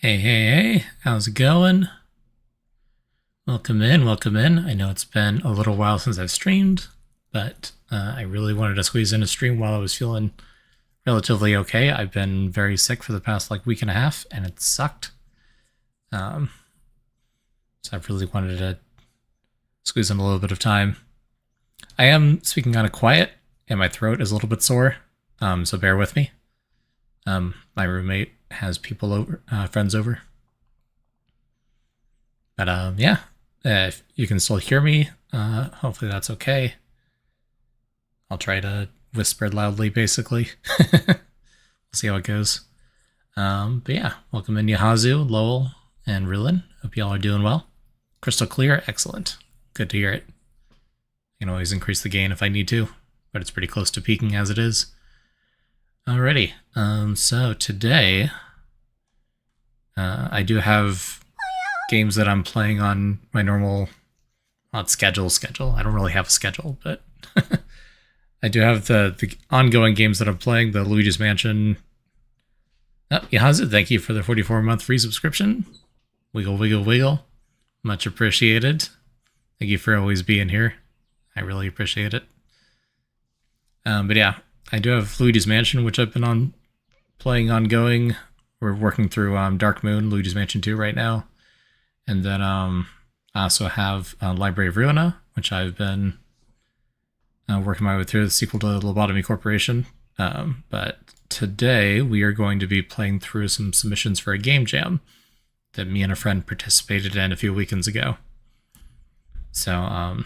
Hey, hey, hey, how's it going? Welcome in, welcome in. I know it's been a little while since I've streamed, but I really wanted to squeeze in a stream while I was feeling relatively okay. I've been very sick for the past week and a half, and it sucked. Um, so I really wanted to squeeze in a little bit of time. I am speaking kind of quiet, and my throat is a little bit sore, so bear with me. My roommate has people over, friends over. But yeah, if you can still hear me, hopefully that's okay. I'll try to whisper loudly, basically. We'll see how it goes. But yeah, welcome in Yahazu, Lowell, and Rulin. Hope y'all are doing well. Crystal clear, excellent. Good to hear it. I can always increase the gain if I need to, but it's pretty close to peaking as it is. Alrighty, so today I do have games that I'm playing on my normal, not schedule. I don't really have a schedule, but I do have the ongoing games that I'm playing, the Luigi's Mansion. Oh, Yahazu, thank you for the 44-month free subscription. Wiggle, wiggle, wiggle. Much appreciated. Thank you for always being here. I really appreciate it. But yeah, I do have Luigi's Mansion, which I've been playing ongoing. We're working through Dark Moon, Luigi's Mansion 2 right now. And then I also have Library of Ruina, which I've been working my way through, the sequel to Lobotomy Corporation. But today we are going to be playing through some submissions for a game jam that me and a friend participated in a few weekends ago. So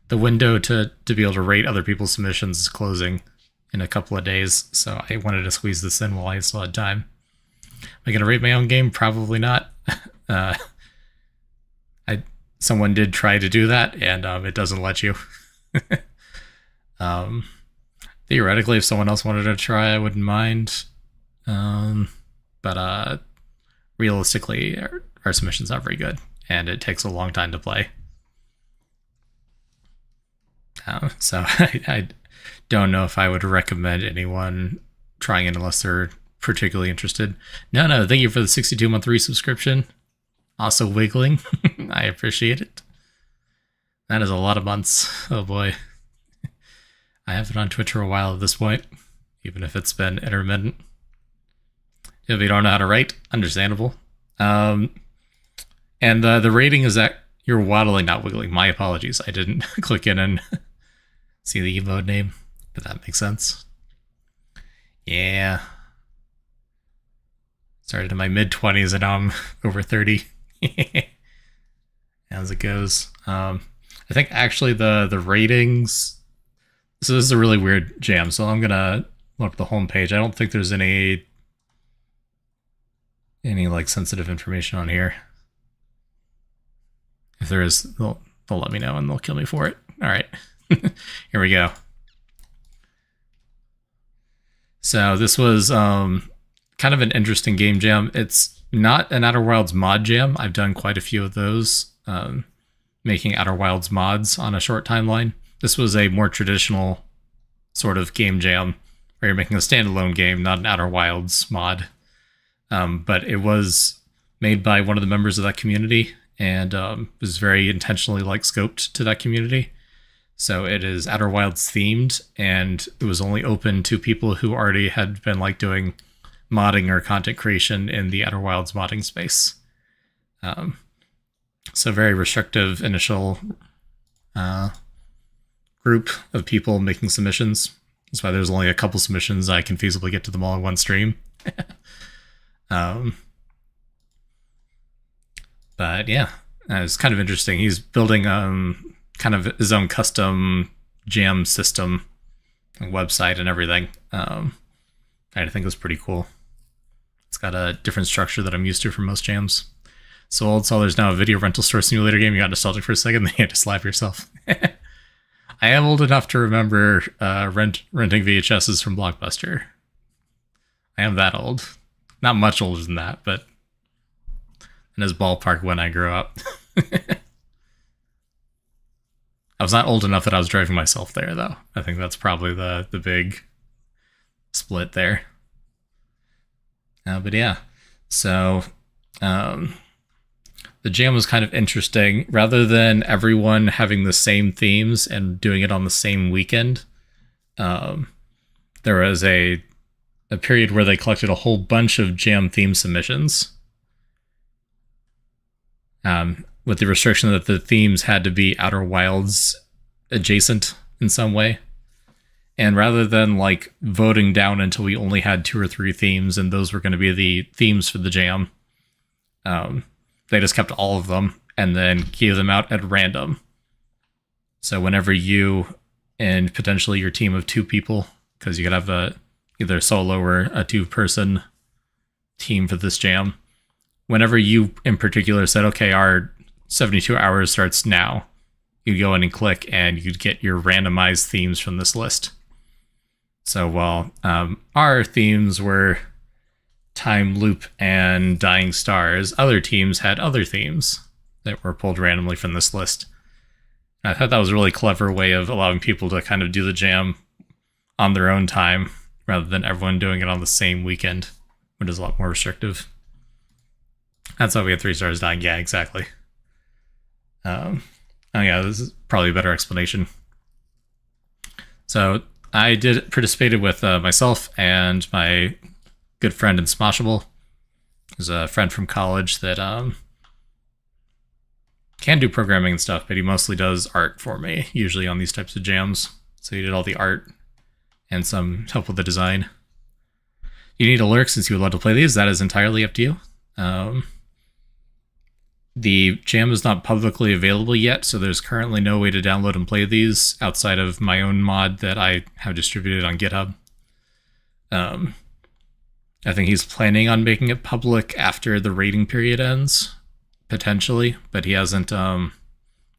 the window to be able to rate other people's submissions is closing in a couple of days, so I wanted to squeeze this in while I still had time. Am I going to rate my own game? Probably not. Someone did try to do that, and it doesn't let you. Theoretically, if someone else wanted to try, I wouldn't mind. But realistically, our submission's not very good, and it takes a long time to play. So I don't know if I would recommend anyone trying it unless they're particularly interested. No, thank you for the 62-month resubscription. Also wiggling. I appreciate it. That is a lot of months. Oh boy. I have been on Twitch for a while at this point, even if it's been intermittent. If you don't know how to write, understandable. And the rating is that you're waddling, not wiggling. My apologies. I didn't click in and see the emote name, but that makes sense. Yeah. Started in my mid-20s and now I'm over 30. As it goes. I think actually the ratings... So this is a really weird jam, so I'm gonna look up the home page. I don't think there's any sensitive information on here. If there is, they'll let me know and they'll kill me for it. All right, here we go. So this was kind of an interesting game jam. It's not an Outer Wilds mod jam. I've done quite a few of those, making Outer Wilds mods on a short timeline. This was a more traditional sort of game jam where you're making a standalone game, not an Outer Wilds mod. But it was made by one of the members of that community and was very intentionally scoped to that community. So it is Outer Wilds themed, and it was only open to people who already had been doing modding or content creation in the Outer Wilds modding space. So very restrictive initial group of people making submissions. That's why there's only a couple submissions. I can feasibly get to them all in one stream. But yeah, it's kind of interesting. He's building kind of his own custom jam system, website and everything. I think it was pretty cool. It's got a different structure that I'm used to from most jams. So old, so there's now a video rental store simulator game. You got nostalgic for a second, then you had to slap yourself. I am old enough to remember renting VHSs from Blockbuster. I am that old. Not much older than that, but in his ballpark when I grew up. I was not old enough that I was driving myself there, though. I think that's probably the big split there. But yeah, So the jam was kind of interesting. Rather than everyone having the same themes and doing it on the same weekend, there was a period where they collected a whole bunch of jam theme submissions, with the restriction that the themes had to be Outer Wilds adjacent in some way. And rather than like voting down until we only had 2 or 3 themes and those were going to be the themes for the jam, they just kept all of them and then gave them out at random. So whenever you and potentially your team of 2 people, because you could have either solo or a 2-person team for this jam, whenever you in particular said, okay, our 72 hours starts now, you'd go in and click and you'd get your randomized themes from this list. So while our themes were Time Loop and Dying Stars, other teams had other themes that were pulled randomly from this list. And I thought that was a really clever way of allowing people to kind of do the jam on their own time rather than everyone doing it on the same weekend, which is a lot more restrictive. That's why we had 3 stars dying. Yeah, exactly. Oh yeah, this is probably a better explanation. So I participated with myself and my good friend in Smoshable. He's a friend from college that can do programming and stuff, but he mostly does art for me, usually on these types of jams. So he did all the art and some help with the design. You need a lurk since you would love to play these. That is entirely up to you. The jam is not publicly available yet, so there's currently no way to download and play these outside of my own mod that I have distributed on GitHub. I think he's planning on making it public after the rating period ends, potentially, but he hasn't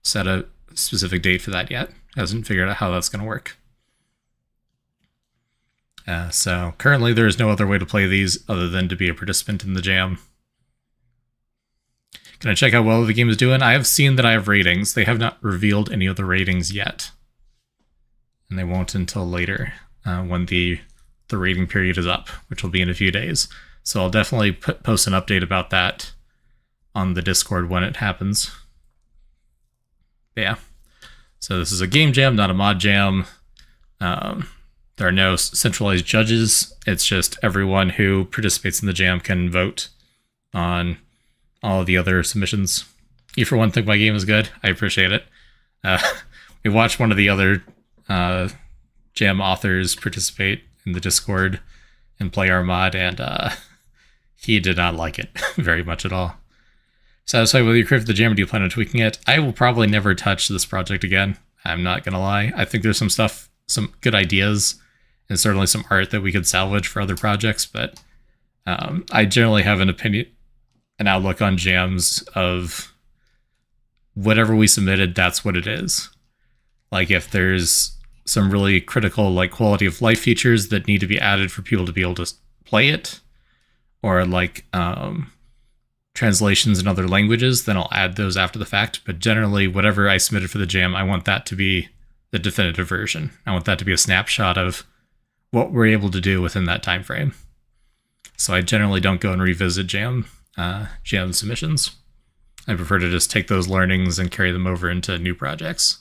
set a specific date for that yet. Hasn't figured out how that's going to work. So currently there is no other way to play these other than to be a participant in the jam. Can I check how well the game is doing? I have seen that I have ratings. They have not revealed any of the ratings yet. And they won't until later, when the rating period is up, which will be in a few days. So I'll definitely post an update about that on the Discord when it happens. But yeah. So this is a game jam, not a mod jam. There are no centralized judges. It's just everyone who participates in the jam can vote on all of the other submissions. You, for one, think my game is good. I appreciate it. We watched one of the other jam authors participate in the Discord and play our mod, and he did not like it very much at all. Satisfied with your craft the jam, do you plan on tweaking it? I will probably never touch this project again. I'm not going to lie. I think there's some stuff, some good ideas, and certainly some art that we could salvage for other projects, but I generally have an opinion, an outlook on jams of whatever we submitted, that's what it is. Like if there's some really critical like quality of life features that need to be added for people to be able to play it, or like translations in other languages, then I'll add those after the fact. But generally, whatever I submitted for the jam, I want that to be the definitive version. I want that to be a snapshot of what we're able to do within that time frame. So I generally don't go and revisit jam submissions. I prefer to just take those learnings and carry them over into new projects.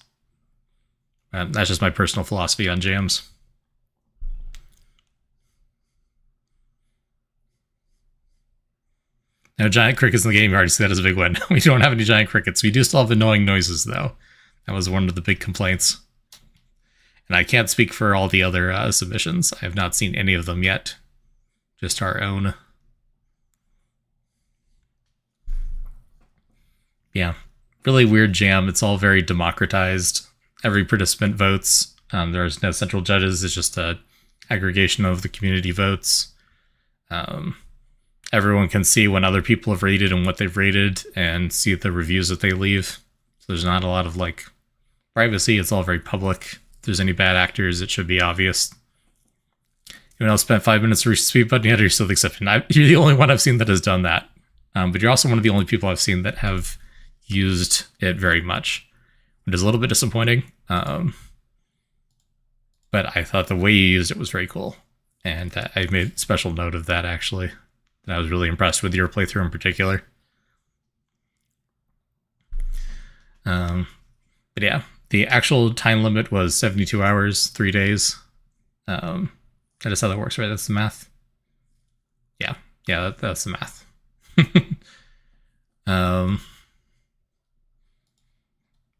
That's just my personal philosophy on jams. Now, giant crickets in the game, you already see that as a big win. We don't have any giant crickets. We do still have annoying noises, though. That was one of the big complaints. And I can't speak for all the other submissions. I have not seen any of them yet. Just our own. Yeah, really weird jam. It's all very democratized. Every participant votes. There's no central judges. It's just a aggregation of the community votes. Everyone can see when other people have rated and what they've rated and see the reviews that they leave. So there's not a lot of like privacy. It's all very public. If there's any bad actors, it should be obvious. Anyone else spent 5 minutes to reach the speed button yet, or you're still accepting? You're the only one I've seen that has done that. But you're also one of the only people I've seen that have used it very much, which is a little bit disappointing. But I thought the way you used it was very cool. And I made special note of that, actually. that I was really impressed with your playthrough in particular. But yeah, the actual time limit was 72 hours, 3 days. That is how that works, right? That's the math. Yeah, that's the math.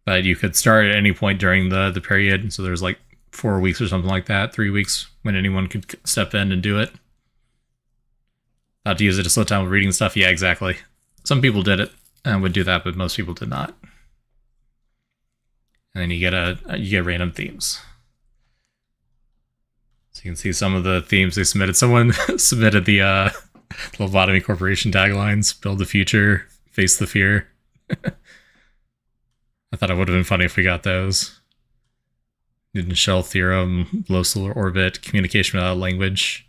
But you could start at any point during the period. So there's like 4 weeks or something like that, 3 weeks when anyone could step in and do it. Not to use it to slow down reading stuff. Yeah, exactly. Some people did it and would do that, but most people did not. And then you get random themes. So you can see some of the themes they submitted. Someone submitted the Lobotomy Corporation taglines: "Build the future, face the fear." I thought it would have been funny if we got those. Newton's shell theorem, low solar orbit, communication without language,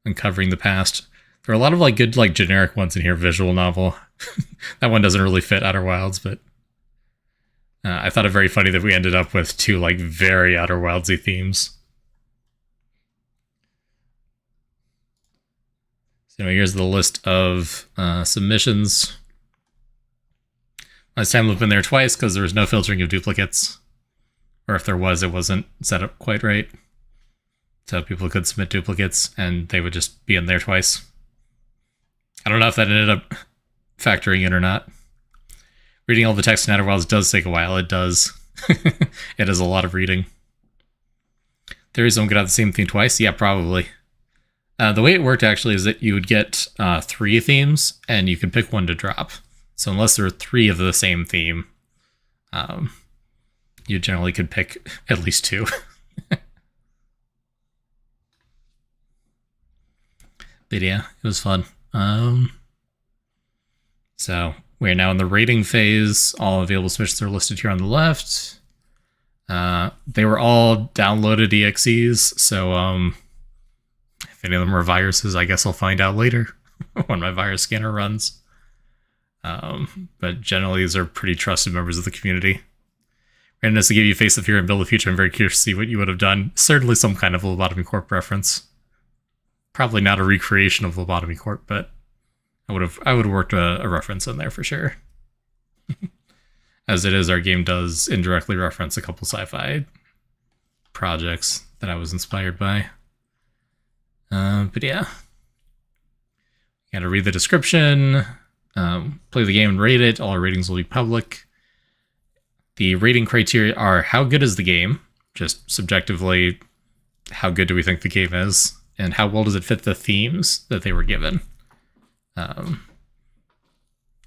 uncovering the past. There are a lot of like good like generic ones in here. Visual novel. That one doesn't really fit Outer Wilds, but I thought it very funny that we ended up with 2 like very Outer Wildsy themes. So here's the list of submissions. Last time we've been there twice because there was no filtering of duplicates. Or if there was, it wasn't set up quite right. So people could submit duplicates and they would just be in there twice. I don't know if that ended up factoring in or not. Reading all the text in Outer Wilds does take a while. It does. It is a lot of reading. Theories don't get out the same theme twice? Yeah, probably. The way it worked actually is that you would get 3 themes and you could pick one to drop. So unless there are 3 of the same theme, you generally could pick at least 2. But yeah, it was fun. So we're now in the rating phase. All available submissions are listed here on the left. They were all downloaded EXEs, so if any of them are viruses, I guess I'll find out later when my virus scanner runs. But generally, these are pretty trusted members of the community. Randomness to give you Face the Fear and Build the Future. I'm very curious to see what you would have done. Certainly some kind of Lobotomy Corp reference. Probably not a recreation of Lobotomy Corp, but I would have worked a reference in there for sure. As it is, our game does indirectly reference a couple sci-fi projects that I was inspired by. But yeah. You gotta read the description. Play the game and rate it. All our ratings will be public. The rating criteria are: how good is the game? Just subjectively, how good do we think the game is? And how well does it fit the themes that they were given?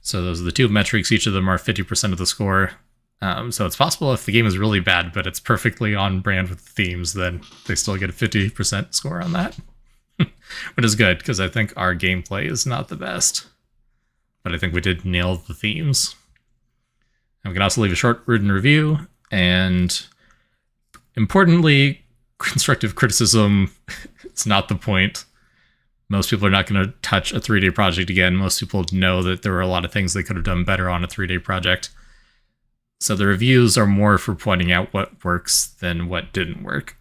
So those are the 2 metrics. Each of them are 50% of the score. So it's possible if the game is really bad, but it's perfectly on brand with the themes, then they still get a 50% score on that. Which is good, because I think our gameplay is not the best. But I think we did nail the themes. And we can also leave a short written review. And importantly, constructive criticism is not the point. Most people are not going to touch a 3-day project again. Most people know that there were a lot of things they could have done better on a 3-day project. So the reviews are more for pointing out what works than what didn't work.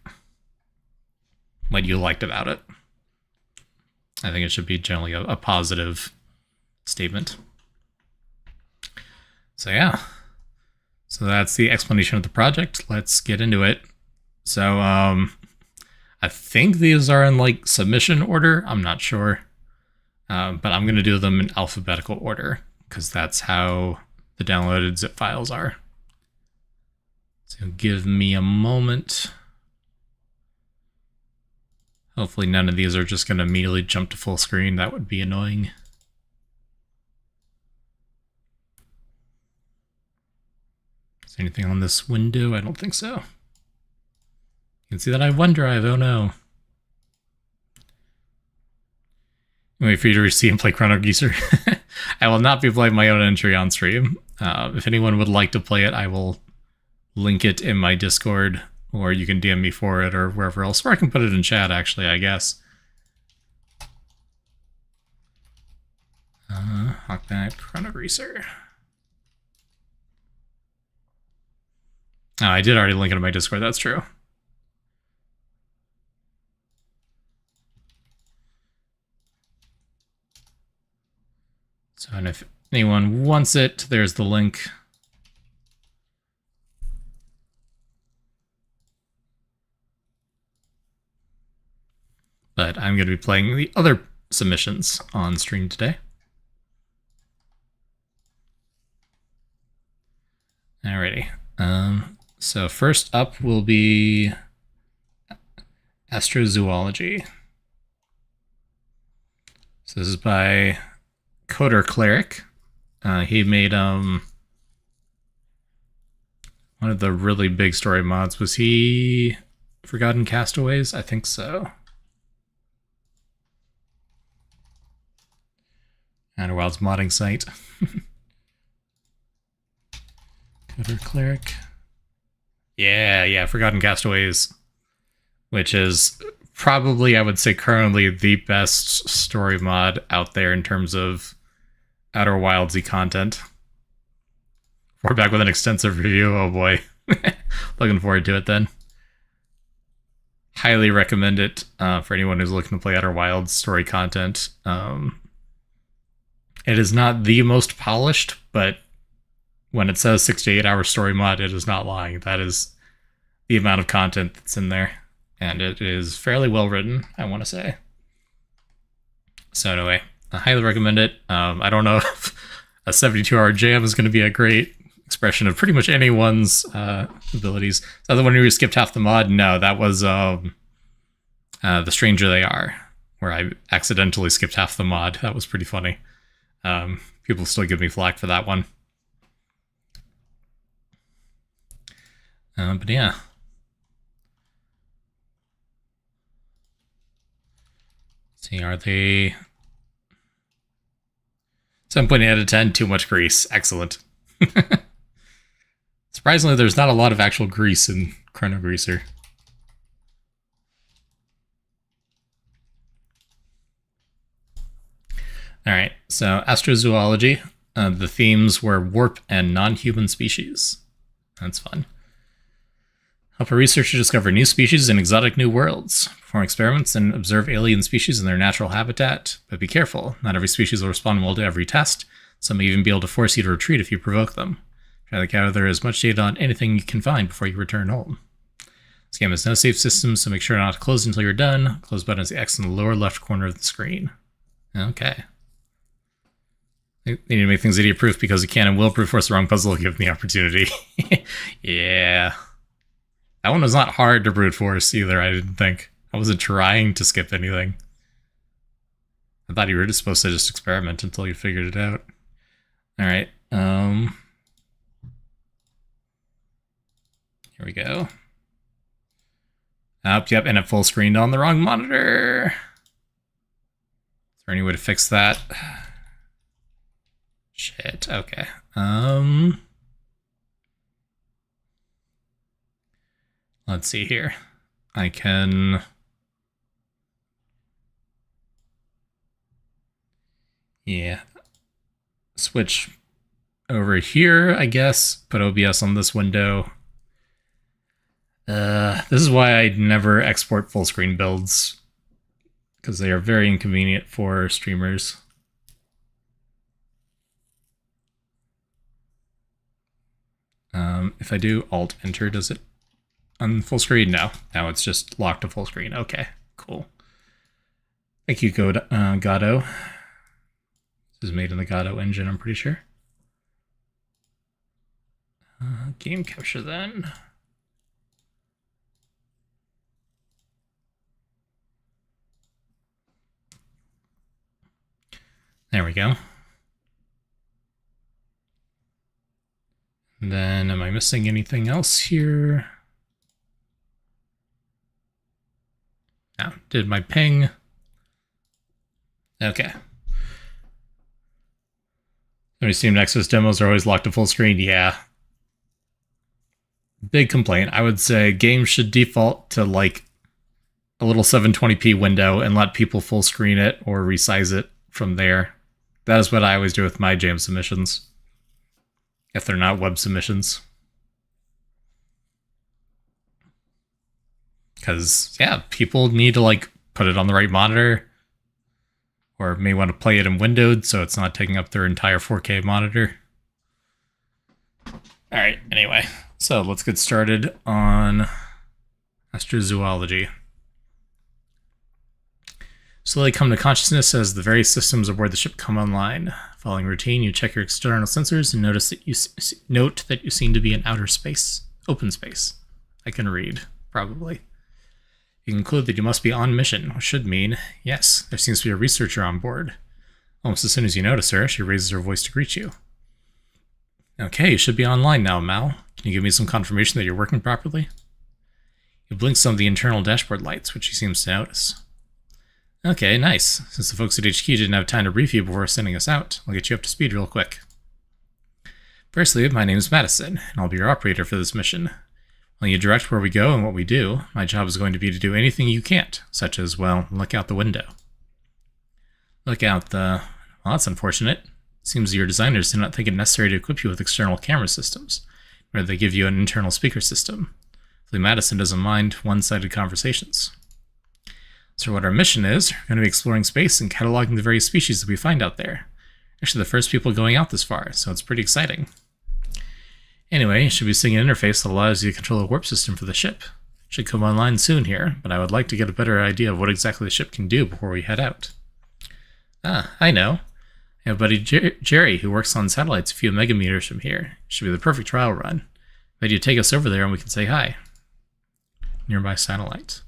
What you liked about it. I think it should be generally a positive statement. So yeah. So that's the explanation of the project. Let's get into it. So I think these are in like submission order. I'm not sure. But I'm going to do them in alphabetical order because that's how the downloaded zip files are. So give me a moment. Hopefully none of these are just going to immediately jump to full screen. That would be annoying. Is there anything on this window? I don't think so. You can see that I have OneDrive. Oh no. Wait for you to receive and play Chrono Geezer. I will not be playing my own entry on stream. If anyone would like to play it, I will link it in my Discord, or you can DM me for it, or wherever else. Or I can put it in chat, actually, I guess. Hawkback Chrono Greaser. Oh, I did already link it in my Discord, that's true. So, and if anyone wants it, there's the link. But I'm going to be playing the other submissions on stream today. Alrighty. So first up will be astrozoology. So this is by Coder Cleric. He made one of the really big story mods. Was he Forgotten Castaways? I think so. Outer Wilds modding site. Coder Cleric. Yeah, Forgotten Castaways. Which is probably, I would say, currently the best story mod out there in terms of Outer Wildsy content. We're back with an extensive review. Oh boy. Looking forward to it then. Highly recommend it for anyone who's looking to play Outer Wilds story content. It is not the most polished, but when it says 6 to 8 hour story mod, it is not lying. That is the amount of content that's in there. And it is fairly well written, I want to say. So anyway, I highly recommend it. I don't know if a 72-hour jam is going to be a great expression of pretty much anyone's abilities. The other one where you skipped half the mod? No, that was The Stranger They Are, where I accidentally skipped half the mod. That was pretty funny. People still give me flack for that one. But yeah. Let's see, are they 7.8 out of 10? Too much grease. Excellent. Surprisingly, there's not a lot of actual grease in Chrono Greaser. Alright, so astrozoology. The themes were warp and non-human species. That's fun. Help a researcher discover new species in exotic new worlds. Perform experiments and observe alien species in their natural habitat. But be careful, not every species will respond well to every test. Some may even be able to force you to retreat if you provoke them. Try to gather as much data on anything you can find before you return home. This game has no save system, so make sure not to close until you're done. Close button is the X in the lower left corner of the screen. Okay. They need to make things idiot-proof because you can and will brute force the wrong puzzle given the opportunity. Yeah. That one was not hard to brute force either, I didn't think. I wasn't trying to skip anything. I thought you were just supposed to just experiment until you figured it out. Alright, here we go. Yep, and it full screened on the wrong monitor. Is there any way to fix that? Shit, okay. Let's see here. I can... Yeah. Switch over here, I guess. Put OBS on this window. This is why I never export full screen builds, because they are very inconvenient for streamers. If I do Alt-Enter, does it on full screen? No. Now it's just locked to full screen. Okay, cool. Thank you, Godot. This is made in the Godot engine, I'm pretty sure. Game capture then. There we go. And then, am I missing anything else here? No, did my ping. Okay. Steam Nexus demos are always locked to full screen. Yeah. Big complaint. I would say games should default to like a little 720p window and let people full screen it or resize it from there. That is what I always do with my jam submissions. If they're not web submissions. Because, yeah, people need to, like, put it on the right monitor. Or may want to play it in windowed so it's not taking up their entire 4K monitor. Alright, anyway. So let's get started on astrozoology. Slowly come to consciousness as the various systems aboard the ship come online. Following routine, you check your external sensors and note that you seem to be in outer space. Open space. I can read, probably. You conclude that you must be on mission, which should mean, yes, there seems to be a researcher on board. Almost as soon as you notice her, she raises her voice to greet you. Okay, you should be online now, Mal. Can you give me some confirmation that you're working properly? You blink some of the internal dashboard lights, which she seems to notice. Okay, nice. Since the folks at HQ didn't have time to brief you before sending us out, I'll get you up to speed real quick. Firstly, my name is Madison, and I'll be your operator for this mission. While you direct where we go and what we do, my job is going to be to do anything you can't, such as, well, look out the window. Look out the... Well, that's unfortunate. Seems your designers did not think it necessary to equip you with external camera systems, nor did they give you an internal speaker system. Hopefully Madison doesn't mind one-sided conversations. So what our mission is, we're going to be exploring space and cataloging the various species that we find out there. Actually, the first people going out this far, so it's pretty exciting. Anyway, you should be seeing an interface that allows you to control a warp system for the ship. It should come online soon here, but I would like to get a better idea of what exactly the ship can do before we head out. Ah, I know. I have a buddy Jerry, who works on satellites a few megameters from here. It should be the perfect trial run. Maybe you take us over there and we can say hi. Nearby satellite.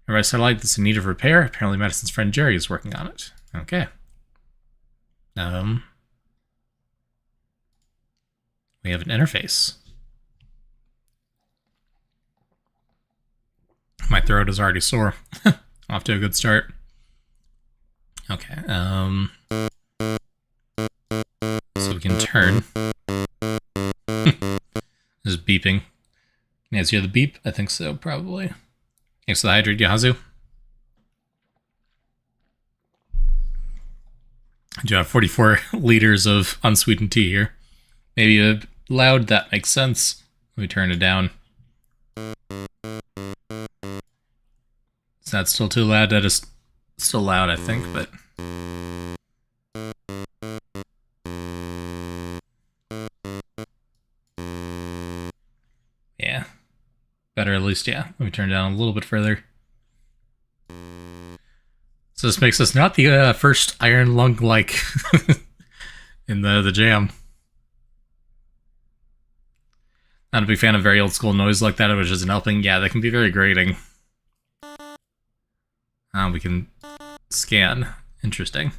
Nearby satellite that's in need of repair. Apparently Madison's friend Jerry is working on it. Okay. We have an interface. My throat is already sore. Off to a good start. Okay, so we can turn. This is beeping. Can you guys hear the beep? I think so, probably. Thanks for the hydrate, Yazoo. I do have 44 liters of unsweetened tea here. Maybe loud, that makes sense. Let me turn it down. Is that still too loud? That is still loud, I think, but... Yeah. Better at least, yeah. Let me turn it down a little bit further. So this makes us not the first Iron Lung-like in the jam. Not a big fan of very old school noise like that, which isn't helping. Yeah, that can be very grating. We can scan. Interesting.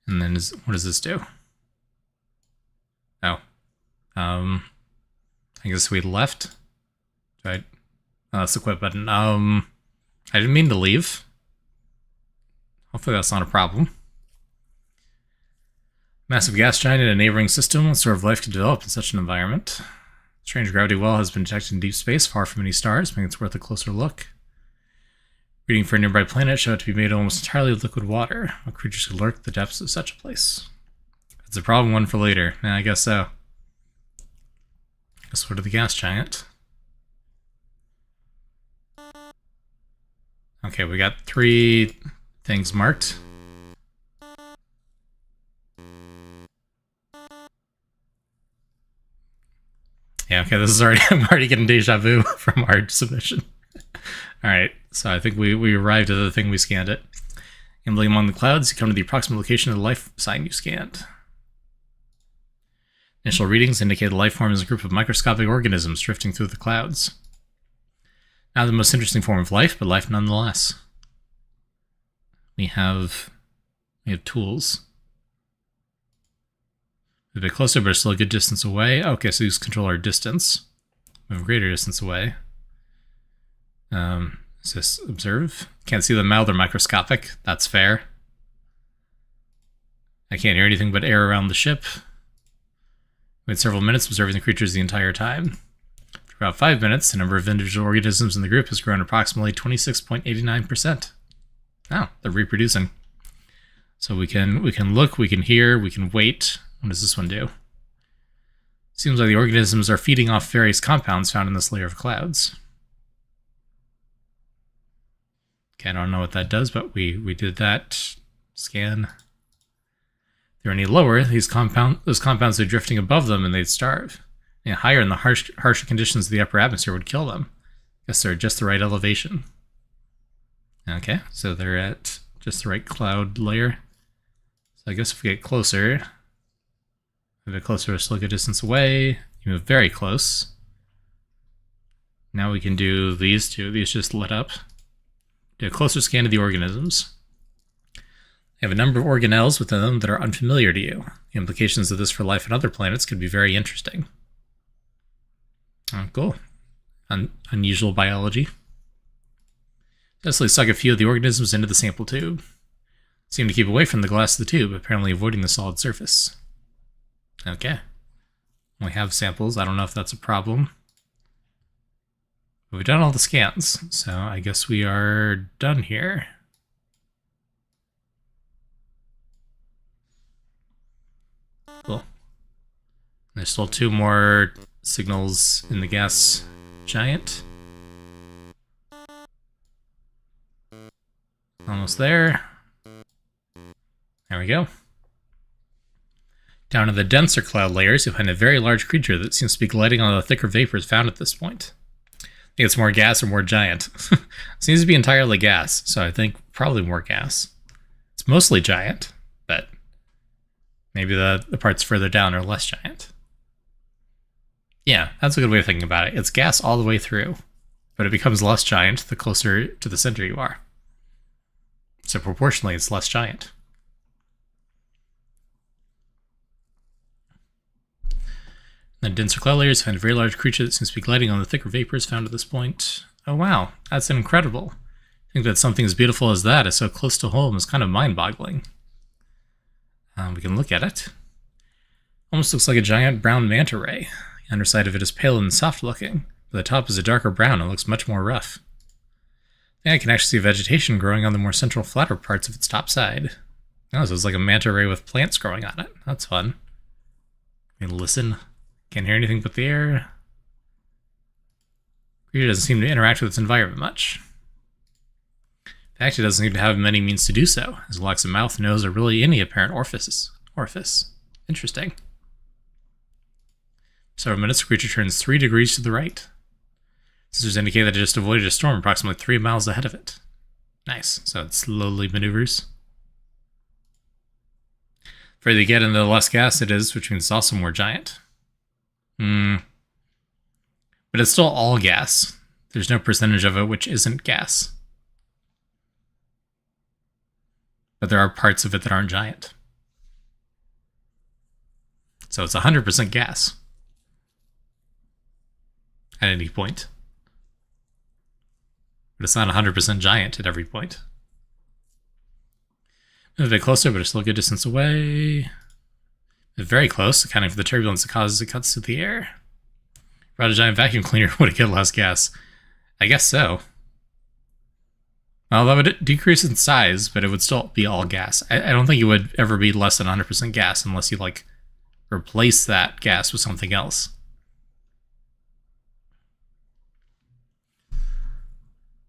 And then what does this do? Oh. I guess we left. Right. Oh, that's the quit button. I didn't mean to leave. Hopefully that's not a problem. Massive gas giant in a neighboring system. What sort of life could develop in such an environment? Strange gravity well has been detected in deep space, far from any stars, making it worth a closer look. Reading for a nearby planet showed it to be made almost entirely of liquid water. What creatures could lurk at the depths of such a place? It's a problem one for later. Yeah, I guess so. Guess what of the gas giant? Okay, we got 3 things marked. Yeah, okay, this is already, I'm already getting deja vu from our submission. Alright, so I think we arrived at the thing we scanned it. Gambling among the clouds, you come to the approximate location of the life sign you scanned. Initial readings indicate the life form is a group of microscopic organisms drifting through the clouds. Not the most interesting form of life, but life nonetheless. We have tools. A bit closer, but still a good distance away. Okay, so these control our distance. Move a greater distance away. Is this observe? Can't see them now, they're microscopic. That's fair. I can't hear anything but air around the ship. Wait several minutes observing the creatures the entire time. For about 5 minutes, the number of individual organisms in the group has grown approximately 26.89%. Oh, they're reproducing. So we can look, we can hear, we can wait. What does this one do? Seems like the organisms are feeding off various compounds found in this layer of clouds. Okay, I don't know what that does, but we did that. Scan. If they're any lower, those compounds are drifting above them and they'd starve. And higher in the harsher conditions of the upper atmosphere would kill them. Guess they're at just the right elevation. Okay, so they're at just the right cloud layer. So I guess if we get closer, a bit closer, still a good distance away. You move very close. Now we can do these two. These just lit up. Do a closer scan of the organisms. They have a number of organelles within them that are unfamiliar to you. The implications of this for life on other planets could be very interesting. Oh, cool. Unusual biology. Justly suck a few of the organisms into the sample tube. Seem to keep away from the glass of the tube, apparently avoiding the solid surface. Okay. We have samples. I don't know if that's a problem. But we've done all the scans, so I guess we are done here. Cool. There's still 2 more signals in the gas giant. Almost there. There we go. Down in the denser cloud layers, you'll find a very large creature that seems to be gliding on the thicker vapors found at this point. I think it's more gas or more giant. Seems to be entirely gas, so I think probably more gas. It's mostly giant, but maybe the parts further down are less giant. Yeah, that's a good way of thinking about it. It's gas all the way through, but it becomes less giant the closer to the center you are. So proportionally, it's less giant. In the denser cloud layers, find a very large creature that seems to be gliding on the thicker vapors found at this point. Oh wow, that's incredible. I think that something as beautiful as that is so close to home is kind of mind-boggling. We can look at it. Almost looks like a giant brown manta ray. The underside of it is pale and soft-looking, but the top is a darker brown and looks much more rough. I can actually see vegetation growing on the more central, flatter parts of its top side. Oh, so it's like a manta ray with plants growing on it. That's fun. We can listen. Can't hear anything but the air. Creature doesn't seem to interact with its environment much. In fact, it doesn't seem to have many means to do so, as it lacks a mouth, nose, or really any apparent orifice. Interesting. Several minutes, the creature turns 3 degrees to the right. Sensors indicate that it just avoided a storm approximately 3 miles ahead of it. Nice, so it slowly maneuvers. The further you get into the less gas it is, which means it's also more giant. But it's still all gas. There's no percentage of it which isn't gas. But there are parts of it that aren't giant. So it's 100% gas. At any point. But it's not 100% giant at every point. Move a bit closer, but it's still a good distance away. Very close, accounting for the turbulence it causes it cuts to the air. Brought a giant vacuum cleaner, would it get less gas? I guess so. Well, that would decrease in size, but it would still be all gas. I don't think it would ever be less than 100% gas unless you, like, replace that gas with something else.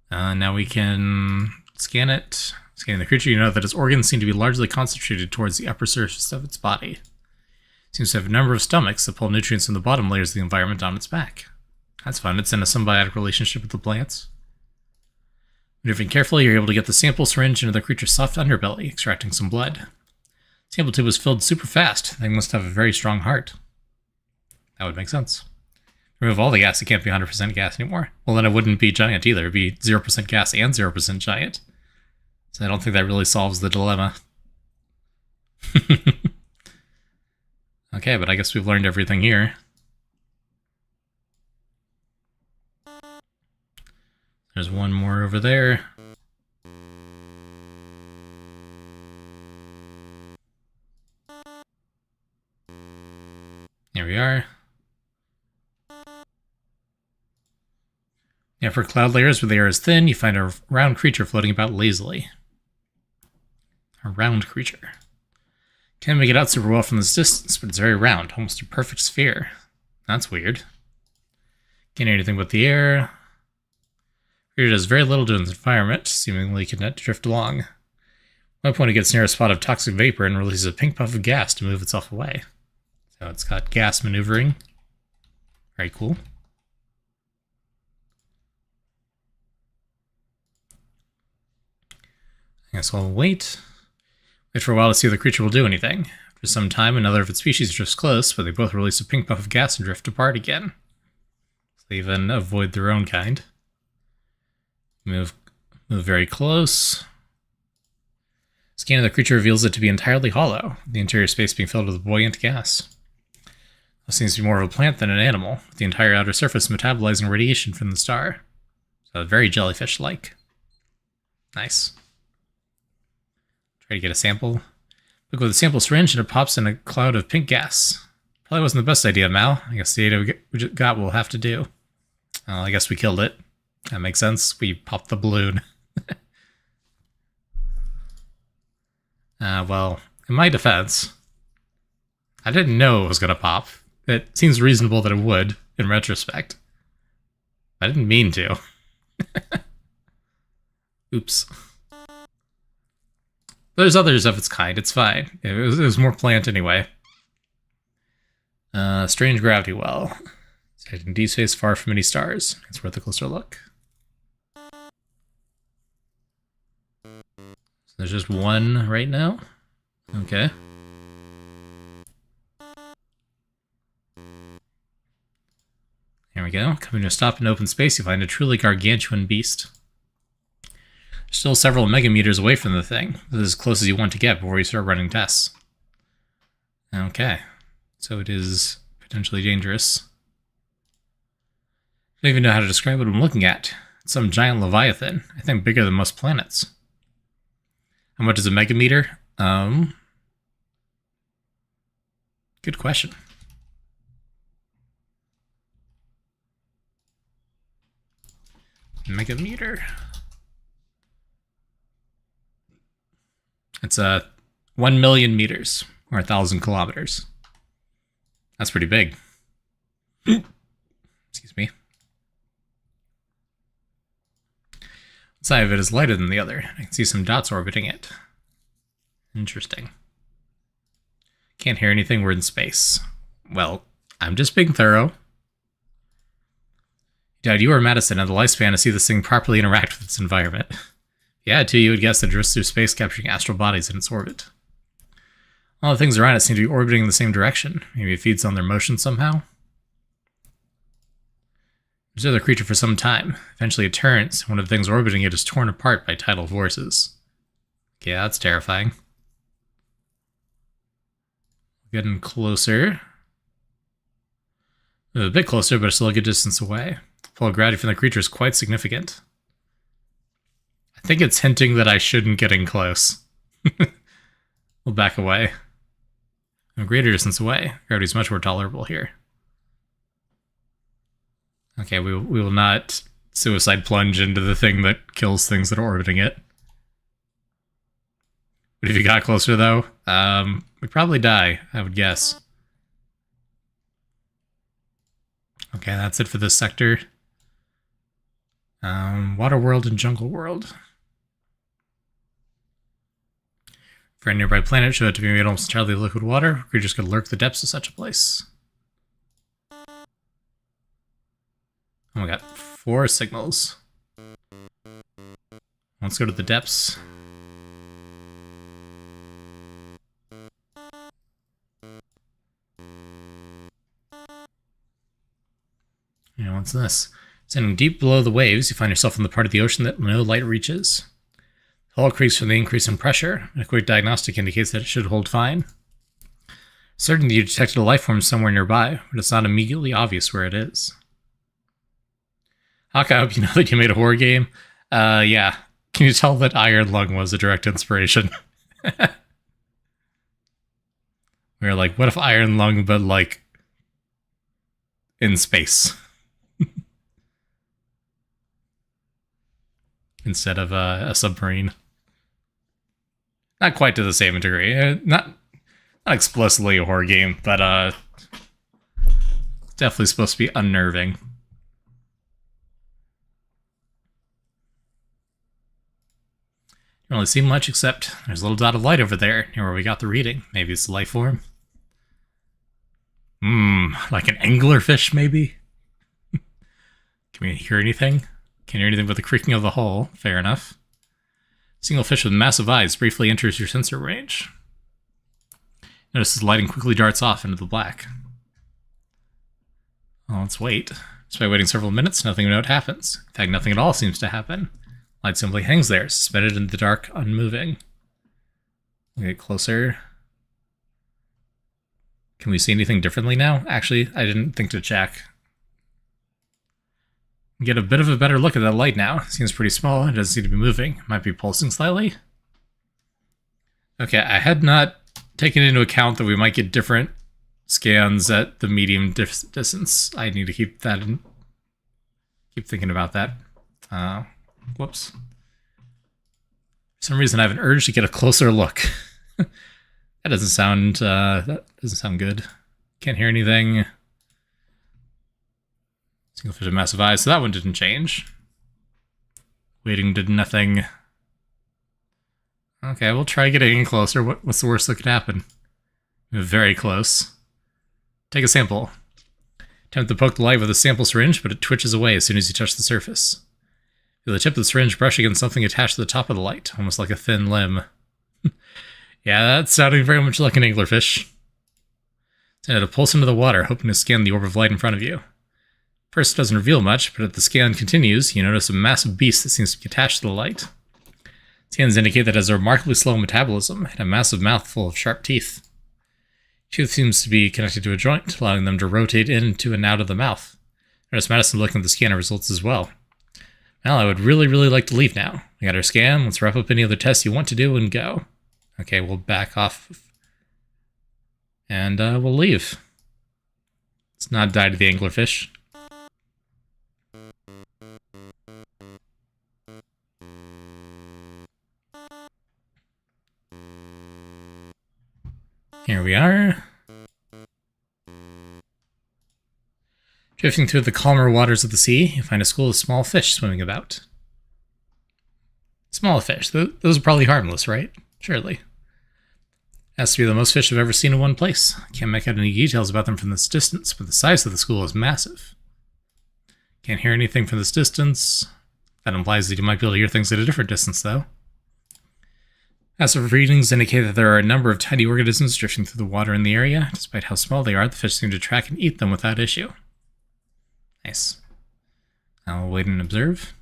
Now we can scan it. Scanning the creature, you know that its organs seem to be largely concentrated towards the upper surface of its body. It seems to have a number of stomachs that pull nutrients from the bottom layers of the environment on its back. That's fun. It's in a symbiotic relationship with the plants. Maneuvering carefully, you're able to get the sample syringe into the creature's soft underbelly, extracting some blood. The sample tube was filled super fast. They must have a very strong heart. That would make sense. Remove all the gas, it can't be 100% gas anymore. Well, then it wouldn't be giant either. It'd be 0% gas and 0% giant. So I don't think that really solves the dilemma. Okay, but I guess we've learned everything here. There's one more over there. Here we are. Yeah, for cloud layers where the air is thin, you find a round creature floating about lazily. A round creature. Can't make it out super well from this distance, but it's very round, almost a perfect sphere. That's weird. Can't hear anything but the air. Creature does very little to its environment, seemingly content to drift along. At one point, it gets near a spot of toxic vapor and releases a pink puff of gas to move itself away. So it's got gas maneuvering. Very cool. I guess we'll wait. Wait for a while to see if the creature will do anything. After some time, another of its species drifts close, but they both release a pink puff of gas and drift apart again. So they even avoid their own kind. Move very close. Scan of the creature reveals it to be entirely hollow, the interior space being filled with buoyant gas. It seems to be more of a plant than an animal, with the entire outer surface metabolizing radiation from the star. So very jellyfish-like. Nice. Try to get a sample. Look with a sample syringe and it pops in a cloud of pink gas. Probably wasn't the best idea, Mal. I guess the data we got will have to do. I guess we killed it. That makes sense. We popped the balloon. Well, in my defense, I didn't know it was going to pop. It seems reasonable that it would, in retrospect. I didn't mean to. Oops. There's others of its kind, it's fine. It was more plant anyway. Strange gravity well. It's in deep space far from many stars. It's worth a closer look. So there's just one right now? Okay. There we go. Coming to a stop in open space, you find a truly gargantuan beast. Still several megameters away from the thing. This is as close as you want to get before you start running tests. Okay. So it is potentially dangerous. I don't even know how to describe what I'm looking at. It's some giant leviathan. I think bigger than most planets. How much is a megameter? Good question. Megameter. It's 1 million meters, or 1,000 kilometers. That's pretty big. Excuse me. One side of it is lighter than the other. I can see some dots orbiting it. Interesting. Can't hear anything, we're in space. Well, I'm just being thorough. Dad, you or Madison have the lifespan to see this thing properly interact with its environment. Yeah, too, you would guess that it drifts through space, capturing astral bodies in its orbit. All the things around it seem to be orbiting in the same direction. Maybe it feeds on their motion somehow? Observe the creature for some time. Eventually it turns. One of the things orbiting it is torn apart by tidal forces. Yeah, that's terrifying. Getting closer. A bit closer, but still a good distance away. The pull of gravity from the creature is quite significant. I think it's hinting that I shouldn't get in close. We'll back away. A greater distance away. Gravity is much more tolerable here. Okay, we will not suicide plunge into the thing that kills things that are orbiting it. But if you got closer, though, we'd probably die, I would guess. Okay, that's it for this sector. Water World and Jungle World. For a nearby planet, show it to be made almost entirely of liquid water. Creatures could lurk the depths of such a place. Oh, we got 4 signals. Let's go to the depths. And what's this? Standing deep below the waves, you find yourself in the part of the ocean that no light reaches. The hull creaks from the increase in pressure. A quick diagnostic indicates that it should hold fine. Certainly you detected a life form somewhere nearby, but it's not immediately obvious where it is. Hawk, I hope you know that you made a horror game. Yeah. Can you tell that Iron Lung was a direct inspiration? We were like, what if Iron Lung, but like in space? Instead of a submarine. Not quite to the same degree. Not explicitly a horror game, but definitely supposed to be unnerving. Don't really see much, except there's a little dot of light over there near where we got the reading. Maybe it's the life form. Like an anglerfish, maybe? Can we hear anything? Can't hear anything but the creaking of the hull. Fair enough. Single fish with massive eyes briefly enters your sensor range. Notice the lighting quickly darts off into the black. Well, let's wait. Despite waiting several minutes, nothing of note happens. In fact, nothing at all seems to happen. Light simply hangs there, suspended in the dark, unmoving. We get closer. Can we see anything differently now? Actually, I didn't think to check. Get a bit of a better look at that light now. It seems pretty small. It doesn't seem to be moving. It might be pulsing slightly. Okay, I had not taken into account that we might get different scans at the medium distance. I need to keep that in. Keep thinking about that. Whoops. For some reason, I have an urge to get a closer look. That doesn't sound good. Can't hear anything. Single fish with massive eyes, so that one didn't change. Waiting did nothing. Okay, we'll try getting in closer. What's the worst that could happen? Move very close. Take a sample. Attempt to poke the light with a sample syringe, but it twitches away as soon as you touch the surface. Feel the tip of the syringe brush against something attached to the top of the light, almost like a thin limb. Yeah, that's sounding very much like an anglerfish. Send it a pulse into the water, hoping to scan the orb of light in front of you. First, it doesn't reveal much, but as the scan continues, you notice a massive beast that seems to be attached to the light. Scans indicate that it has a remarkably slow metabolism and a massive mouth full of sharp teeth. Tooth seems to be connected to a joint, allowing them to rotate into and out of the mouth. Notice Madison looking at the scanner results as well. Well, I would really like to leave now. We got our scan. Let's wrap up any other tests you want to do and go. Okay, we'll back off. And we'll leave. Let's not die to the anglerfish. Here we are. Drifting through the calmer waters of the sea, you find a school of small fish swimming about. Small fish. Those are probably harmless, right? Surely. Has to be the most fish I've ever seen in one place. Can't make out any details about them from this distance, but the size of the school is massive. Can't hear anything from this distance. That implies that you might be able to hear things at a different distance, though. Passive readings indicate that there are a number of tiny organisms drifting through the water in the area. Despite how small they are, the fish seem to track and eat them without issue. Nice. Now we'll wait and observe.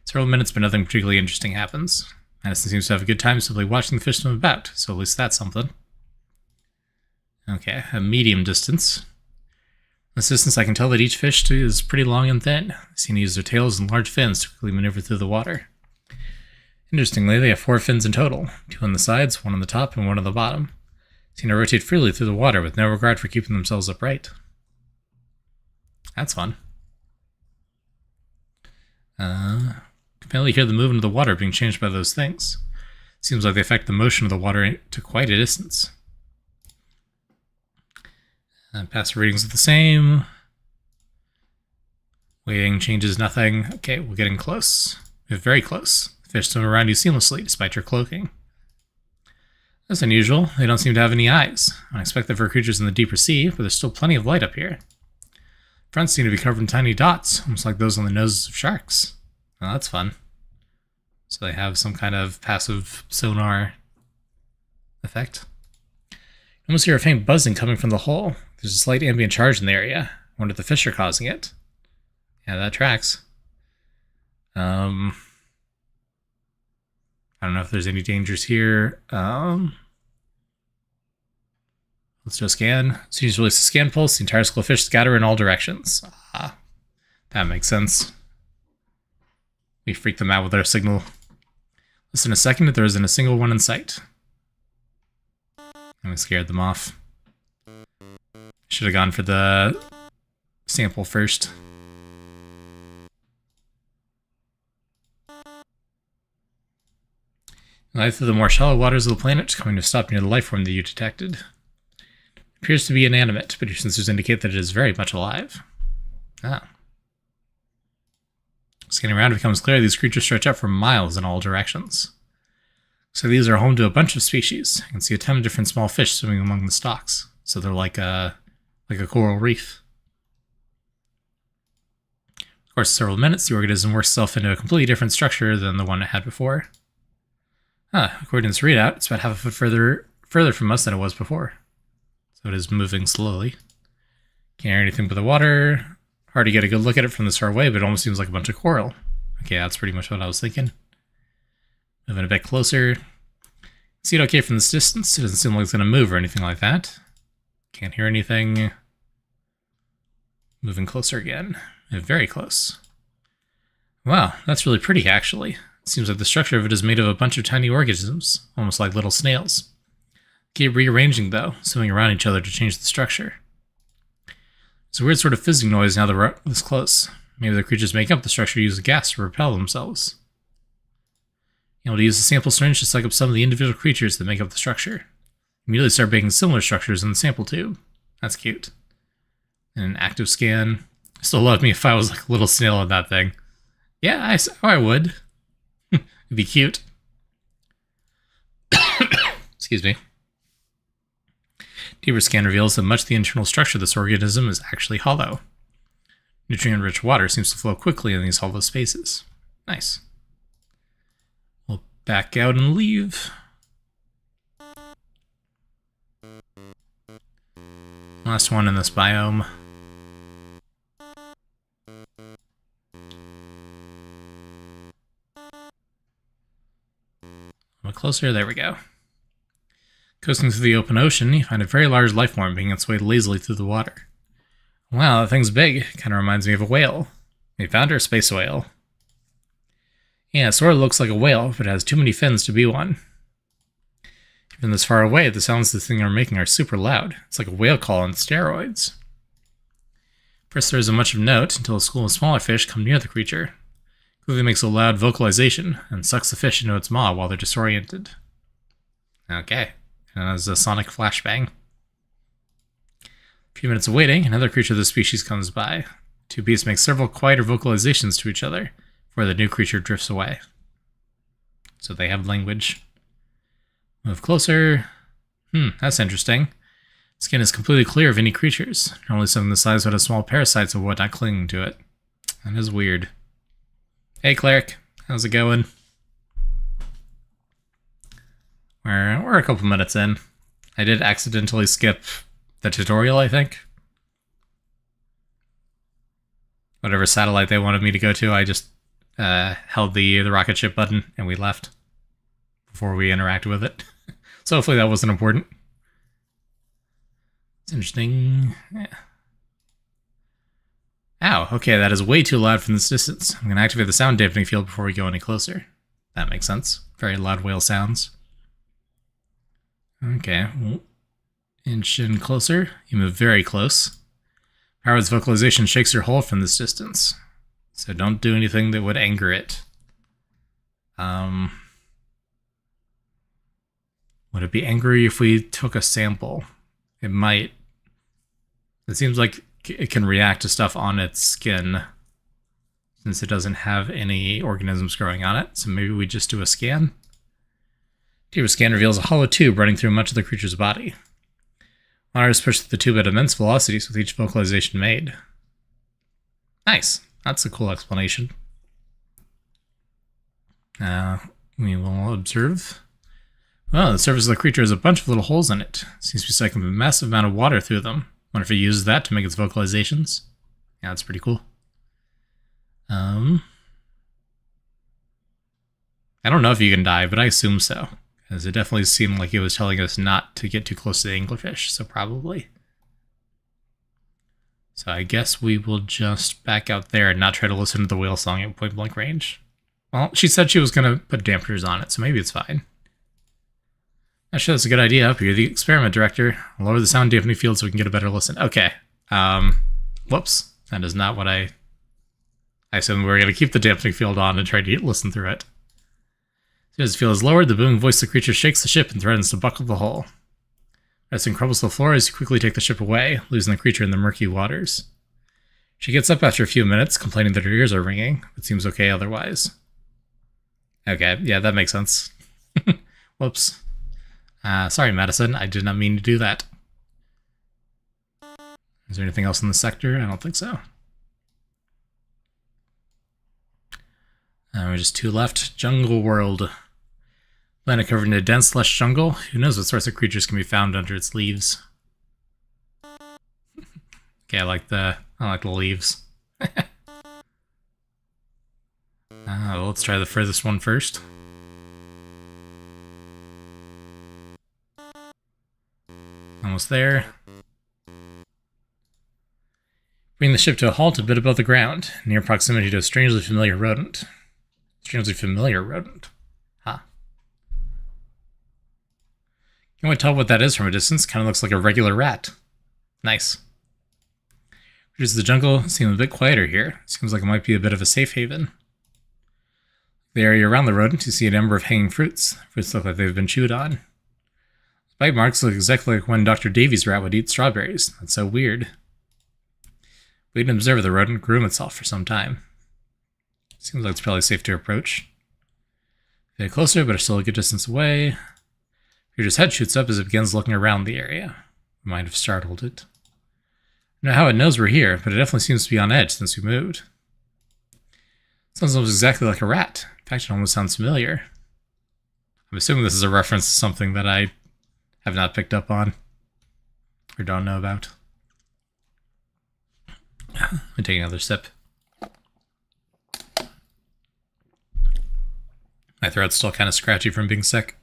Several minutes, but nothing particularly interesting happens. Madison seems to have a good time simply watching the fish swim about, so at least that's something. Okay, a medium distance. From this distance, I can tell that each fish is pretty long and thin. They seem to use their tails and large fins to quickly maneuver through the water. Interestingly, they have 4 fins in total, 2 on the sides, 1 on the top, and 1 on the bottom. They seem to rotate freely through the water with no regard for keeping themselves upright. That's fun. Can barely hear the movement of the water being changed by those things. Seems like they affect the motion of the water to quite a distance. Passive readings are the same. Waiting changes nothing. Okay, we're getting close. We're very close. The fish swim around you seamlessly, despite your cloaking. That's unusual. They don't seem to have any eyes. I expect that for creatures in the deeper sea, but there's still plenty of light up here. Fronts seem to be covered in tiny dots, almost like those on the noses of sharks. Oh, that's fun. So they have some kind of passive sonar effect. You almost hear a faint buzzing coming from the hull. There's a slight ambient charge in the area. I wonder if the fish are causing it. Yeah, that tracks. I don't know if there's any dangers here. Let's do a scan. So you release a scan pulse. The entire school of fish scatter in all directions. Ah, that makes sense. We freak them out with our signal. Listen a second, there isn't a single one in sight. And we scared them off. Should have gone for the sample first. Life through the more shallow waters of the planet, coming to stop near the life form that you detected. It appears to be inanimate, but your sensors indicate that it is very much alive. Ah. Scanning around, it becomes clear these creatures stretch out for miles in all directions. So these are home to a bunch of species. You can see a ton of different small fish swimming among the stalks. So they're like a coral reef. Of course, several minutes, the organism works itself into a completely different structure than the one it had before. According to this readout, it's about half a foot further from us than it was before. So it is moving slowly. Can't hear anything but the water. Hard to get a good look at it from this far away, but it almost seems like a bunch of coral. Okay, that's pretty much what I was thinking. Moving a bit closer. See it okay from this distance. It doesn't seem like it's going to move or anything like that. Can't hear anything. Moving closer again. Very close. Wow, that's really pretty, actually. It seems like the structure of it is made of a bunch of tiny organisms, almost like little snails. Keep rearranging, though, swimming around each other to change the structure. It's a weird sort of fizzing noise now that we're this close. Maybe the creatures making up the structure use gas to repel themselves. Able to use a sample syringe to suck up some of the individual creatures that make up the structure. Immediately start making similar structures in the sample tube. That's cute. And an active scan. Still love me if I was like a little snail on that thing. Yeah, I would. It'd be cute. Excuse me. Deeper scan reveals that much of the internal structure of this organism is actually hollow. Nutrient-rich water seems to flow quickly in these hollow spaces. Nice. We'll back out and leave. Last one in this biome. A little closer, there we go. Coasting through the open ocean, you find a very large life form making its way lazily through the water. Wow, that thing's big. Kind of reminds me of a whale. We found her, a space whale. Yeah, it sort of looks like a whale, but it has too many fins to be one. Even this far away, the sounds this thing are making are super loud. It's like a whale call on steroids. First, there isn't much of note until a school of smaller fish come near the creature. It clearly makes a loud vocalization and sucks the fish into its maw while they're disoriented. Okay, and as a sonic flashbang. A few minutes of waiting, another creature of the species comes by. Two beasts make several quieter vocalizations to each other before the new creature drifts away. So they have language. Move closer. That's interesting. Skin is completely clear of any creatures. Normally something the size would have small parasites and whatnot clinging to it. That is weird. Hey, Cleric. How's it going? We're a couple minutes in. I did accidentally skip the tutorial, I think. Whatever satellite they wanted me to go to, I just held the rocket ship button and we left before we interacted with it. So hopefully that wasn't important. It's interesting. Yeah. Ow, okay, that is way too loud from this distance. I'm going to activate the sound dampening field before we go any closer. That makes sense. Very loud whale sounds. Okay, well, inch in closer. You move very close. Howard's vocalization shakes your hold from this distance. So don't do anything that would anger it. Would it be angry if we took a sample? It might. It seems like it can react to stuff on its skin since it doesn't have any organisms growing on it. So maybe we just do a scan. Deeper scan reveals a hollow tube running through much of the creature's body. Monitors push the tube at immense velocities with each vocalization made. Nice. That's a cool explanation. We will observe. Well, the surface of the creature has a bunch of little holes in it. Seems to be sucking a massive amount of water through them. Wonder if it uses that to make its vocalizations. Yeah, that's pretty cool. I don't know if you can die, but I assume so. Because it definitely seemed like it was telling us not to get too close to the anglerfish, so probably. So I guess we will just back out there and not try to listen to the whale song at point blank range. Well, she said she was going to put dampeners on it, so maybe it's fine. Actually, that's a good idea. You're the experiment director. Lower the sound dampening field so we can get a better listen. Okay. Whoops. That is not what I assumed we were going to keep the dampening field on and try to listen through it. As soon as the field is lowered, the booming voice of the creature shakes the ship and threatens to buckle the hull. Resting crumbles to the floor as you quickly take the ship away, losing the creature in the murky waters. She gets up after a few minutes, complaining that her ears are ringing, but seems okay otherwise. Okay, yeah, that makes sense. Whoops. Sorry, Madison. I did not mean to do that. Is there anything else in the sector? I don't think so. We're just 2 left. Jungle World. Planet covered in a dense, lush jungle. Who knows what sorts of creatures can be found under its leaves? Okay, I like the leaves. Well, let's try the furthest one first. Almost there. Bring the ship to a halt a bit above the ground, near proximity to a strangely familiar rodent. Strangely familiar rodent? Huh. Can we tell what that is from a distance? Kind of looks like a regular rat. Nice. Creatures of the jungle seem a bit quieter here. Seems like it might be a bit of a safe haven. The area around the rodent, you see a number of hanging fruits. Fruits look like they've been chewed on. Bite marks look exactly like when Dr. Davy's rat would eat strawberries. That's so weird. We can observe the rodent groom itself for some time. Seems like it's probably safe to approach. Get closer, but are still a good distance away. Creature's head shoots up as it begins looking around the area. We might have startled it. I don't know how it knows we're here, but it definitely seems to be on edge since we moved. Sounds almost exactly like a rat. In fact, it almost sounds familiar. I'm assuming this is a reference to something that I have not picked up on or don't know about. Let me take another sip. My throat's still kind of scratchy from being sick.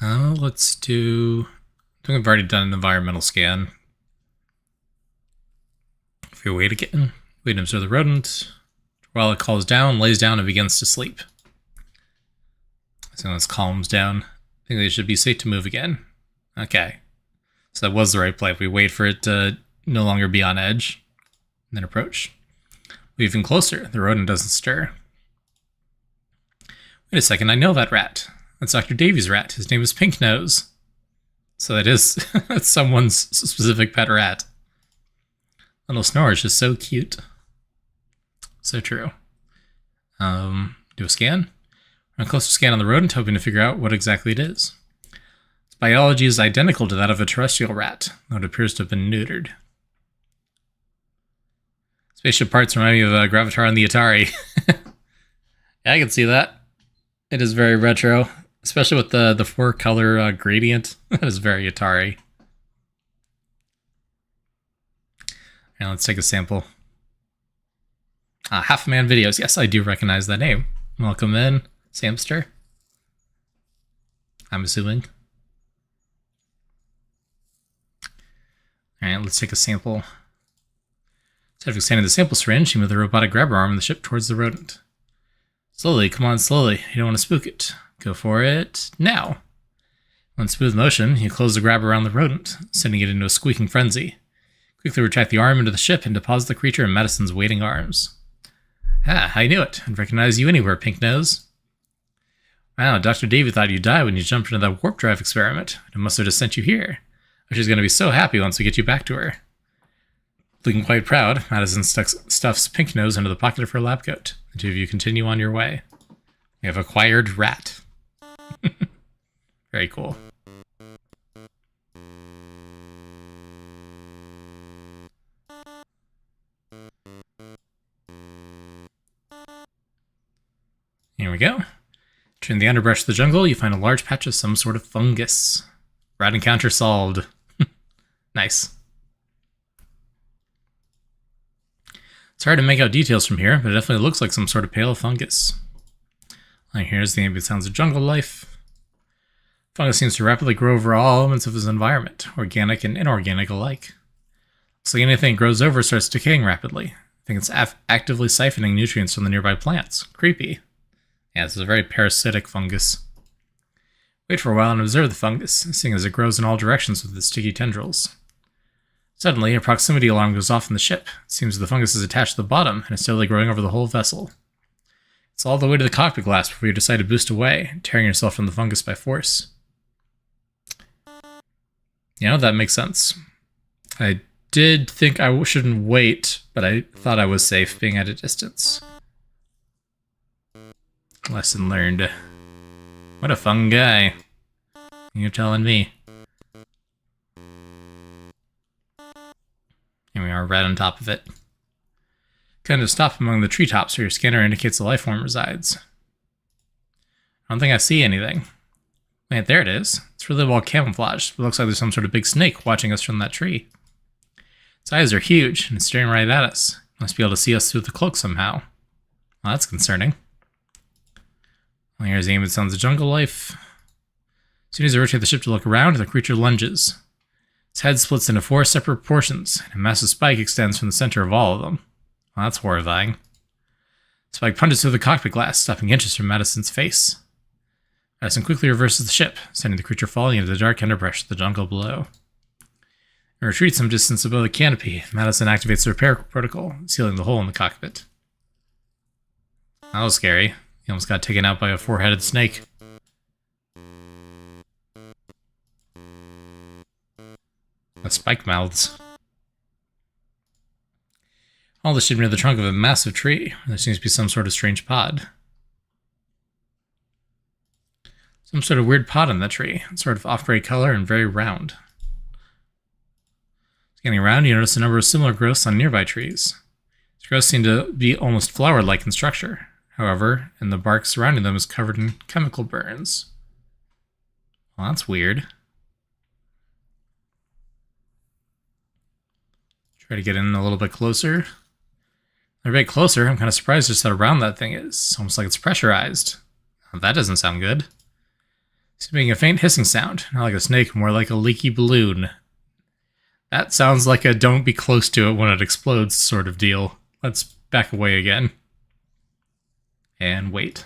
Let's do... I think I've already done an environmental scan. If we wait again, wait and observe the rodent. While it calms down, lays down, and begins to sleep. So this calms down. I think they should be safe to move again. Okay. So that was the right play. We wait for it to no longer be on edge, and then approach. We're even closer. The rodent doesn't stir. Wait a second, I know that rat. That's Dr. Davy's rat. His name is Pink Nose. So that is that's someone's specific pet rat. Little snore is just so cute. So true. Do a scan. Run a closer scan on the rodent, hoping to figure out what exactly it is. Its biology is identical to that of a terrestrial rat, though it appears to have been neutered. Spaceship parts remind me of Gravatar on the Atari. Yeah, I can see that. It is very retro, especially with the 4-color gradient. That is very Atari. Now let's take a sample. Half Man Videos. Yes, I do recognize that name. Welcome in, Samster. I'm assuming. Alright, let's take a sample. Instead of extending the sample syringe, you move the robotic grabber arm of the ship towards the rodent. Slowly, come on, slowly. You don't want to spook it. Go for it now. On smooth motion, you close the grabber around the rodent, sending it into a squeaking frenzy. Quickly retract the arm into the ship and deposit the creature in Madison's waiting arms. Ah, I knew it. I'd recognize you anywhere, Pink Nose. Wow, Dr. Davy thought you'd die when you jumped into that warp drive experiment. It must have just sent you here. She's going to be so happy once we get you back to her. Looking quite proud, Madison stuffs Pink Nose into the pocket of her lab coat. The two of you continue on your way. You have acquired rat. Very cool. Here we go. In the underbrush of the jungle, you find a large patch of some sort of fungus. Rat encounter solved. Nice. It's hard to make out details from here, but it definitely looks like some sort of pale fungus. And here's the ambient sounds of jungle life. Fungus seems to rapidly grow over all elements of its environment, organic and inorganic alike. Looks like anything it grows over starts decaying rapidly. I think it's actively siphoning nutrients from the nearby plants. Creepy. Yeah, this is a very parasitic fungus. Wait for a while and observe the fungus, seeing as it grows in all directions with its sticky tendrils. Suddenly, a proximity alarm goes off in the ship. It seems the fungus is attached to the bottom and is slowly growing over the whole vessel. It's all the way to the cockpit glass before you decide to boost away, tearing yourself from the fungus by force. You know, that makes sense. I did think I shouldn't wait, but I thought I was safe being at a distance. Lesson learned. What a fun guy. You're telling me. Here we are, right on top of it. Kind of stop among the treetops where your scanner indicates the life form resides. I don't think I see anything. Wait, there it is. It's really well camouflaged. It looks like there's some sort of big snake watching us from that tree. Its eyes are huge, and it's staring right at us. It must be able to see us through the cloak somehow. Well, that's concerning. Well, here's the aim. It sounds of jungle life. As soon as I rotate the ship to look around, the creature lunges. Its head splits into 4 separate portions, and a massive spike extends from the center of all of them. Well, that's horrifying. The spike punches through the cockpit glass, stopping inches from Madison's face. Madison quickly reverses the ship, sending the creature falling into the dark underbrush of the jungle below. It retreats some distance above the canopy. Madison activates the repair protocol, sealing the hole in the cockpit. That was scary. He almost got taken out by a 4-headed snake. The spike mouths. All the ship near the trunk of a massive tree. There seems to be some sort of strange pod. Some sort of weird pod in the tree. It's sort of off-gray color and very round. Scanning around, you notice a number of similar growths on nearby trees. These growths seem to be almost flower-like in structure. However, and the bark surrounding them is covered in chemical burns. Well, that's weird. Try to get in a little bit closer. They're a bit closer. I'm kind of surprised just how round that thing is. It's almost like it's pressurized. Well, that doesn't sound good. It's making a faint hissing sound. Not like a snake, more like a leaky balloon. That sounds like a don't be close to it when it explodes sort of deal. Let's back away again. And wait.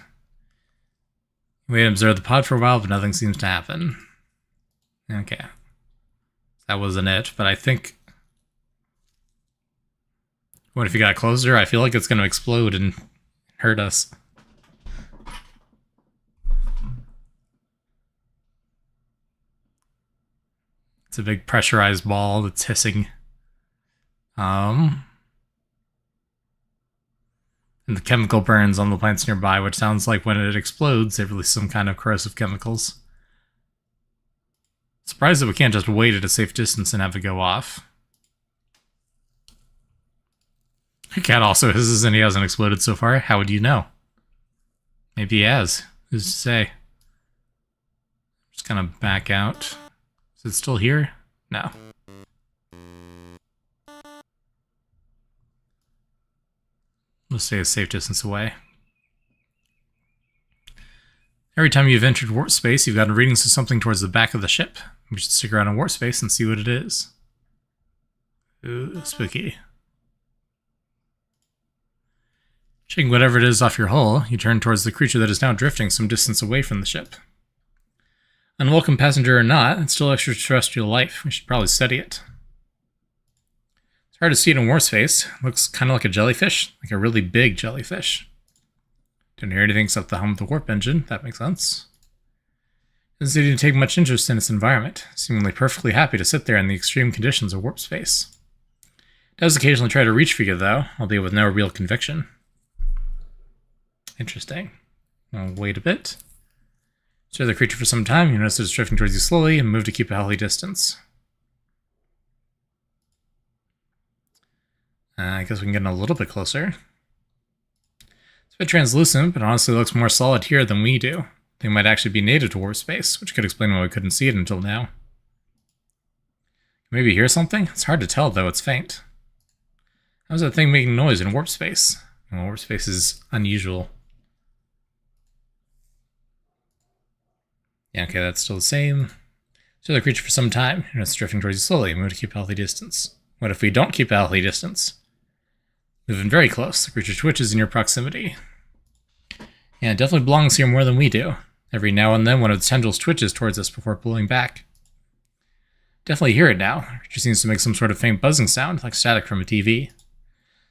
Wait and observe the pod for a while, but nothing seems to happen. Okay. That wasn't it, but I think... What if you got closer? I feel like it's going to explode and hurt us. It's a big pressurized ball that's hissing. And the chemical burns on the plants nearby, which sounds like when it explodes, they release some kind of corrosive chemicals. Surprised that we can't just wait at a safe distance and have it go off. The cat also hisses and he hasn't exploded so far. How would you know? Maybe he has. Who's to say? Just kind of back out. Is it still here? No. Let's stay a safe distance away. Every time you've entered warp space, you've gotten readings of something towards the back of the ship. We should stick around in warp space and see what it is. Ooh, spooky. Shaking whatever it is off your hull, you turn towards the creature that is now drifting some distance away from the ship. Unwelcome passenger or not, it's still extraterrestrial life. We should probably study it. It's hard to see it in warp space. It looks kind of like a jellyfish, like a really big jellyfish. Don't hear anything except the hum of the warp engine. That makes sense. Doesn't seem to take much interest in its environment, seemingly perfectly happy to sit there in the extreme conditions of warp space. It does occasionally try to reach for you, though, albeit with no real conviction. Interesting. I'll wait a bit. Observe the creature for some time. You notice it's drifting towards you slowly and move to keep a healthy distance. I guess we can get in a little bit closer. It's a bit translucent, but honestly looks more solid here than we do. They might actually be native to warp space, which could explain why we couldn't see it until now. Maybe hear something? It's hard to tell, though. It's faint. How's that thing making noise in warp space? Well, warp space is unusual. Yeah, okay, that's still the same. So the creature for some time, and it's drifting towards you slowly. Move to keep a healthy distance. What if we don't keep a healthy distance? Moving very close. The creature twitches in your proximity. Yeah, it definitely belongs here more than we do. Every now and then one of its tendrils twitches towards us before pulling back. Definitely hear it now. The creature seems to make some sort of faint buzzing sound, like static from a TV.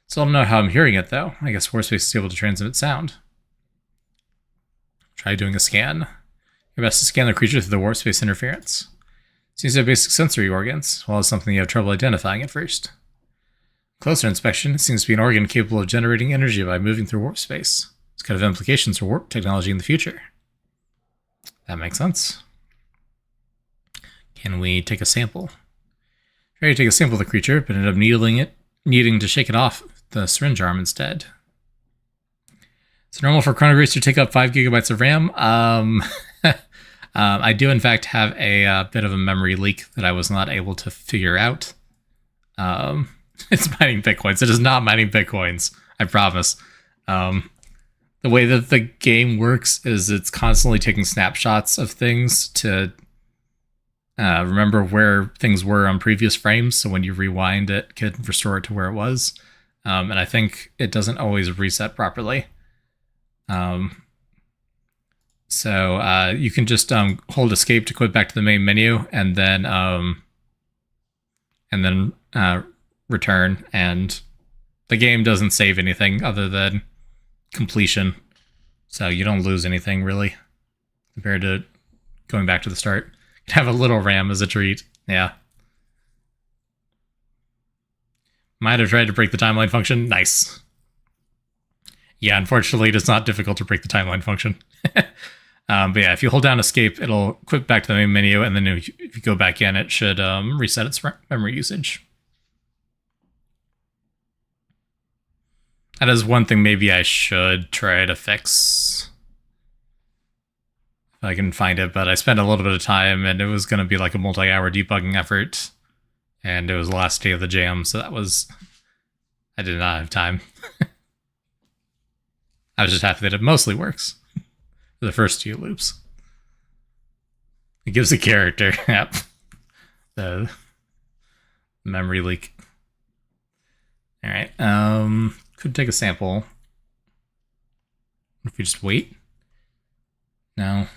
Still don't know how I'm hearing it, though. I guess warp space is able to transmit sound. Try doing a scan. You're best to scan the creature through the warp space interference. Seems to have basic sensory organs, as well as something you have trouble identifying at first. Closer inspection, it seems to be an organ capable of generating energy by moving through warp space. It's could have implications for warp technology in the future. That makes sense. Can we take a sample? Try to take a sample of the creature, but ended up needing to shake it off the syringe arm instead. It's normal for Chronograce to take up 5 gigabytes of RAM. I do, in fact, have a bit of a memory leak that I was not able to figure out. It's mining Bitcoins. It is not mining Bitcoins, I promise. The way that the game works is it's constantly taking snapshots of things to remember where things were on previous frames. So when you rewind it, can restore it to where it was. And I think it doesn't always reset properly. So you can just hold escape to quit back to the main menu, and then return, and the game doesn't save anything other than completion, so you don't lose anything really compared to going back to the start. You have a little RAM as a treat. Yeah. Might have tried to break the timeline function. Nice. Yeah, unfortunately, it's not difficult to break the timeline function. But yeah, if you hold down escape, it'll quit back to the main menu, and then if you go back in, it should reset its memory usage. That is one thing maybe I should try to fix. If I can find it, but I spent a little bit of time, and it was going to be like a multi-hour debugging effort, and it was the last day of the jam, so I did not have time. I was just happy that it mostly works for the first 2 loops. It gives a character. Yep. The memory leak. All right. Could take a sample. If we just wait. No.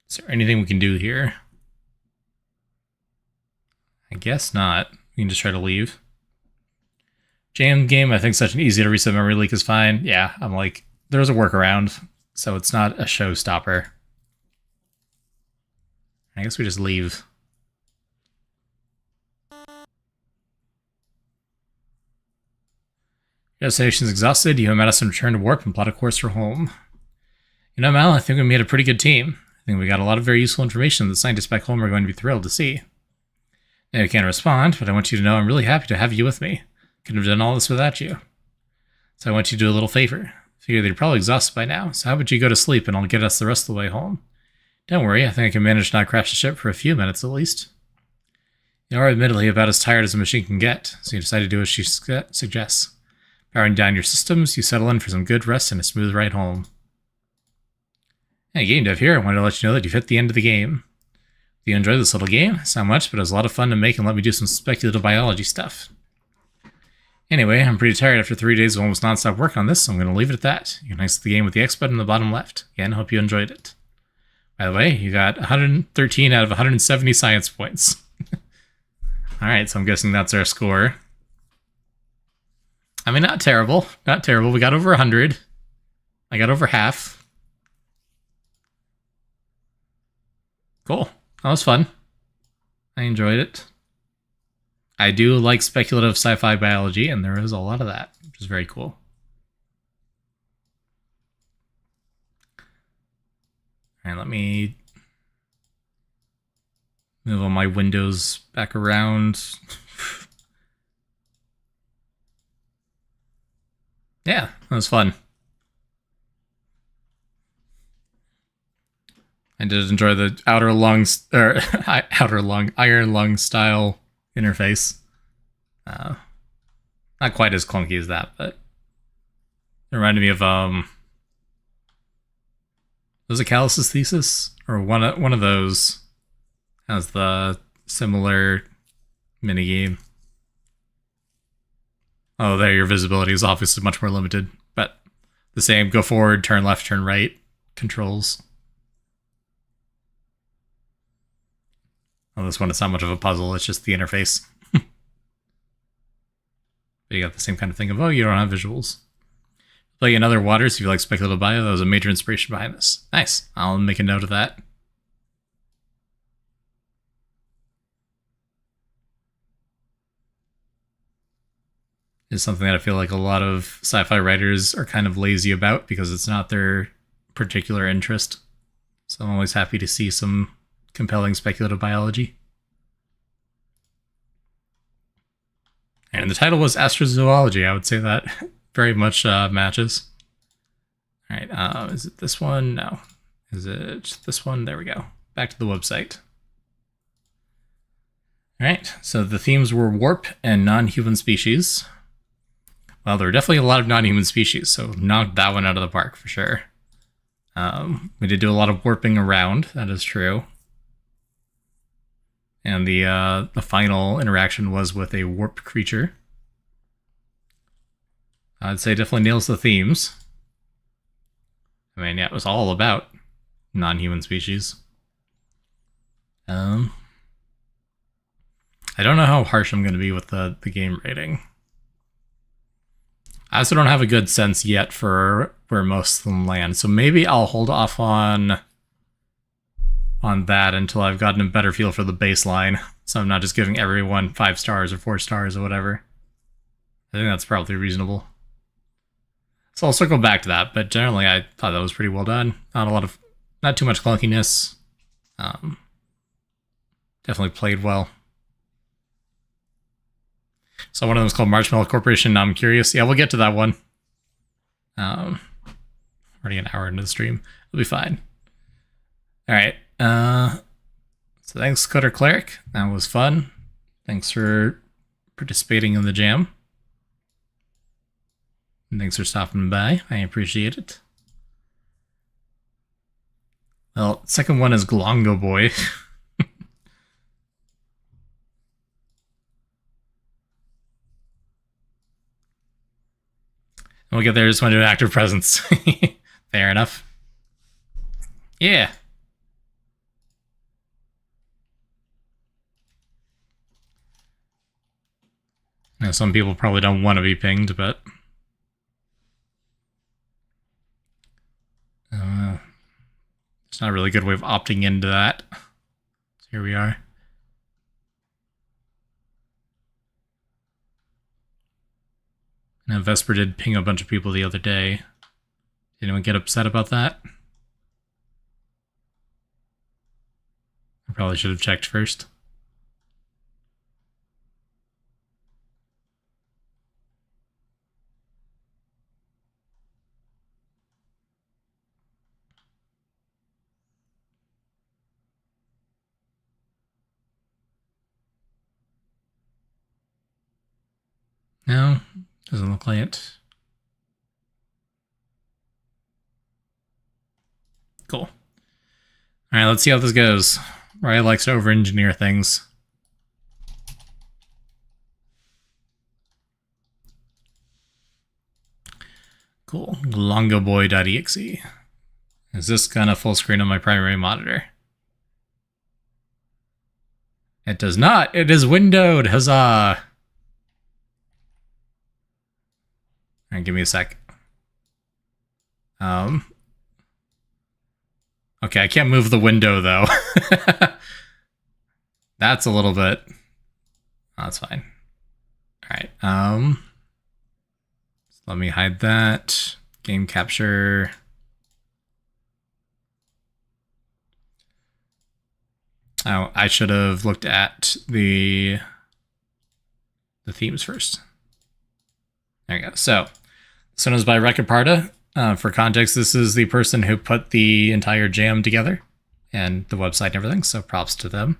Is there anything we can do here? I guess not. We can just try to leave. Jam game, I think such an easy to reset memory leak is fine. Yeah, I'm like, there's a workaround, so it's not a showstopper. I guess we just leave. Your destination's exhausted. You and Madison return to warp and plot a course for home. You know, Mal, I think we made a pretty good team. I think we got a lot of very useful information that the scientists back home are going to be thrilled to see. Now you can't respond, but I want you to know I'm really happy to have you with me. Couldn't have done all this without you. So I want you to do a little favor. Figure that you're probably exhausted by now, so how about you go to sleep and I'll get us the rest of the way home. Don't worry, I think I can manage to not crash the ship for a few minutes at least. You are admittedly about as tired as a machine can get, so you decide to do as she suggests. Powering down your systems, you settle in for some good rest and a smooth ride home. Hey, Game Dev here. I wanted to let you know that you've hit the end of the game. Do you enjoy this little game? It's not much, but it was a lot of fun to make and let me do some speculative biology stuff. Anyway, I'm pretty tired after 3 days of almost non-stop work on this, so I'm going to leave it at that. You can exit the game with the X button in the bottom left. Again, hope you enjoyed it. By the way, you got 113 out of 170 science points. Alright, so I'm guessing that's our score. I mean, not terrible. Not terrible. We got over 100. I got over half. Cool. That was fun. I enjoyed it. I do like speculative sci-fi biology, and there is a lot of that, which is very cool. Alright, let me move all my windows back around. Yeah, that was fun. I did enjoy the iron lung style interface. Not quite as clunky as that, but it reminded me of was it Callus's thesis, or one of those has the similar minigame. Oh, there, your visibility is obviously much more limited, but the same go forward, turn left, turn right controls. Well, this one, it's not much of a puzzle, it's just the interface. But you got the same kind of thing of, oh, you don't have visuals. Play in other waters if you like speculative bio, that was a major inspiration behind this. Nice, I'll make a note of that. is something that I feel like a lot of sci-fi writers are kind of lazy about because it's not their particular interest. So I'm always happy to see some compelling speculative biology. And the title was Astrozoology. I would say that very much matches. All right, is it this one? No. Is it this one? There we go. Back to the website. All right, so the themes were warp and non-human species. Well, there were definitely a lot of non-human species, so knocked that one out of the park for sure. We did do a lot of warping around, that is true. And the final interaction was with a warp creature. I'd say definitely nails the themes. I mean, yeah, it was all about non-human species. I don't know how harsh I'm going to be with the game rating. I also don't have a good sense yet for where most of them land, so maybe I'll hold off on that until I've gotten a better feel for the baseline, so I'm not just giving everyone 5 stars or 4 stars or whatever. I think that's probably reasonable. So I'll circle back to that, but generally I thought that was pretty well done. Not too much clunkiness. Definitely played well. So one of them is called Marshmallow Corporation. Now I'm curious. Yeah, we'll get to that one. Already an hour into the stream. It'll be fine. All right. So thanks, Coder Cleric. That was fun. Thanks for participating in the jam. And thanks for stopping by. I appreciate it. Well, second one is Glongo Boy. We'll get there, just want to do an active presence. Fair enough. Yeah. Now, some people probably don't want to be pinged, but... it's not a really good way of opting into that. So here we are. Now, Vesper did ping a bunch of people the other day. Did anyone get upset about that? I probably should have checked first. No, doesn't look like it. Cool. All right, let's see how this goes. Ray likes to over-engineer things. Cool. Longoboy.exe. Is this gonna full screen on my primary monitor? It does not. It is windowed. Huzzah. All right, give me a sec. Okay, I can't move the window, though. That's a little bit... oh, that's fine. All right, let me hide that. Game capture. Oh, I should have looked at the themes first. There you go. So, this one is by Raicuparta. For context, this is the person who put the entire jam together and the website and everything, so props to them.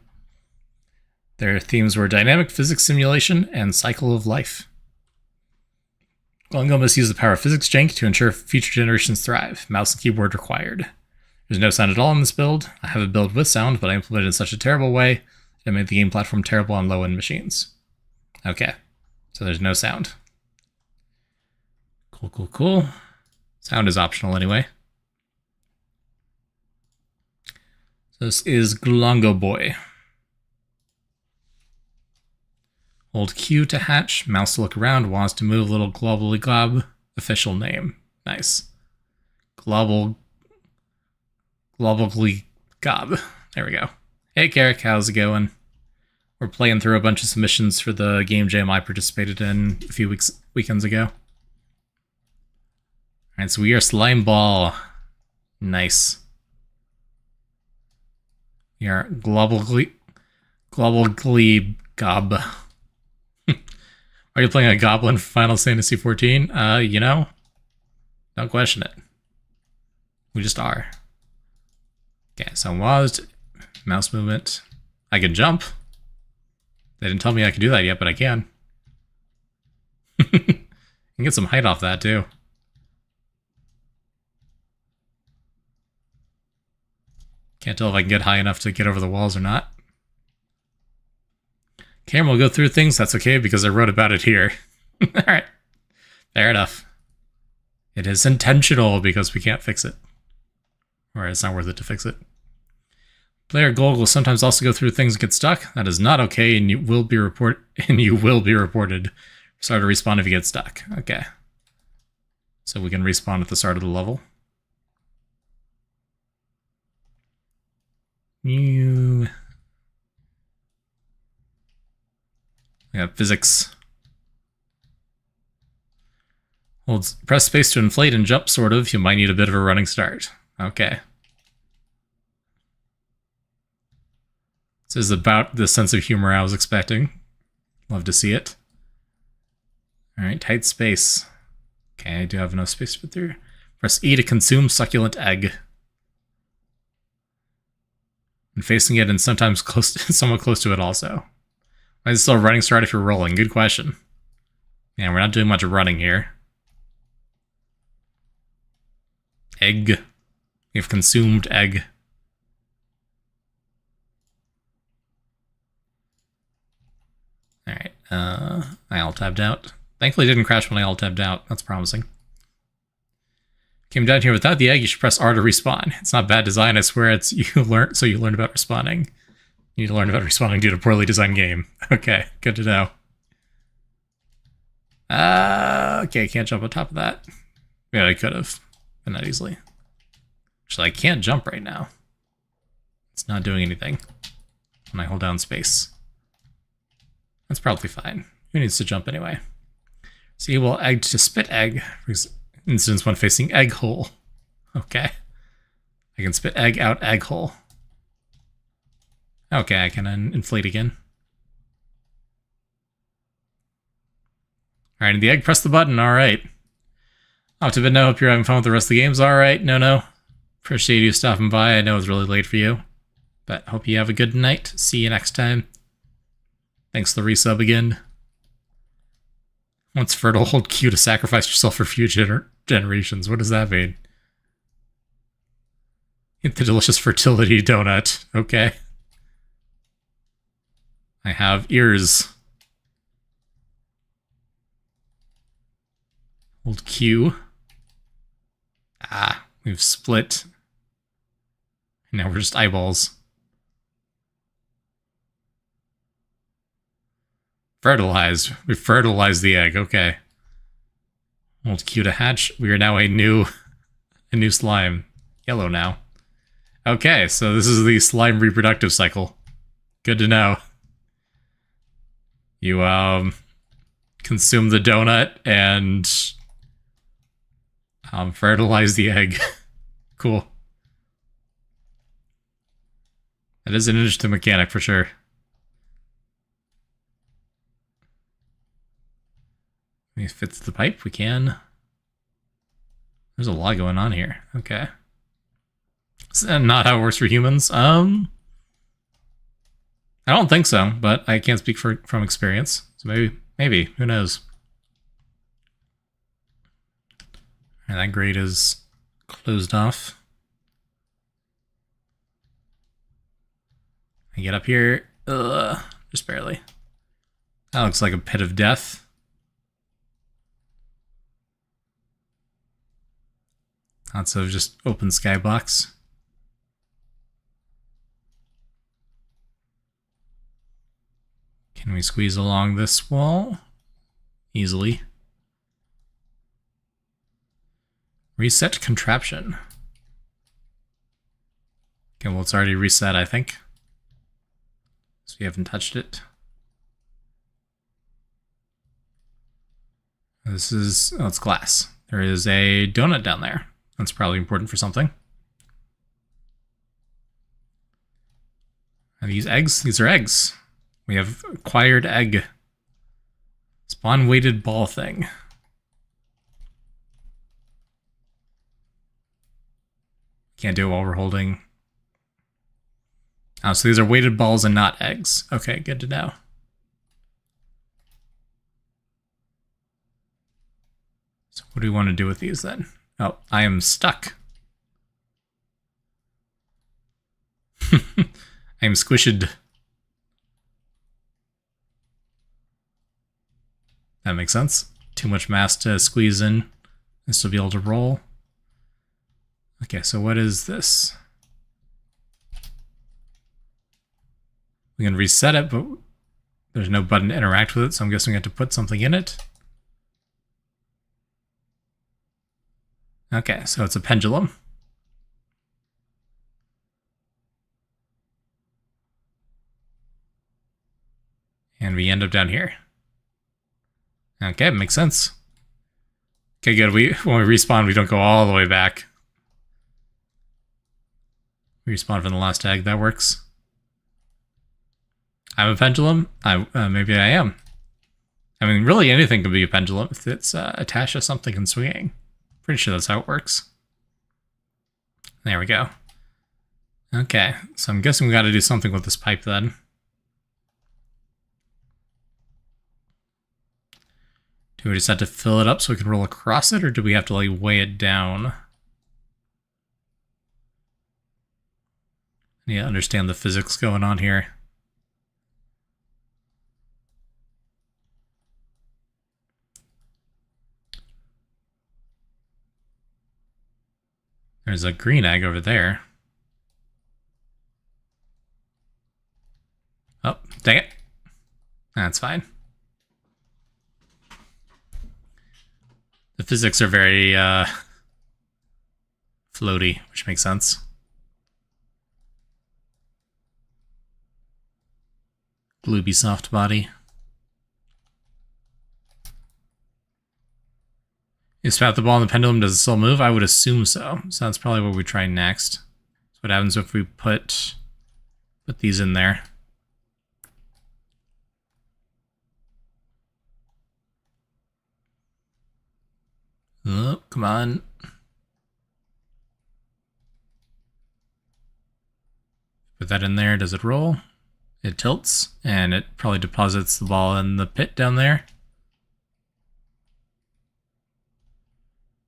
Their themes were dynamic physics simulation and cycle of life. Glongo must use the power of physics jank to ensure future generations thrive. Mouse and keyboard required. There's no sound at all in this build. I have a build with sound, but I implemented it in such a terrible way that it made the game platform terrible on low-end machines. Okay, so there's no sound. Cool, cool, cool. Sound is optional anyway. So this is Glongo Boy. Hold Q to hatch, mouse to look around, wants to move, little globally glob. Official name. Nice. Globally gob. There we go. Hey, Carrick, how's it going? We're playing through a bunch of submissions for the game jam I participated in a few weekends ago. Alright, so we are Slime Ball. Nice. We are Global Glebe Gob. Are you playing a goblin for Final Fantasy XIV? You know, don't question it. We just are. Okay, so mouse movement. I can jump. They didn't tell me I could do that yet, but I can. You can get some height off that, too. Can't tell if I can get high enough to get over the walls or not. Camera will go through things, that's okay, because I wrote about it here. Alright. Fair enough. It is intentional, because we can't fix it. Or it's not worth it to fix it. Player goal will sometimes also go through things and get stuck. That is not okay, and you will be reported. Start to respawn if you get stuck. Okay. So we can respawn at the start of the level. We have physics. Press space to inflate and jump, sort of. You might need a bit of a running start. Okay. This is about the sense of humor I was expecting. Love to see it. Alright, tight space. Okay, I do have enough space to put through. Press E to consume succulent egg. And facing it and sometimes somewhat close to it also. Why is it still a running start if you're rolling? Good question. Yeah, we're not doing much running here. Egg. We have consumed egg. Alright, I alt-tabbed out. Thankfully it didn't crash when I alt-tabbed out. That's promising. Came down here without the egg, you should press R to respawn. It's not bad design, I swear it's you learn about respawning. You need to learn about respawning due to a poorly designed game. Okay, good to know. Okay, can't jump on top of that. Yeah, I could have, but not easily. Actually, I can't jump right now. It's not doing anything when I hold down space. That's probably fine. Who needs to jump anyway? See, well, egg to spit egg. For instance, when facing egg hole. Okay. I can spit egg out egg hole. Okay, I can inflate again. Alright, the egg, press the button. Alright. Optivid, no, hope you're having fun with the rest of the games. Alright, no. Appreciate you stopping by. I know it's really late for you. But hope you have a good night. See you next time. Thanks for the resub again. Once fertile, hold Q to sacrifice yourself for future generations. What does that mean? Eat the delicious fertility donut. Okay. I have ears. Hold Q. Ah, we've split. Now we're just eyeballs. Fertilized. We fertilized the egg. Okay. Hold Q to hatch. We are now a new slime. Yellow now. Okay, so this is the slime reproductive cycle. Good to know. You consume the donut and fertilize the egg. Cool. That is an interesting mechanic for sure. Let me fit the pipe. We can. There's a lot going on here. Okay. Is that not how it works for humans? I don't think so, but I can't speak from experience. So maybe. Who knows? And that grate is closed off. I get up here. Just barely. That looks like a pit of death. Lots of just open skybox. Can we squeeze along this wall? Easily. Reset contraption. Okay, well, it's already reset, I think. So we haven't touched it. This is, oh, it's glass. There is a donut down there. That's probably important for something. Are these eggs? These are eggs. We have acquired egg. Spawn weighted ball thing. Can't do it while we're holding. Oh, so these are weighted balls and not eggs. Okay, good to know. So what do we want to do with these then? Oh, I am stuck. I am squished. That makes sense. Too much mass to squeeze in and still be able to roll. Okay, so what is this? We can reset it, but there's no button to interact with it, so I'm guessing we have to put something in it. Okay, so it's a pendulum. And we end up down here. Okay, makes sense. Okay, good. When we respawn, we don't go all the way back. Respawn from the last tag. That works. I'm a pendulum? Maybe I am. I mean, really anything can be a pendulum if it's attached to something and swinging. Pretty sure that's how it works. There we go. Okay, so I'm guessing we got to do something with this pipe then. Do we just have to fill it up so we can roll across it, or do we have to like weigh it down? I need to understand the physics going on here. There's a green egg over there. Oh, dang it. That's fine. The physics are very floaty, which makes sense. Glooby soft body. You spout the ball in the pendulum, does it still move? I would assume so. So that's probably what we try next. So what happens if we put these in there? Oh, come on. Put that in there, does it roll? It tilts, and it probably deposits the ball in the pit down there.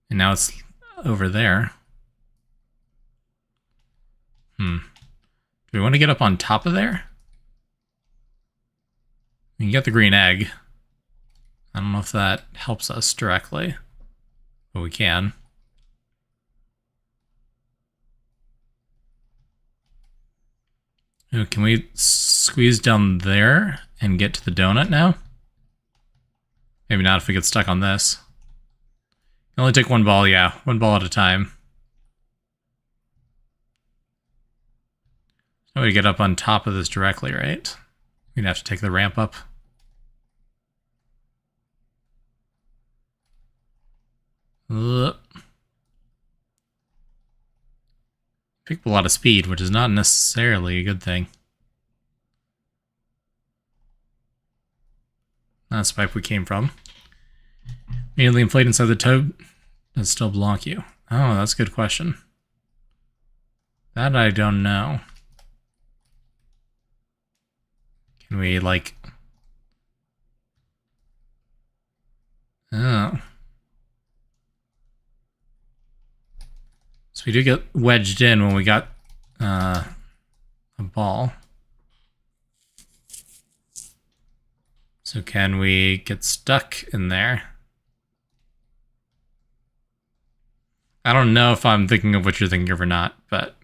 And now it's over there. Do we want to get up on top of there? We can get the green egg. I don't know if that helps us directly, but we can. Ooh, can we squeeze down there and get to the donut now? Maybe not if we get stuck on this. Only take one ball, yeah. One ball at a time. No way to get up on top of this directly, right? We'd have to take the ramp up. Pick up a lot of speed, which is not necessarily a good thing. That's the pipe we came from. Immediately inflate inside the tube. Does it still block you? Oh, that's a good question. That I don't know. Can we, like... Oh. So we do get wedged in when we got a ball. So can we get stuck in there? I don't know if I'm thinking of what you're thinking of or not, but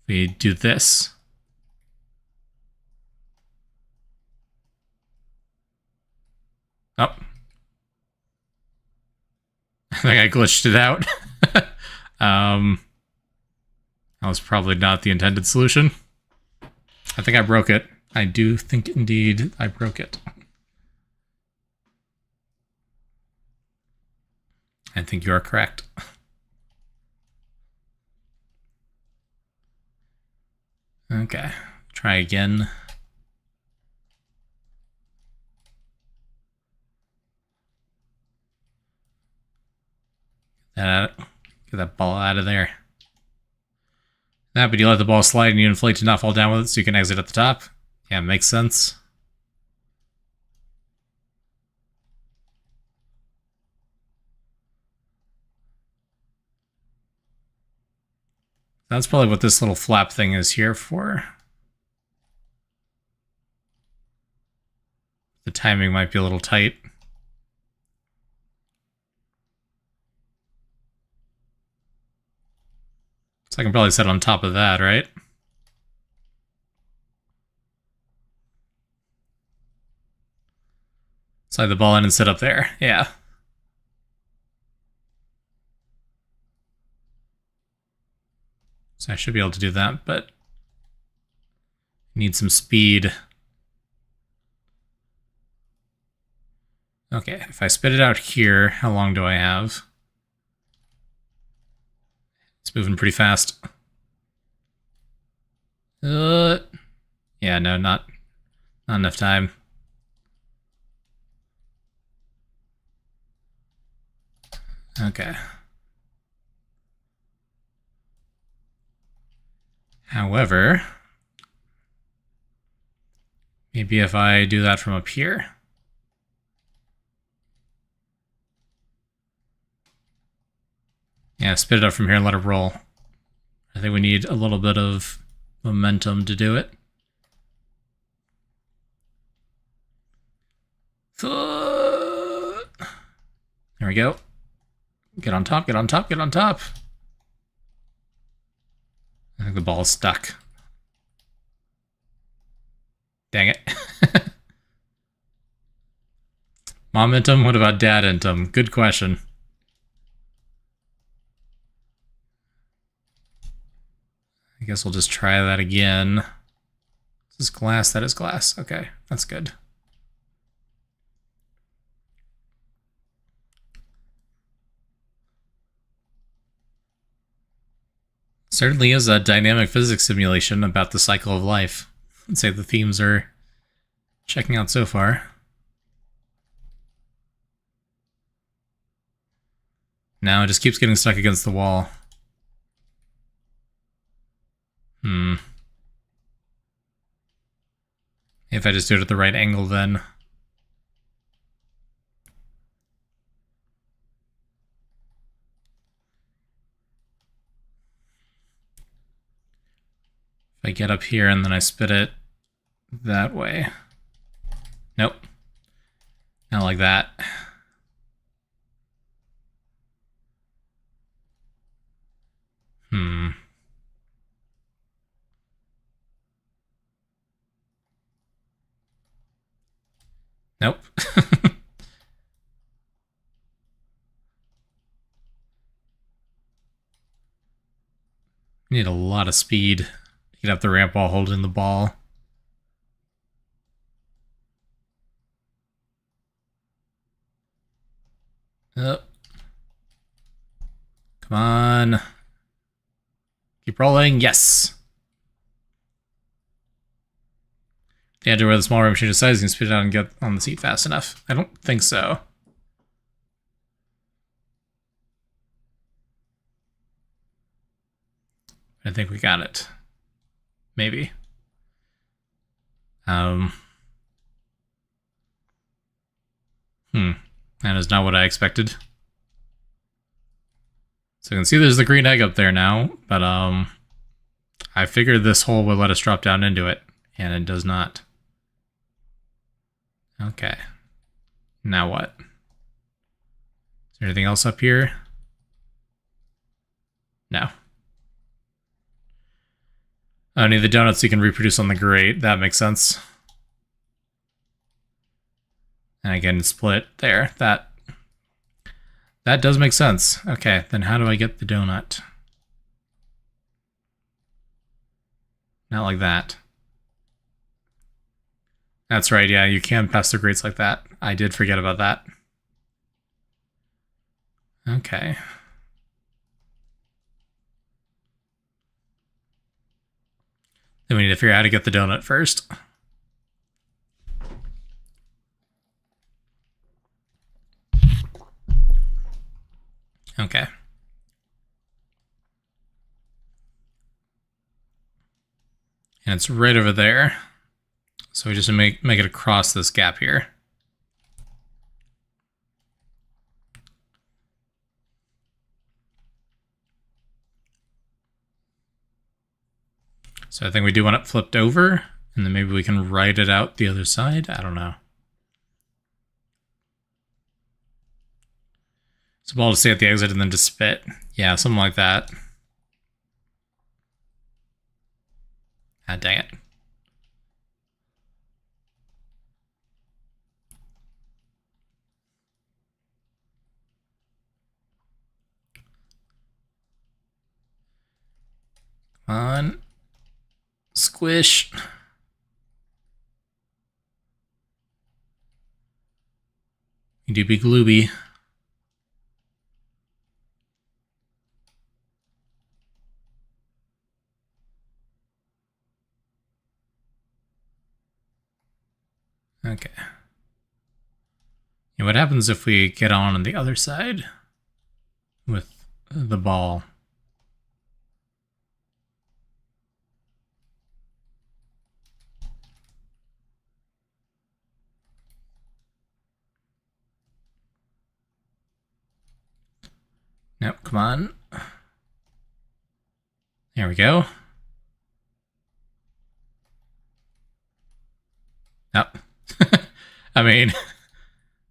we do this. Oh. I think I glitched it out. That was probably not the intended solution. I think I broke it. I do think indeed I broke it. I think you are correct. Okay, try again. Get that ball out of there. But you let the ball slide and you inflate to not fall down with it so you can exit at the top. Yeah, makes sense. That's probably what this little flap thing is here for. The timing might be a little tight. So I can probably set on top of that, right? Slide the ball in and sit up there. Yeah. So I should be able to do that, but need some speed. Okay, if I spit it out here, how long do I have? It's moving pretty fast. Yeah, no, not enough time. Okay. However, maybe if I do that from up here. Yeah, spit it up from here and let it roll. I think we need a little bit of momentum to do it. There we go. Get on top, get on top, get on top. I think the ball's stuck. Dang it. Momentum? What about dadentum? Good question. I guess we'll just try that again. Is this glass? That is glass. Okay, that's good. Certainly is a dynamic physics simulation about the cycle of life. I'd say the themes are checking out so far. Now it just keeps getting stuck against the wall. If I just do it at the right angle, then. If I get up here and then I spit it that way. Nope. Not like that. Nope. Need a lot of speed to get up the ramp while holding the ball. Oh. Come on. Keep rolling. Yes. Yeah, to where the small ramp changes size, you can spit it out and get on the seat fast enough. I don't think so. I think we got it. Maybe. That is not what I expected. So you can see there's the green egg up there now, but I figured this hole would let us drop down into it, and it does not. Okay. Now what? Is there anything else up here? No. Only the donuts you can reproduce on the grate. That makes sense. And again, split there. That does make sense. Okay, then how do I get the donut? Not like that. That's right, yeah, you can pass through grates like that. I did forget about that. Okay. Then we need to figure out how to get the donut first. Okay. And it's right over there. So we just make it across this gap here. So I think we do want it flipped over, and then maybe we can write it out the other side. I don't know. So ball to stay at the exit and then to spit. Yeah, something like that. Ah, dang it. Come on. Squish. You do be glooby. Okay. And what happens if we get on the other side with the ball? Nope, come on. There we go. Yep. I mean,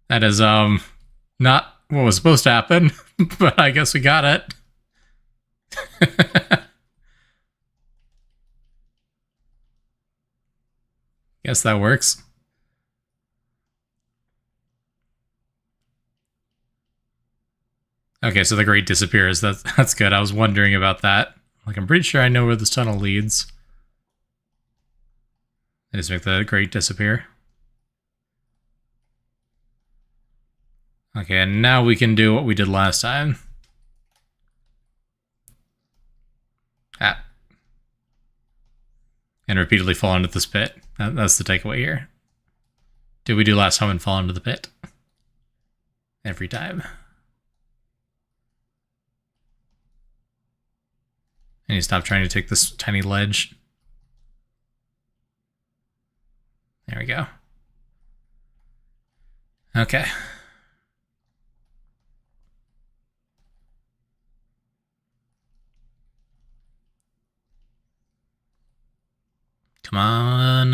that is not what was supposed to happen, but I guess we got it. Guess that works. Okay, so the grate disappears. That's good. I was wondering about that. Like, I'm pretty sure I know where this tunnel leads. I just make the grate disappear. Okay, and now we can do what we did last time. Ah. And repeatedly fall into this pit. That's the takeaway here. Did we do last time and fall into the pit? Every time. And you stop trying to take this tiny ledge. There we go. Okay. Come on.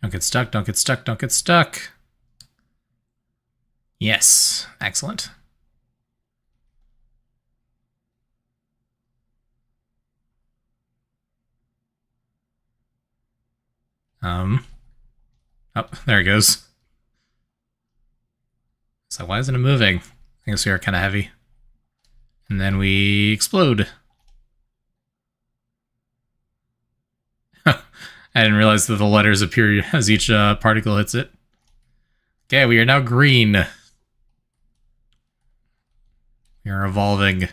Don't get stuck, don't get stuck, don't get stuck. Yes, excellent. Oh, there it goes. So why isn't it moving? I guess we are kind of heavy. And then we explode. I didn't realize that the letters appear as each particle hits it. Okay, we are now green. We are evolving. A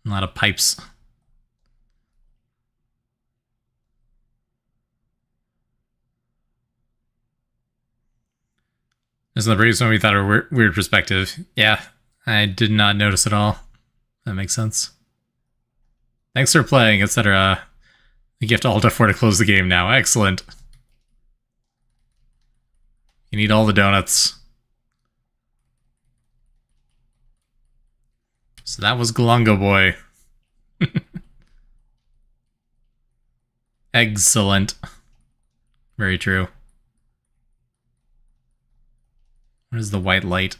lot of pipes. This is the previous one we thought were weird perspective. Yeah, I did not notice at all. That makes sense. Thanks for playing, etc. You have to Alt F4 to close the game now. Excellent. You need all the donuts. So that was Glongo Boy. Excellent. Very true. What is the white light?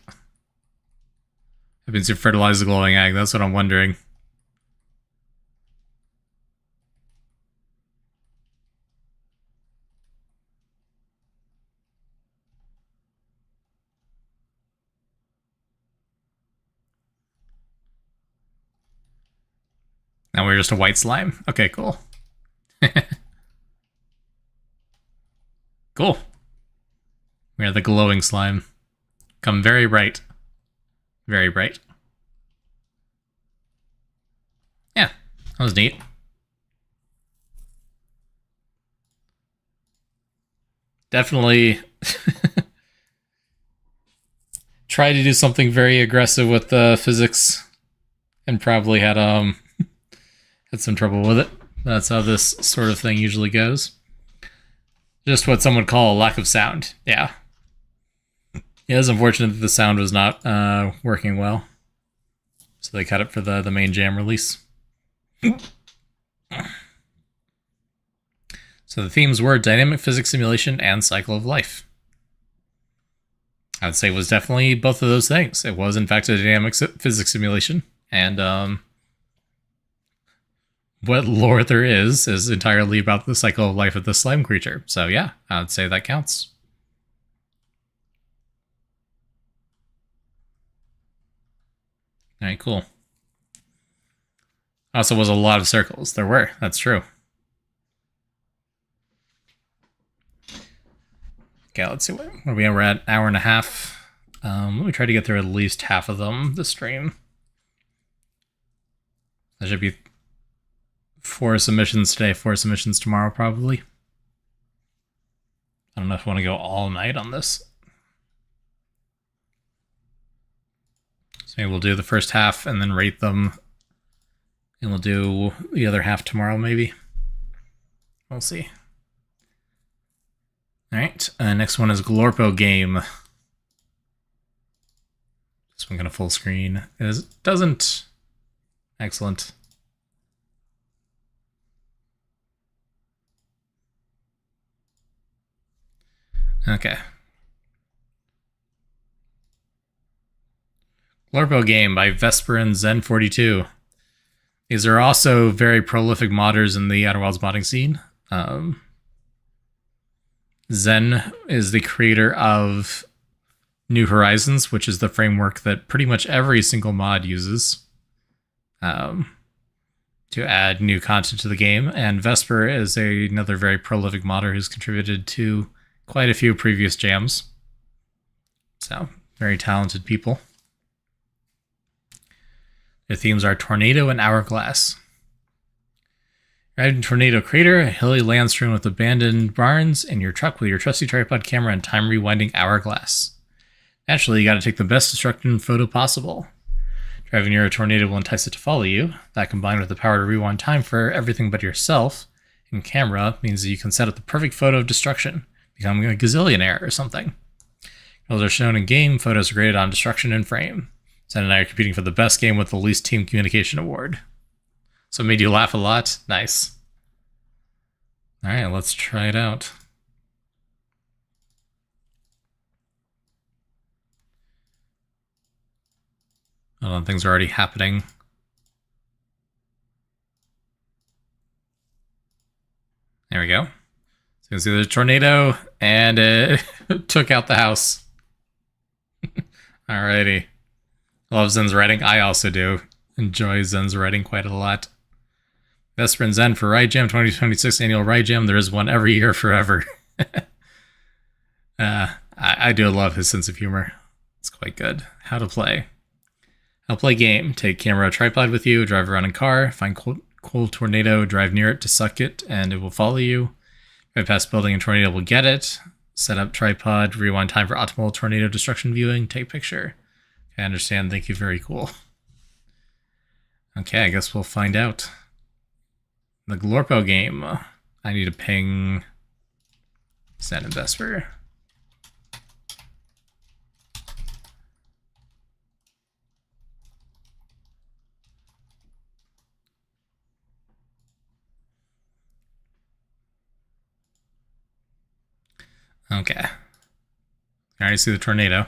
I've been to fertilize the glowing egg. That's what I'm wondering. Now we're just a white slime. Okay, cool. Cool. We are the glowing slime. Come very bright. Very bright. Yeah, that was neat. Definitely try to do something very aggressive with the physics and probably had had some trouble with it. That's how this sort of thing usually goes. Just what some would call a lack of sound. Yeah. It is unfortunate that the sound was not working well. So they cut it for the main jam release. So the themes were dynamic physics simulation and cycle of life. I would say it was definitely both of those things. It was, in fact, a dynamic physics simulation. And what lore there is entirely about the cycle of life of the slime creature. So yeah, I would say that counts. All right, cool. Also was a lot of circles. There were. That's true. Okay, let's see. What are we at? We're at an hour and a half. Let me try to get through at least half of them this stream. That should be 4 submissions today, 4 submissions tomorrow, probably. I don't know if I want to go all night on this. So maybe we'll do the first half and then rate them. And we'll do the other half tomorrow, maybe. We'll see. Alright, next one is Glorpo Game. This one kind of full screen. It doesn't... Excellent. Okay. Glorpo Game by Vesper and Zen42. These are also very prolific modders in the Outer Wilds modding scene. Zen is the creator of New Horizons, which is the framework that pretty much every single mod uses to add new content to the game. And Vesper is another very prolific modder who's contributed to quite a few previous jams. So, very talented people. Their themes are Tornado and Hourglass. You're in Tornado Crater, a hilly land strewn with abandoned barns, and your truck with your trusty tripod camera and time-rewinding hourglass. Naturally, you gotta take the best destruction photo possible. Driving near a tornado will entice it to follow you. That, combined with the power to rewind time for everything but yourself and camera, means that you can set up the perfect photo of destruction, becoming a gazillionaire or something. Those are shown in game, photos are graded on destruction in frame. Zen and I are competing for the best game with the least team communication award. So it made you laugh a lot? Nice. Alright, let's try it out. Hold on, things are already happening. There we go. So you can see the tornado, and it took out the house. Alrighty. Love Zen's writing. I also do. Enjoy Zen's writing quite a lot. Vesper and Zen for Ride Jam 2026 annual Ride Jam. There is one every year forever. I do love his sense of humor. It's quite good. How to play. How to play game. Take camera tripod with you. Drive around in car. Find cold tornado. Drive near it to suck it, and it will follow you. Drive past building and tornado will get it. Set up tripod. Rewind time for optimal tornado destruction viewing. Take picture. I understand. Thank you. Very cool. Okay, I guess we'll find out. The Glorpo Game. I need to ping Zen and Vesper. Okay. I already see the tornado.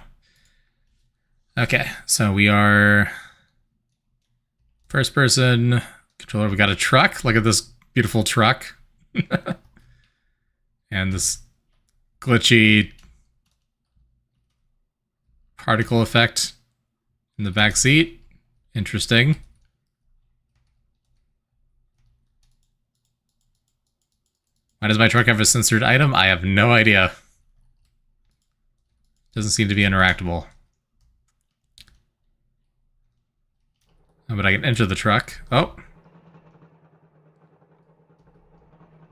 Okay, so we are first person controller. We got a truck. Look at this beautiful truck. And this glitchy particle effect in the back seat. Interesting. Why does my truck have a censored item? I have no idea. Doesn't seem to be interactable. Oh, but I can enter the truck. Oh.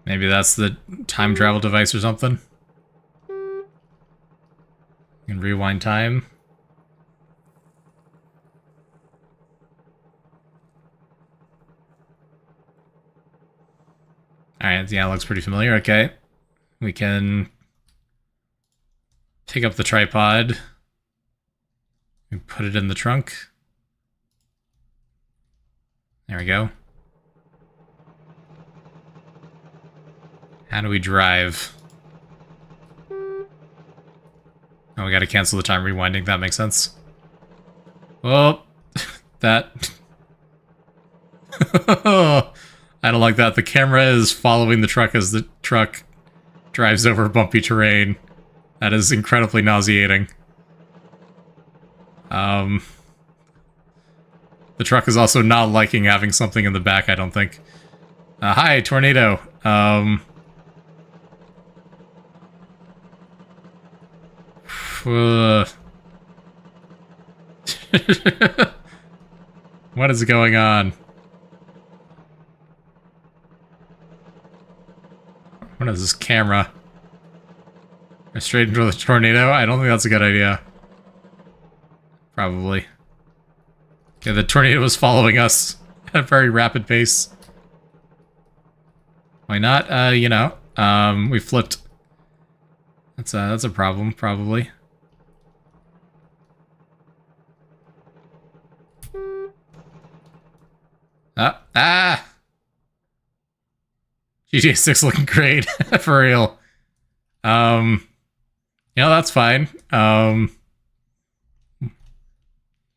Maybe that's the time travel device or something. You can rewind time. Alright, yeah, it looks pretty familiar. Okay. We can pick up the tripod and put it in the trunk. There we go. How do we drive? Oh, we gotta cancel the time rewinding. That makes sense. Oh, that... I don't like that. The camera is following the truck as the truck drives over bumpy terrain. That is incredibly nauseating. The truck is also not liking having something in the back, I don't think. Hi, tornado. What is going on? What is this camera? Straight into the tornado? I don't think that's a good idea. Probably. Yeah, the tornado was following us at a very rapid pace. Why not? You know, we flipped. That's a problem, probably. Ah! GTA 6 looking great, for real. You know, that's fine.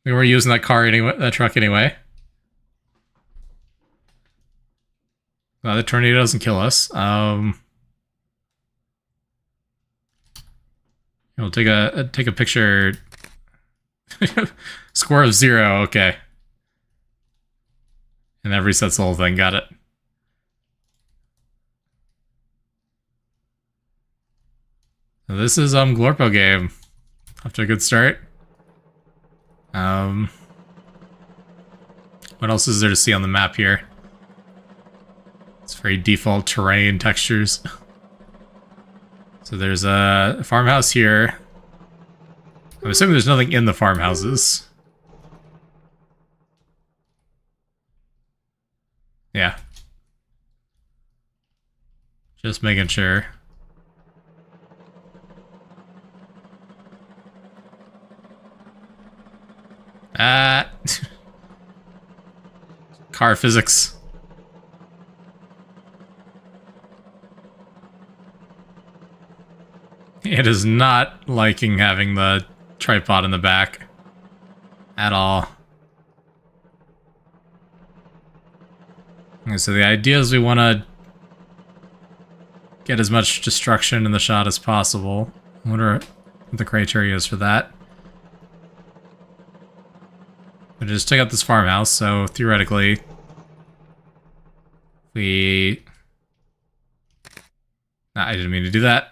We were using that car anyway, that truck anyway. The tornado doesn't kill us. We'll take a picture. Score of 0, okay. And that resets the whole thing, got it. So this is Glorpo game. Off to a good start. What else is there to see on the map here? It's very default terrain textures. So there's a farmhouse here. I'm assuming there's nothing in the farmhouses. Yeah. Just making sure. Car physics. It is not liking having the tripod in the back at all. Okay, so the idea is we want to get as much destruction in the shot as possible. I wonder what the criteria is for that. We just took out this farmhouse, so theoretically, we... Nah, I didn't mean to do that.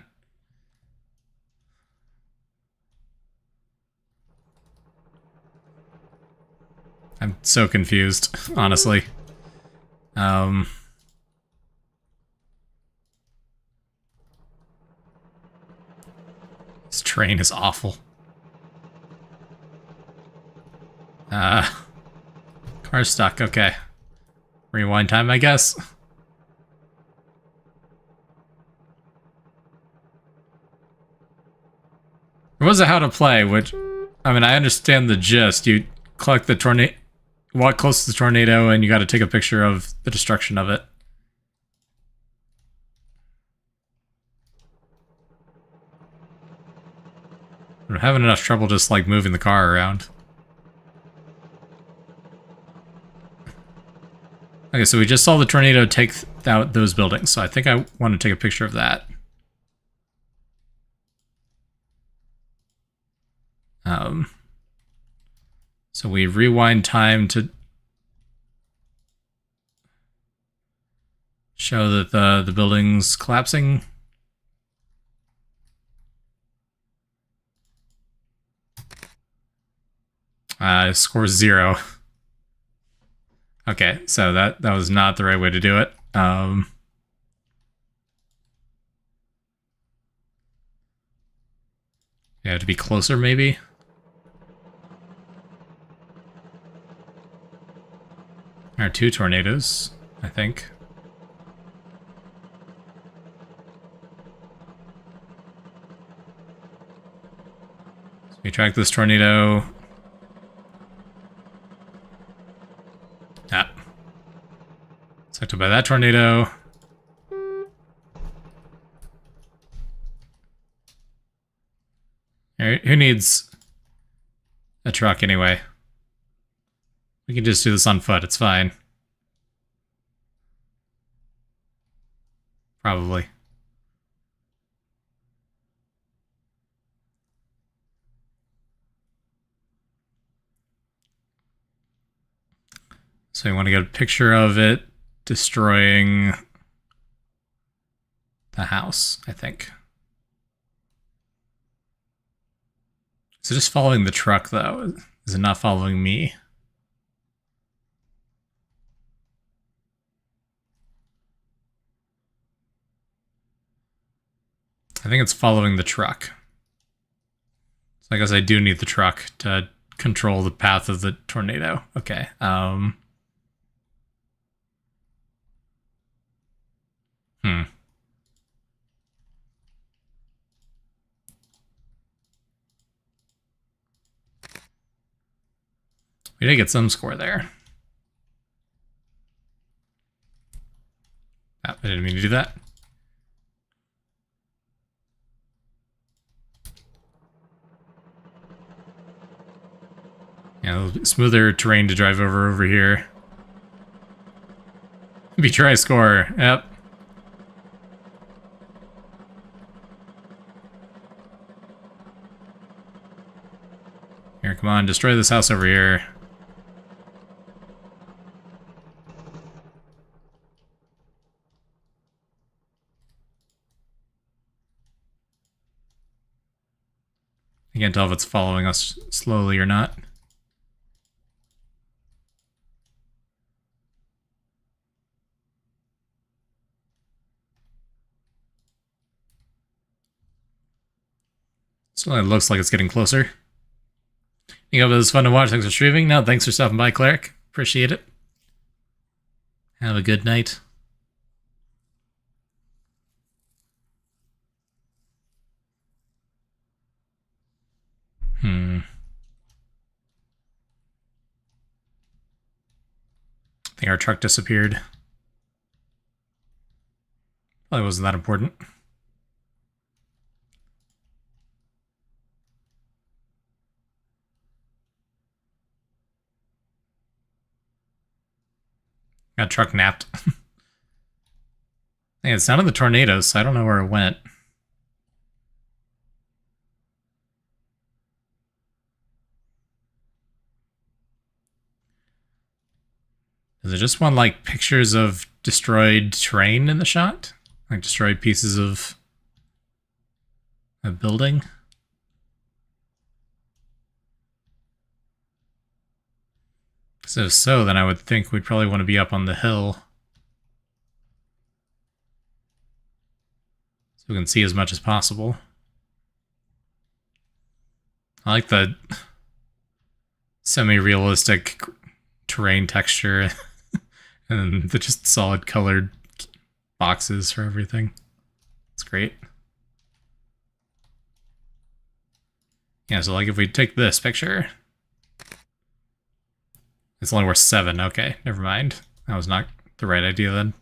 I'm so confused, honestly. This train is awful. Car's stuck, okay. Rewind time, I guess. There was a how to play, which, I mean, I understand the gist. You collect the tornado, walk close to the tornado, and you gotta take a picture of the destruction of it. I'm having enough trouble just, like, moving the car around. Okay, so we just saw the tornado take out those buildings, so I think I want to take a picture of that. So we rewind time to... show that the building's collapsing. Score 0. Okay, so that was not the right way to do it. Yeah, to be closer, maybe. There are 2 tornadoes, I think. So we track this tornado. Ah. Affected by that tornado. Alright, who needs a truck anyway? We can just do this on foot, it's fine. Probably. So you want to get a picture of it destroying the house, I think. Is it just following the truck, though? Is it not following me? I think it's following the truck. So I guess I do need the truck to control the path of the tornado. Okay. We did get some score there. Oh, I didn't mean to do that. Yeah, a little bit smoother terrain to drive over here. Be try score. Yep. Here, come on, destroy this house over here. I can't tell if it's following us slowly or not. So it looks like it's getting closer. You hope it was fun to watch. Thanks for streaming. No, thanks for stopping by, Cleric. Appreciate it. Have a good night. I think our truck disappeared. Probably wasn't that important. Got truck napped. Hey, it sounded the tornadoes, so I don't know where it went. Does it just want, like, pictures of destroyed terrain in the shot? Like, destroyed pieces of a building? Because if so, then I would think we'd probably want to be up on the hill. So we can see as much as possible. I like the semi-realistic terrain texture and the just solid colored boxes for everything. It's great. Yeah, so like if we take this picture, it's only worth 7. Okay, never mind. That was not the right idea then.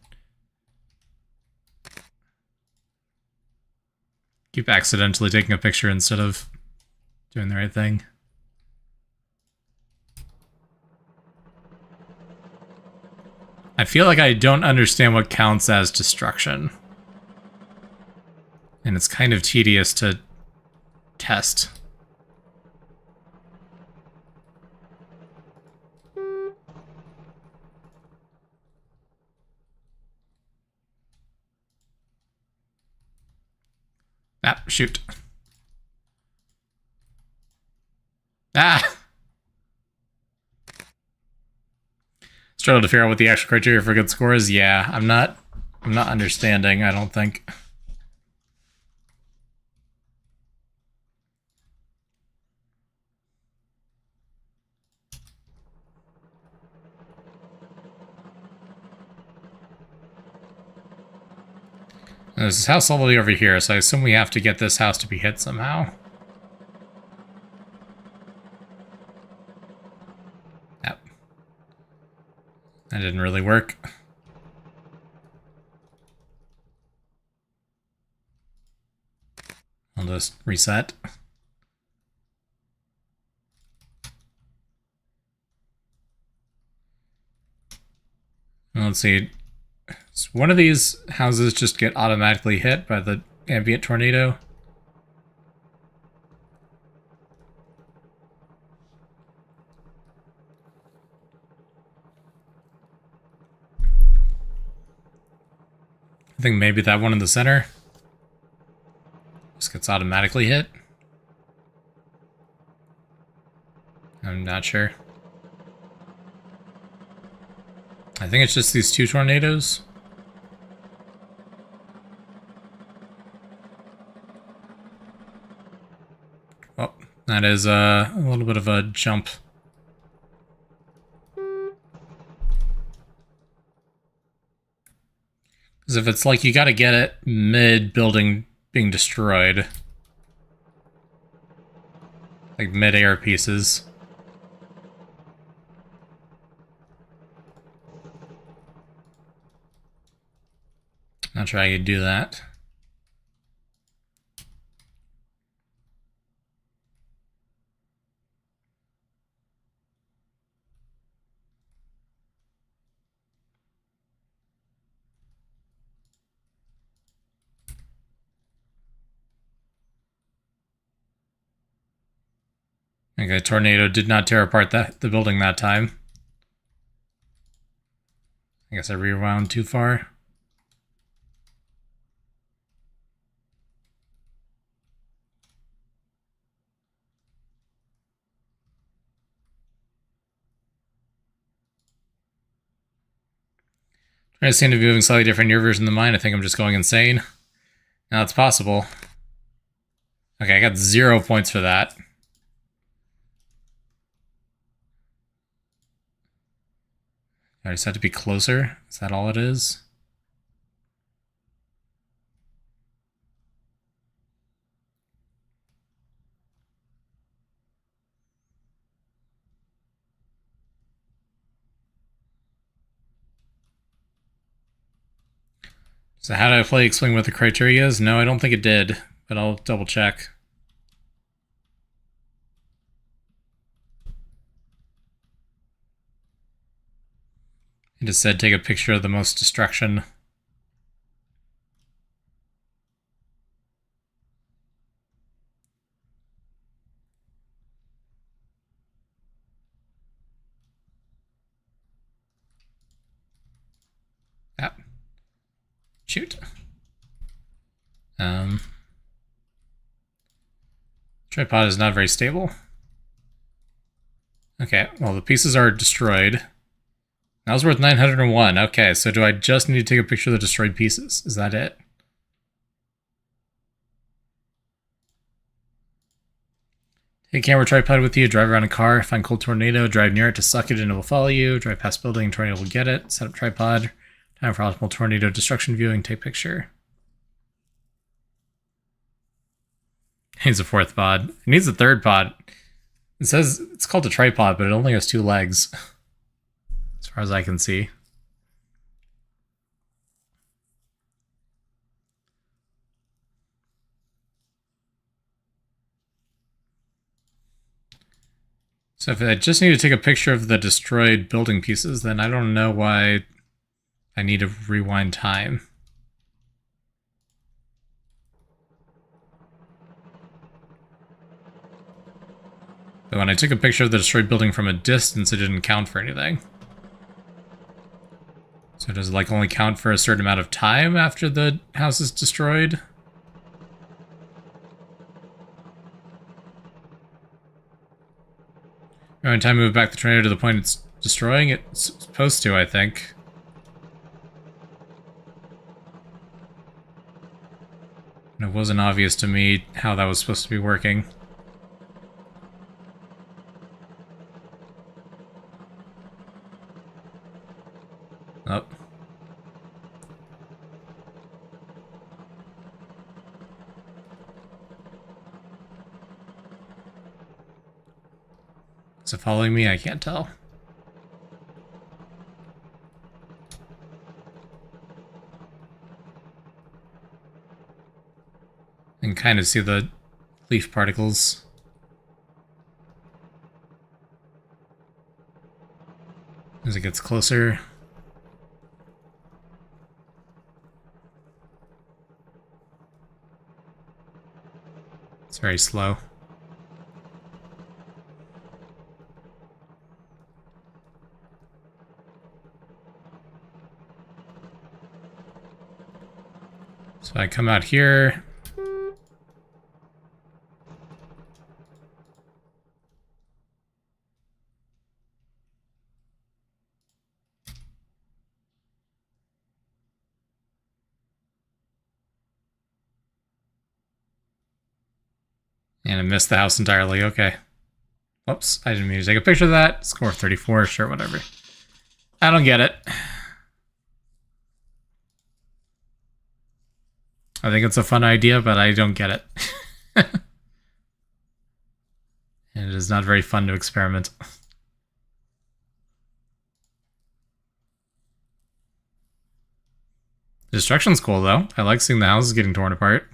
Keep accidentally taking a picture instead of doing the right thing. I feel like I don't understand what counts as destruction. And it's kind of tedious to test. shoot. Ah! Struggle to figure out what the actual criteria for good score is. Yeah, I'm not understanding, I don't think. There's this house all the way over here, so I assume we have to get this house to be hit somehow. Yep. That didn't really work. I'll just reset. Let's see. So one of these houses just get automatically hit by the ambient tornado. I think maybe that one in the center just gets automatically hit. I'm not sure. I think it's just these two tornadoes. Oh, that is a little bit of a jump. Because if it's like you gotta get it mid-building being destroyed. Like mid-air pieces. Not sure how you do that. Okay, tornado did not tear apart the building that time. I guess I rewound too far. I seem to be moving slightly different in your version than mine. I think I'm just going insane. Now it's possible. Okay, I got 0 points for that. I just have to be closer. Is that all it is? So how do I play explain what the criteria is? No, I don't think it did, but I'll double check. It just said take a picture of the most destruction. Ah. Shoot. Tripod is not very stable. Okay, well the pieces are destroyed. That was worth 901. Okay, so do I just need to take a picture of the destroyed pieces? Is that it? Take camera tripod with you, drive around a car, find cold tornado, drive near it to suck it and it will follow you, drive past building, tornado will get it, set up tripod, time for optimal tornado destruction viewing, take picture. It needs a fourth pod. It needs a third pod. It says it's called a tripod, but it only has 2 legs. As far as I can see. So if I just need to take a picture of the destroyed building pieces, then I don't know why I need to rewind time. But when I took a picture of the destroyed building from a distance, it didn't count for anything. So does it like only count for a certain amount of time after the house is destroyed? Every time I move back the tornado to the point it's destroying, it's supposed to, I think. And it wasn't obvious to me how that was supposed to be working. Oh. Is it following me? I can't tell. I can kind of see the leaf particles. As it gets closer. It's very slow. So I come out here. And I missed the house entirely. Okay. Whoops, I didn't mean to take a picture of that. Score 34, sure, whatever. I don't get it. I think it's a fun idea, but I don't get it. And it is not very fun to experiment. Destruction's cool, though. I like seeing the houses getting torn apart.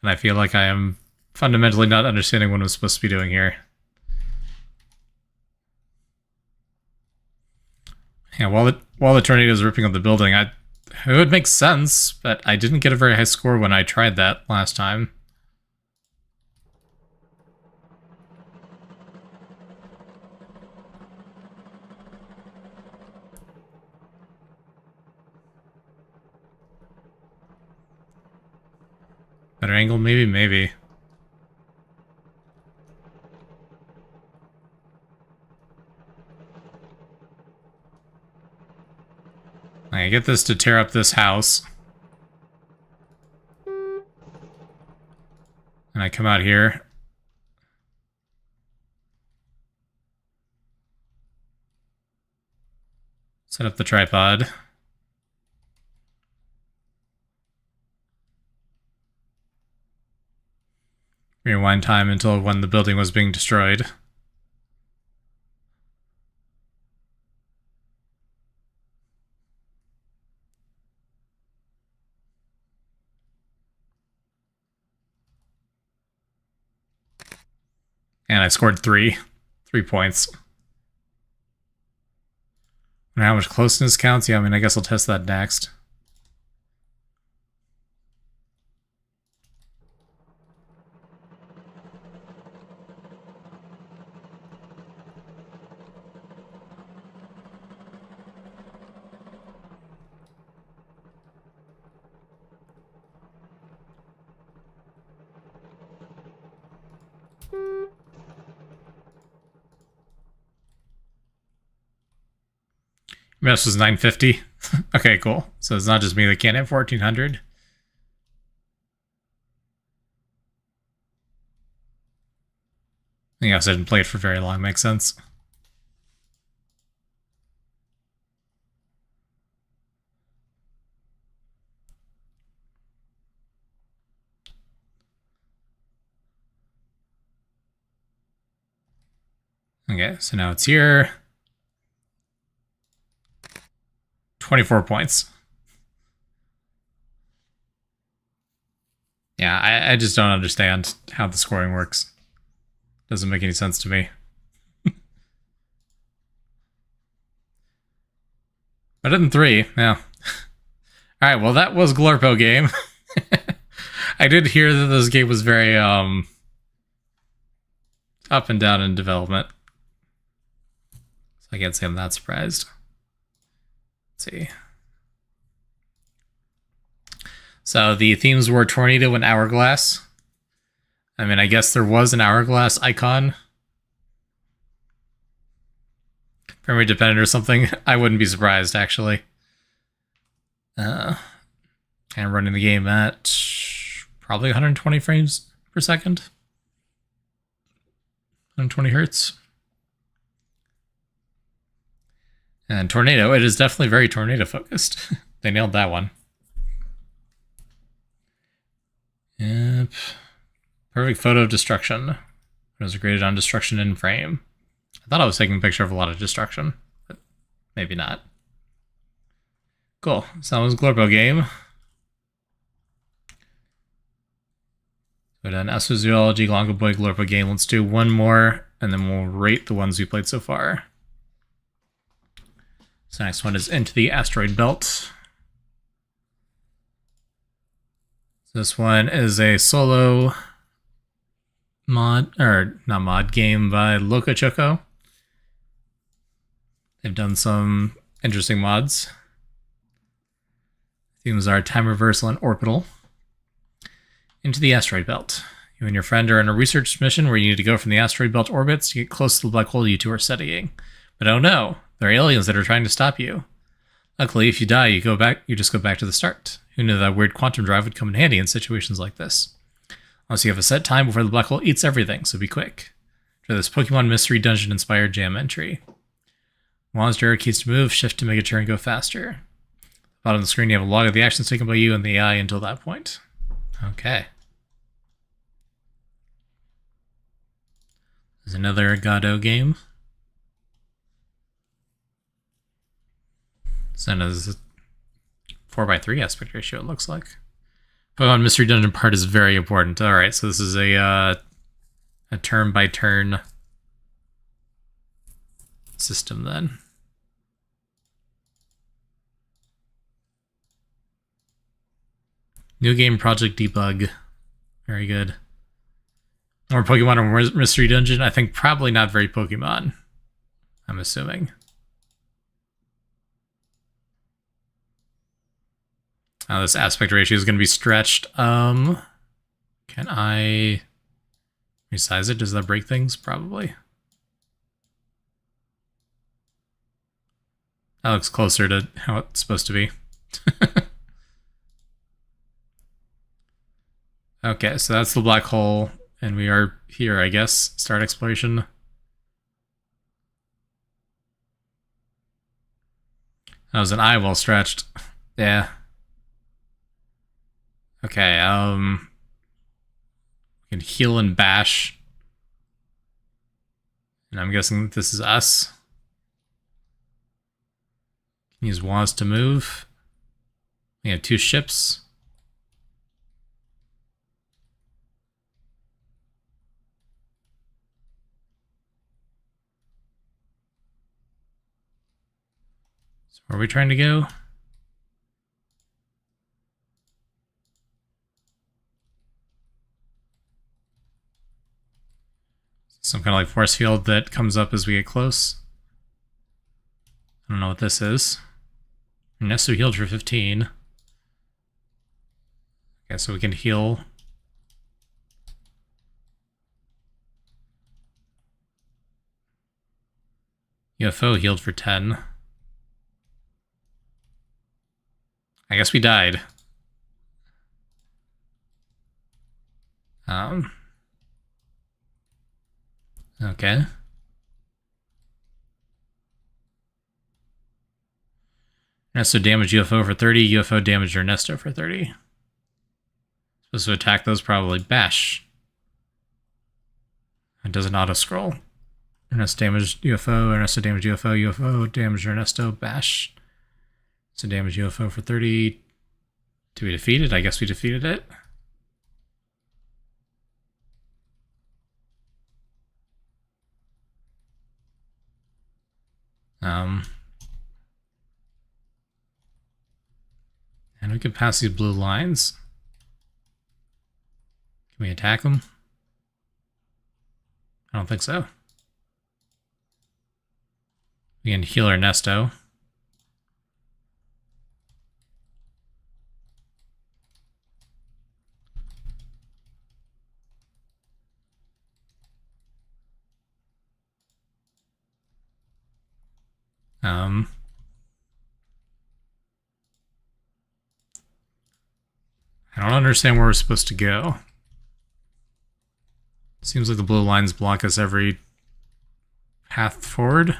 And I feel like I am fundamentally not understanding what I'm supposed to be doing here. Yeah, while the tornado is ripping up the building, it would make sense, but I didn't get a very high score when I tried that last time. Better angle, maybe, maybe. I get this to tear up this house. And I come out here. Set up the tripod. Rewind time until when the building was being destroyed. And I scored 3 points. And how much closeness counts? Yeah, I mean, I guess I'll test that next. This was 950. Okay, cool. So it's not just me that can't hit 1400. I guess I didn't play it for very long, makes sense. Okay, so now it's here. 24 points. Yeah, I just don't understand how the scoring works. Doesn't make any sense to me. But in 3, yeah. Alright, well that was Glorpo game. I did hear that this game was very up and down in development. So I can't say I'm that surprised. Let's see. So the themes were tornado and hourglass. I mean, I guess there was an hourglass icon. Memory dependent or something. I wouldn't be surprised, actually. And running the game at probably 120 frames per second. 120 hertz. And tornado, it is definitely very tornado focused. They nailed that one. Yep. Perfect photo of destruction. It was graded on destruction in frame. I thought I was taking a picture of a lot of destruction, but maybe not. Cool. So that was a Glorpo game. But an Astrozoology Longo Boy Glorpo game. Let's do one more, and then we'll rate the ones we played so far. So next one is Into the Asteroid Belt. This one is a solo mod, or not mod, game by Loco Choco. They've done some interesting mods. Themes are time reversal and orbital. Into the asteroid belt. You and your friend are on a research mission where you need to go from the asteroid belt orbits to get close to the black hole you two are studying. But oh no, there are aliens that are trying to stop you. Luckily, if you die, you just go back to the start. Who knew that weird quantum drive would come in handy in situations like this? Unless you have a set time before the black hole eats everything, so be quick. Try this Pokemon Mystery Dungeon inspired jam entry. Monster arrow keys to move, shift to make a turn go faster. At the bottom of the screen, you have a log of the actions taken by you and the AI until that point. Okay. There's another Godot game. So there's a 4:3 aspect ratio, it looks like. Pokemon Mystery Dungeon part is very important. Alright, so this is a turn-by-turn system then. New game Project Debug. Very good. More Pokemon or Mystery Dungeon? I think probably not very Pokemon. I'm assuming. This aspect ratio is going to be stretched. Can I resize it? Does that break things? Probably. That looks closer to how it's supposed to be. Okay, so that's the black hole, and we are here, I guess. Start exploration. That was an eye well stretched. Yeah. Okay, we can heal and bash. And I'm guessing this is us. Can use Waz to move. We have 2 ships. So where are we trying to go? Some kind of like force field that comes up as we get close. I don't know what this is. Ernesto healed for 15. Okay, so we can heal. UFO healed for 10. I guess we died. Okay. Ernesto damaged UFO for 30. UFO damaged Ernesto for 30. Supposed to attack those probably. Bash. It does an auto scroll. Ernesto damaged UFO. Ernesto damaged UFO. UFO damaged Ernesto. Bash. So damage UFO for 30. Do we defeat it? I guess we defeated it. And we can pass these blue lines. Can we attack them? I don't think so. We can heal Ernesto. Um, I don't understand where we're supposed to go. Seems like the blue lines block us every path forward.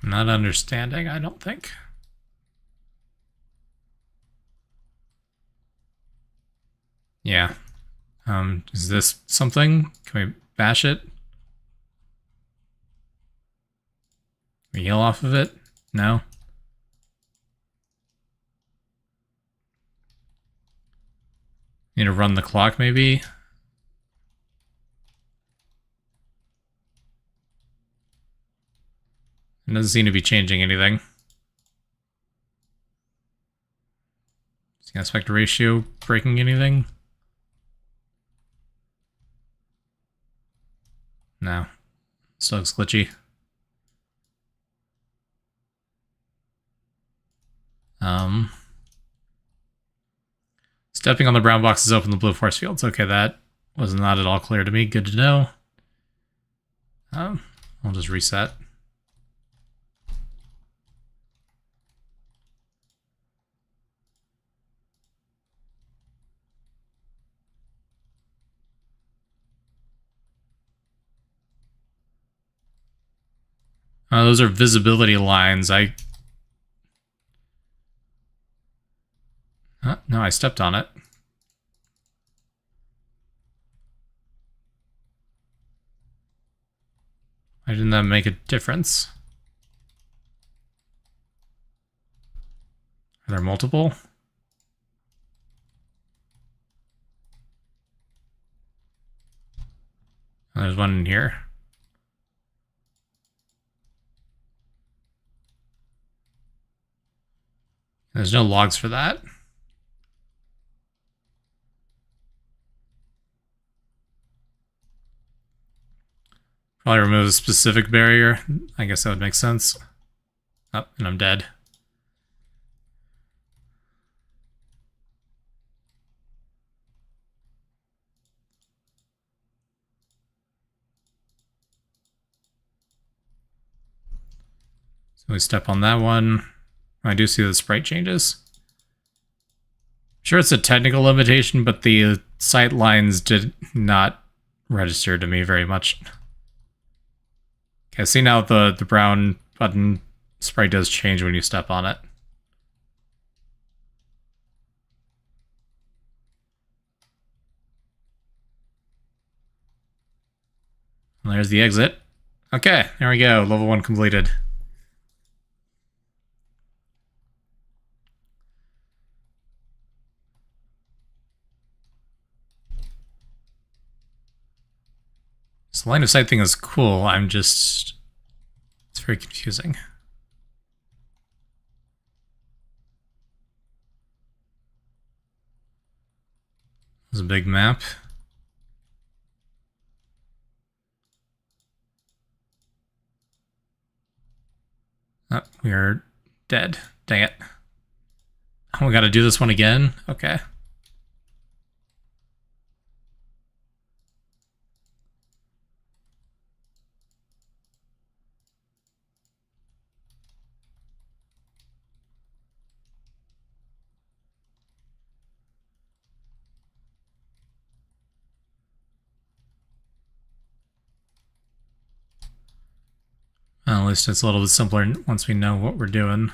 I'm not understanding, I don't think. Yeah. Is this something? Can we bash it? Can we heal off of it? No? Need to run the clock, maybe? It doesn't seem to be changing anything. Is the aspect ratio breaking anything? No. Still looks glitchy. Stepping on the brown boxes open the blue force fields. Okay, that was not at all clear to me. Good to know. I'll just reset. Those are visibility lines. No, I stepped on it. Why didn't that make a difference? Are there multiple? Oh, there's one in here. There's no logs for that. Probably remove a specific barrier. I guess that would make sense. Oh, and I'm dead. So we step on that one. I do see the sprite changes. Sure, it's a technical limitation, but the sight lines did not register to me very much. Okay, see now the brown button sprite does change when you step on it. And there's the exit. Okay, there we go. Level 1 completed. So the line of sight thing is cool. It's very confusing. There's a big map. Oh, we are dead. Dang it. Oh, we gotta do this one again? Okay. Well, at least it's a little bit simpler once we know what we're doing.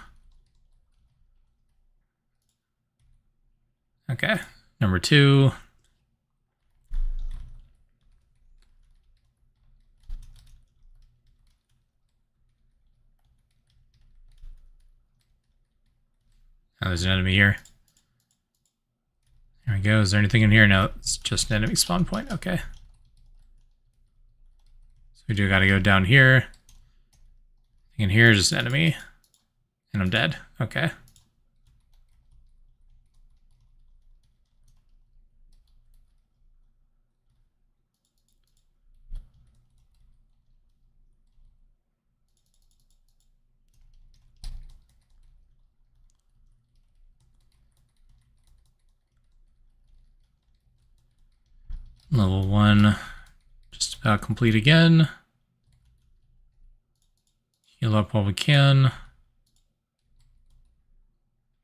Okay, number 2. Oh, there's an enemy here. There we go. Is there anything in here? No, it's just an enemy spawn point. Okay. So we do gotta go down here. In here is just an enemy. And I'm dead. Okay. Level 1, just about complete again. Heal up while we can.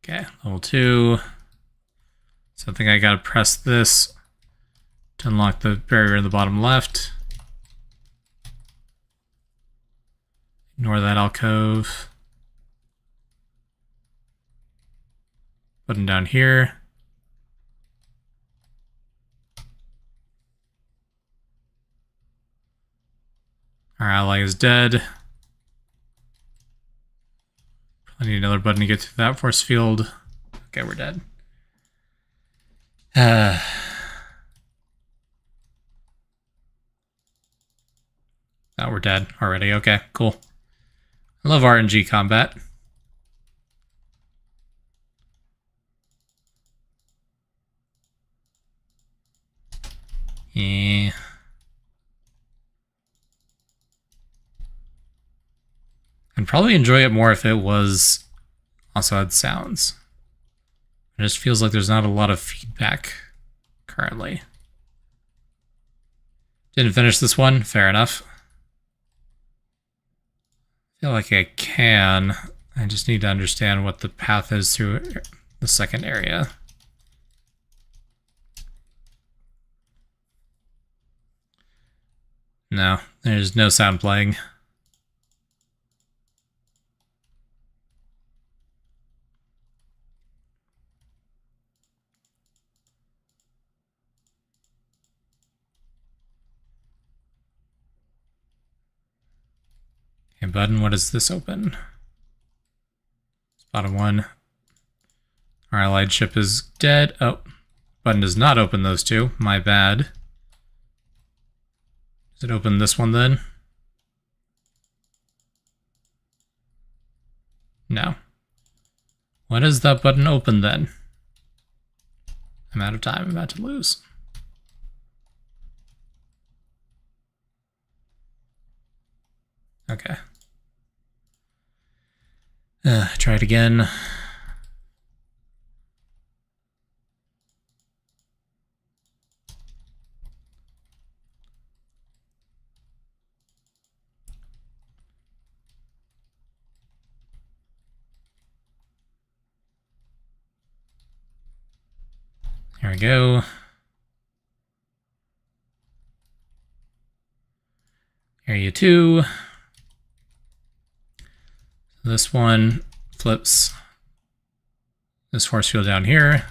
Okay, level 2. So I think I gotta press this to unlock the barrier in the bottom left. Ignore that alcove. Button down here. Our ally is dead. I need another button to get through that force field. Okay, we're dead. Now we're dead already. Okay, cool. I love RNG combat. Yeah. I'd probably enjoy it more if it was also had sounds. It just feels like there's not a lot of feedback currently. Didn't finish this one, fair enough. I feel like I can. I just need to understand what the path is through the second area. No, there's no sound playing. Okay, button, what does this open? Bottom one. Our allied ship is dead. Oh, button does not open those two. My bad. Does it open this one then? No. What does that button open then? I'm out of time. I'm about to lose. Okay. Try it again. Here we go. Area 2. This one flips this force field down here.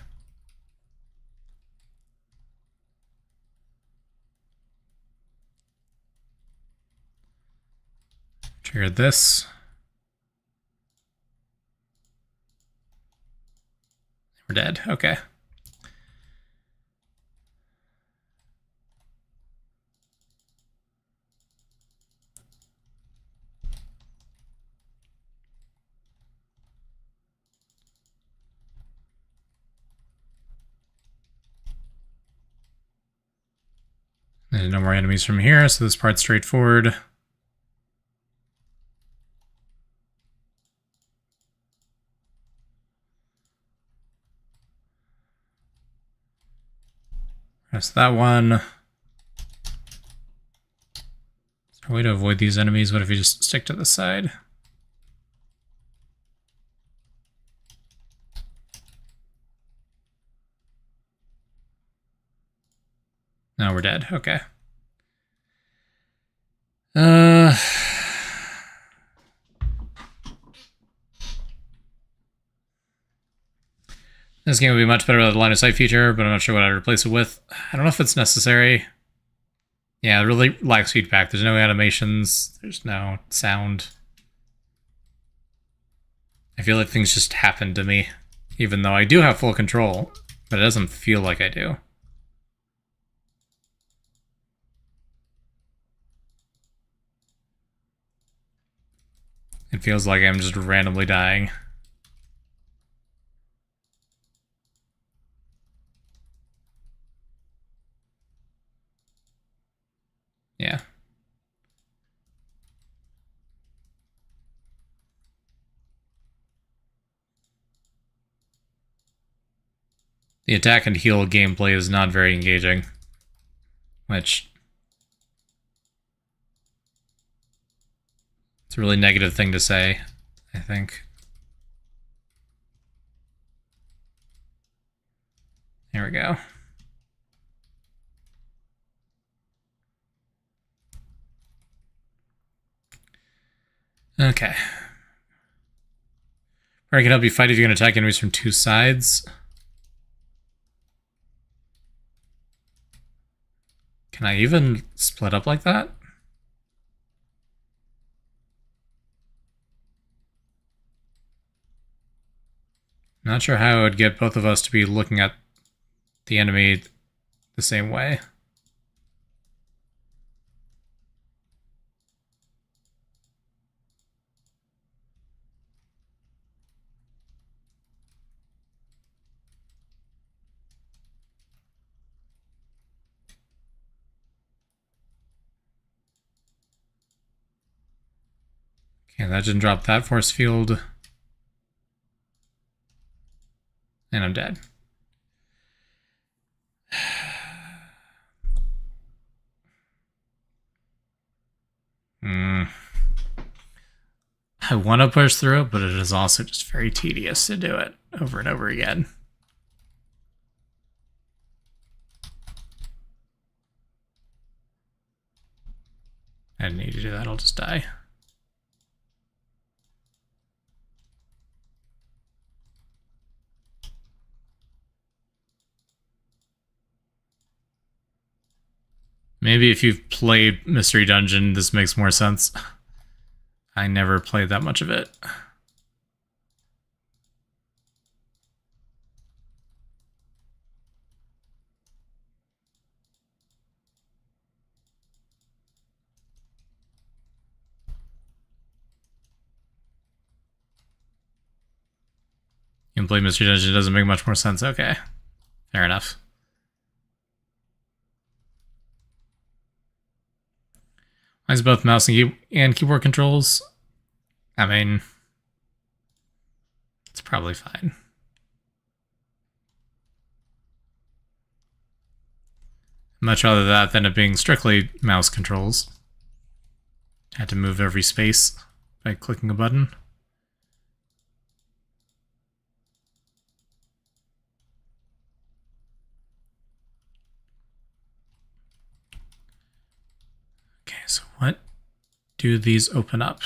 Trigger this. We're dead. Okay. There's no more enemies from here, so this part's straightforward. Press that one. Is there a way to avoid these enemies? What if you just stick to the side? No, we're dead. Okay. This game would be much better with a line of sight feature, but I'm not sure what I'd replace it with. I don't know if it's necessary. Yeah, it really lacks feedback. There's no animations. There's no sound. I feel like things just happen to me, even though I do have full control, but it doesn't feel like I do. It feels like I'm just randomly dying. Yeah. The attack and heal gameplay is not very engaging. which it's a really negative thing to say, I think. There we go. Okay. Or I can help you fight if you can attack enemies from two sides. Can I even split up like that? Not sure how I would get both of us to be looking at the enemy the same way. Okay, that didn't drop that force field. And I'm dead. I want to push through it, but it is also just very tedious to do it over and over again. I didn't need to do that, I'll just die. Maybe if you've played Mystery Dungeon, this makes more sense. I never played that much of it. You can play Mystery Dungeon, it doesn't make much more sense. Okay, fair enough. Mine's both mouse and keyboard controls. I mean, it's probably fine. Much rather that than it being strictly mouse controls. Had to move every space by clicking a button. Okay, so what do these open up?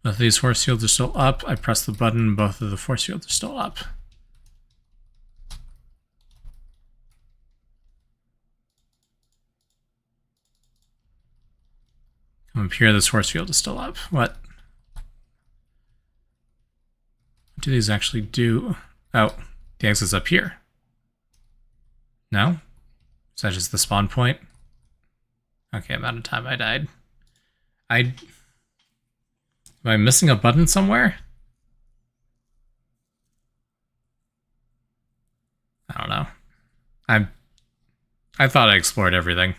Both of these force fields are still up. I press the button, both of the force fields are still up. Come up here, this force field is still up. What do these actually do? Oh, the exit's up here. No? Is that just the spawn point? Okay, amount of time I died. Am I missing a button somewhere? I don't know. I thought I explored everything.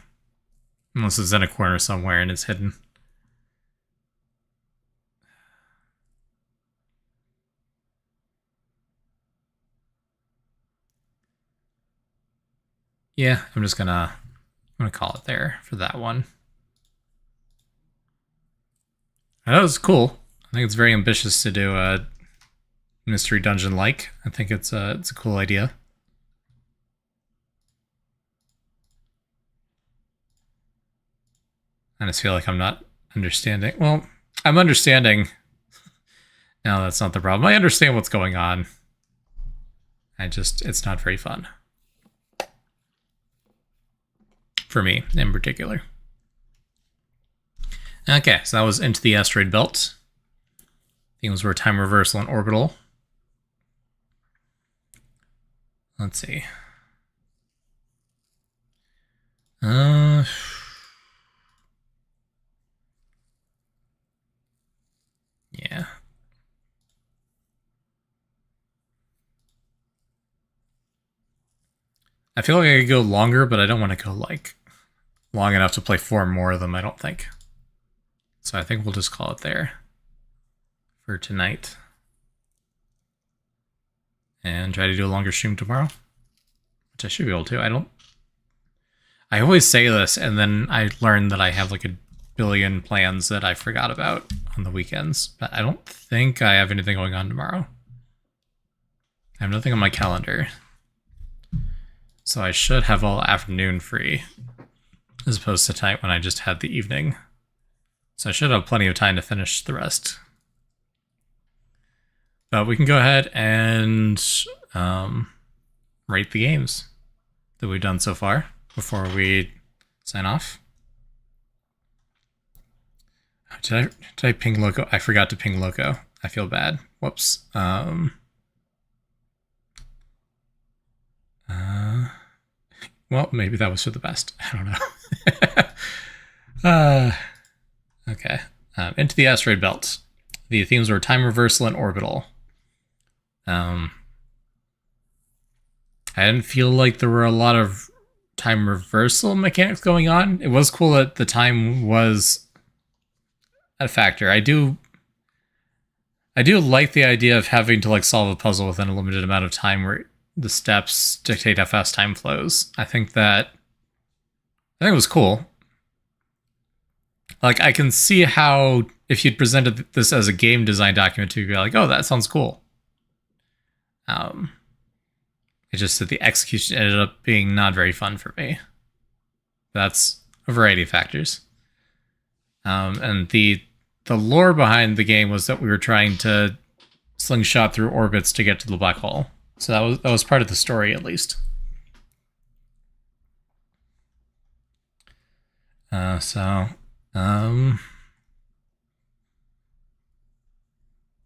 Unless it's in a corner somewhere and it's hidden. Yeah, I'm gonna call it there for that one. That was cool. I think it's very ambitious to do a mystery dungeon-like. I think it's a cool idea. I just feel like I'm not understanding. Well, I'm understanding. No, that's not the problem. I understand what's going on. It's not very fun. For me, in particular. Okay, so that was Into the Asteroid Belt. Things were time reversal and orbital. Let's see. Yeah. I feel like I could go longer, but I don't want to go like long enough to play 4 more of them, I don't think. So I think we'll just call it there for tonight. and try to do a longer stream tomorrow, which I should be able to. I always say this, and then I learn that I have like a billion plans that I forgot about on the weekends, but I don't think I have anything going on tomorrow. I have nothing on my calendar. So I should have all afternoon free, as opposed to tonight when I just had the evening. So I should have plenty of time to finish the rest. But we can go ahead and rate the games that we've done so far before we sign off. Did I ping Loco? I forgot to ping Loco. I feel bad. Whoops. Well, maybe that was for the best. I don't know. Okay. Into the Asteroid Belt. The themes were time reversal and orbital. I didn't feel like there were a lot of time reversal mechanics going on. It was cool that the time was a factor. I do like the idea of having to like solve a puzzle within a limited amount of time where the steps dictate how fast time flows. I think it was cool. Like, I can see how if you'd presented this as a game design document, you'd be like, oh, that sounds cool. It's just that the execution ended up being not very fun for me. That's a variety of factors. And the lore behind the game was that we were trying to slingshot through orbits to get to the black hole. So that was part of the story, at least. Yeah,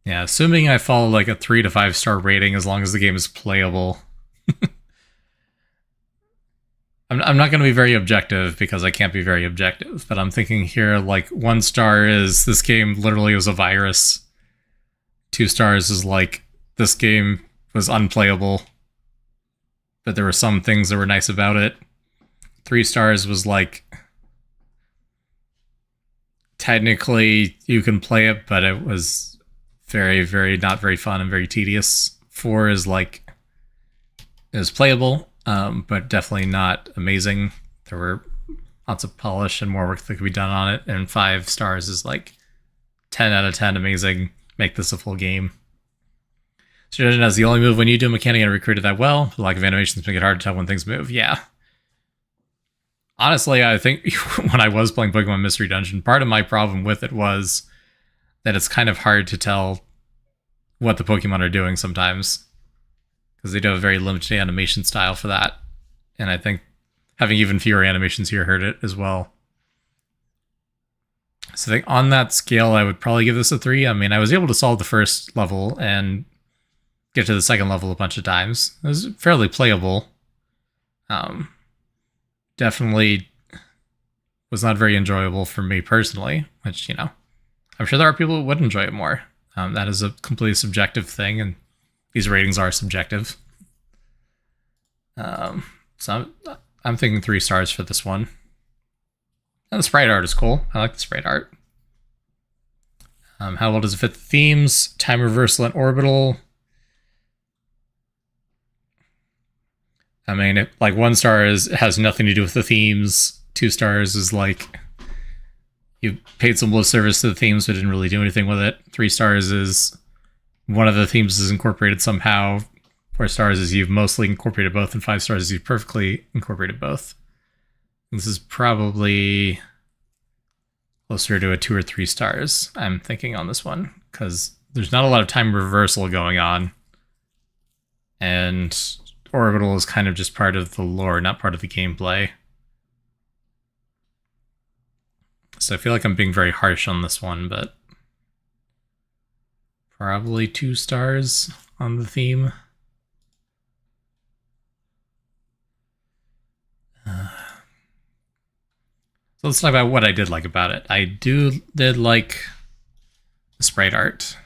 assuming I follow like a 3 to 5 star rating as long as the game is playable. I'm not going to be very objective because I can't be very objective, but I'm thinking here like 1 star is this game literally was a virus. 2 stars is like this game was unplayable, but there were some things that were nice about it. 3 stars was like technically you can play it, but it was very, very not very fun and very tedious. 4 is like it was playable, but definitely not amazing. There were lots of polish and more work that could be done on it. And 5 stars is like 10 out of 10 amazing. Make this a full game. Suggestion as the only move when you do a mechanic and recruited that well. The lack of animations make it hard to tell when things move. Yeah. Honestly, I think when I was playing Pokemon Mystery Dungeon, part of my problem with it was that it's kind of hard to tell what the Pokemon are doing sometimes. Because they do have a very limited animation style for that. And I think having even fewer animations here hurt it as well. So I think on that scale, I would probably give this a 3. I mean, I was able to solve the first level and get to the second level a bunch of times. It was fairly playable. Definitely was not very enjoyable for me personally, which, you know, I'm sure there are people who would enjoy it more. That is a completely subjective thing, and these ratings are subjective. So I'm thinking 3 stars for this one. And the sprite art is cool. I like the sprite art. How well does it fit the themes? Time reversal and orbital. I mean, like 1 star has nothing to do with the themes. 2 stars is like you paid some lip service to the themes but didn't really do anything with it. 3 stars is one of the themes is incorporated somehow. 4 stars is you've mostly incorporated both, and 5 stars is you've perfectly incorporated both. This is probably closer to a 2 or 3 stars, I'm thinking, on this one, because there's not a lot of time reversal going on. And orbital is kind of just part of the lore, not part of the gameplay. So I feel like I'm being very harsh on this one, but probably 2 stars on the theme. So let's talk about what I did like about it. I did like the sprite art.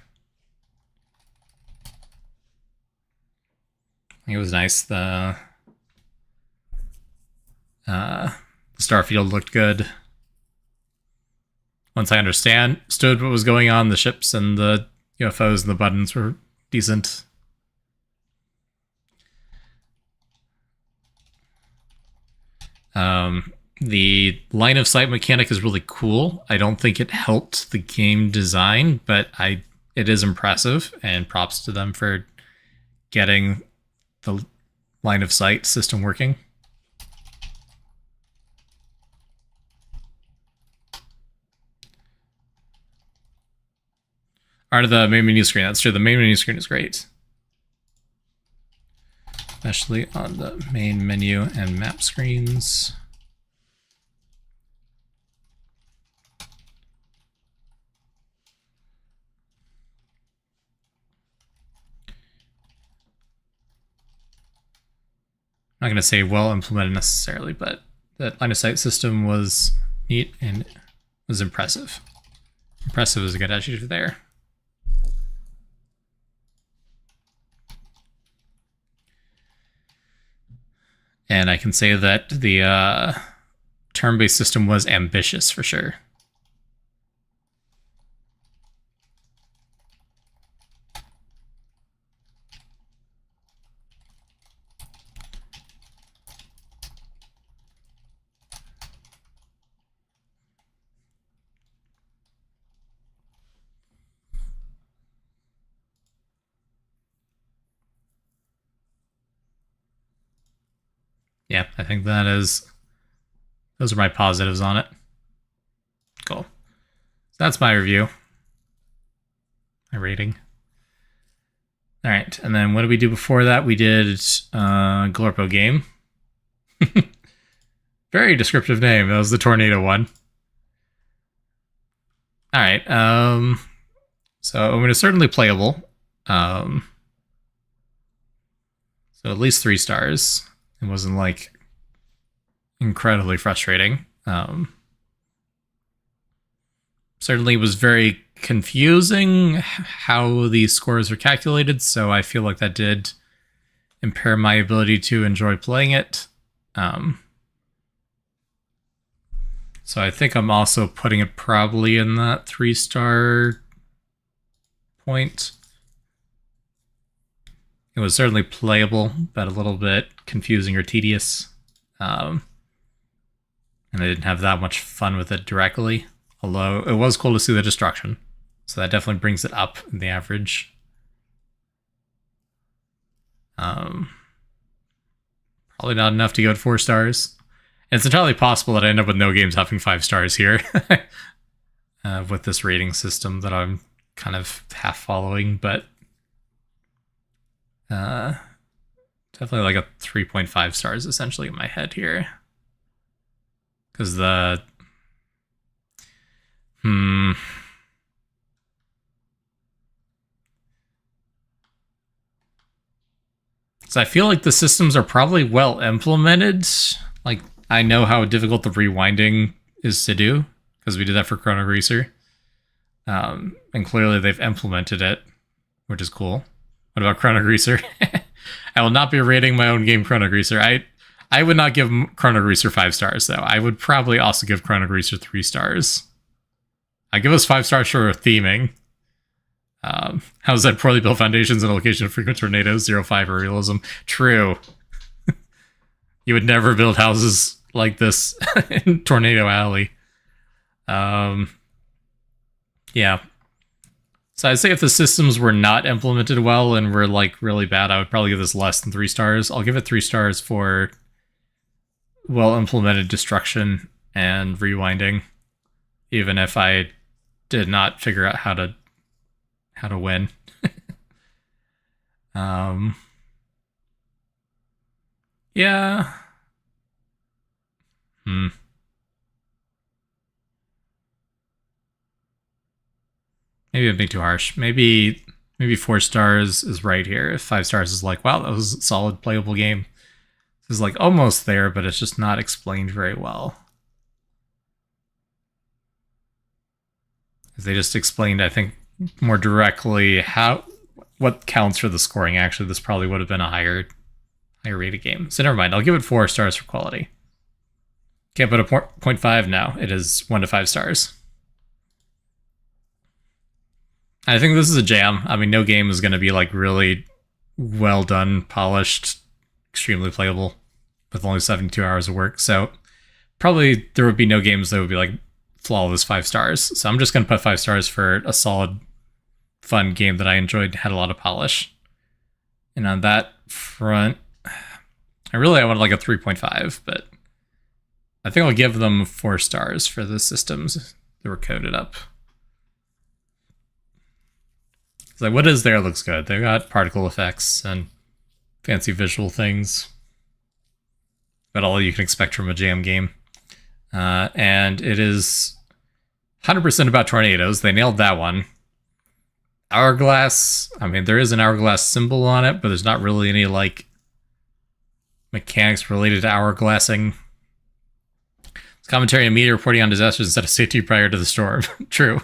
It was nice. The Starfield looked good. Once I understood what was going on, the ships and the UFOs and the buttons were decent. The line of sight mechanic is really cool. I don't think it helped the game design, but it is impressive, and props to them for getting the line of sight system working. Art of the main menu screen. That's true. The main menu screen is great. Especially on the main menu and map screens. I'm not going to say well implemented necessarily, but that line of sight system was neat and was impressive. Impressive is a good adjective there. And I can say that the turn-based system was ambitious for sure. Yeah, I think those are my positives on it. Cool. So that's my review. My rating. All right, and then what did we do before that? We did Glorpo game. Very descriptive name. That was the tornado one. All right. So I mean, it's certainly playable. So at least 3 stars. It wasn't like incredibly frustrating. Certainly was very confusing how these scores are calculated, so I feel like that did impair my ability to enjoy playing it. So I think I'm also putting it probably in that 3-star point. It was certainly playable, but a little bit confusing or tedious. And I didn't have that much fun with it directly. Although it was cool to see the destruction. So that definitely brings it up in the average. Probably not enough to go at 4 stars. And it's entirely possible that I end up with no games having 5 stars here. With this rating system that I'm kind of half following, but definitely like a 3.5 stars essentially in my head here. Because So I feel like the systems are probably well implemented. Like, I know how difficult the rewinding is to do, because we did that for Chrono Greaser. And clearly they've implemented it, which is cool. What about Chrono Greaser? I will not be rating my own game Chrono Greaser. I would not give Chrono Greaser 5 stars, though. I would probably also give Chrono Greaser 3 stars. I give us 5 stars for theming. How's that? Poorly built foundations and a location of frequent tornadoes, 0.5 for realism. True. You would never build houses like this in Tornado Alley. Yeah. So I'd say if the systems were not implemented well and were like really bad, I would probably give this less than 3 stars. I'll give it 3 stars for well implemented destruction and rewinding, even if I did not figure out how to win. Yeah. Maybe I'm being too harsh. Maybe 4 stars is right here. If 5 stars is like, wow, that was a solid playable game. This is like almost there, but it's just not explained very well. They just explained, I think, more directly what counts for the scoring. Actually, this probably would have been a higher rated game. So never mind. I'll give it 4 stars for quality. Can't put a 0.5 now. It is 1 to 5 stars. I think this is a jam. I mean, no game is going to be like really well done, polished, extremely playable with only 72 hours of work. So probably there would be no games that would be like flawless 5 stars. So I'm just going to put 5 stars for a solid, fun game that I enjoyed, had a lot of polish. And on that front, I wanted like a 3.5, but I think I'll give them 4 stars for the systems that were coded up. It's like, what is there looks good. They've got particle effects and fancy visual things. But all you can expect from a jam game. And it is 100% about tornadoes. They nailed that one. Hourglass. I mean, there is an hourglass symbol on it, but there's not really any, like, mechanics related to hourglassing. It's commentary on media reporting on disasters instead of safety prior to the storm. True.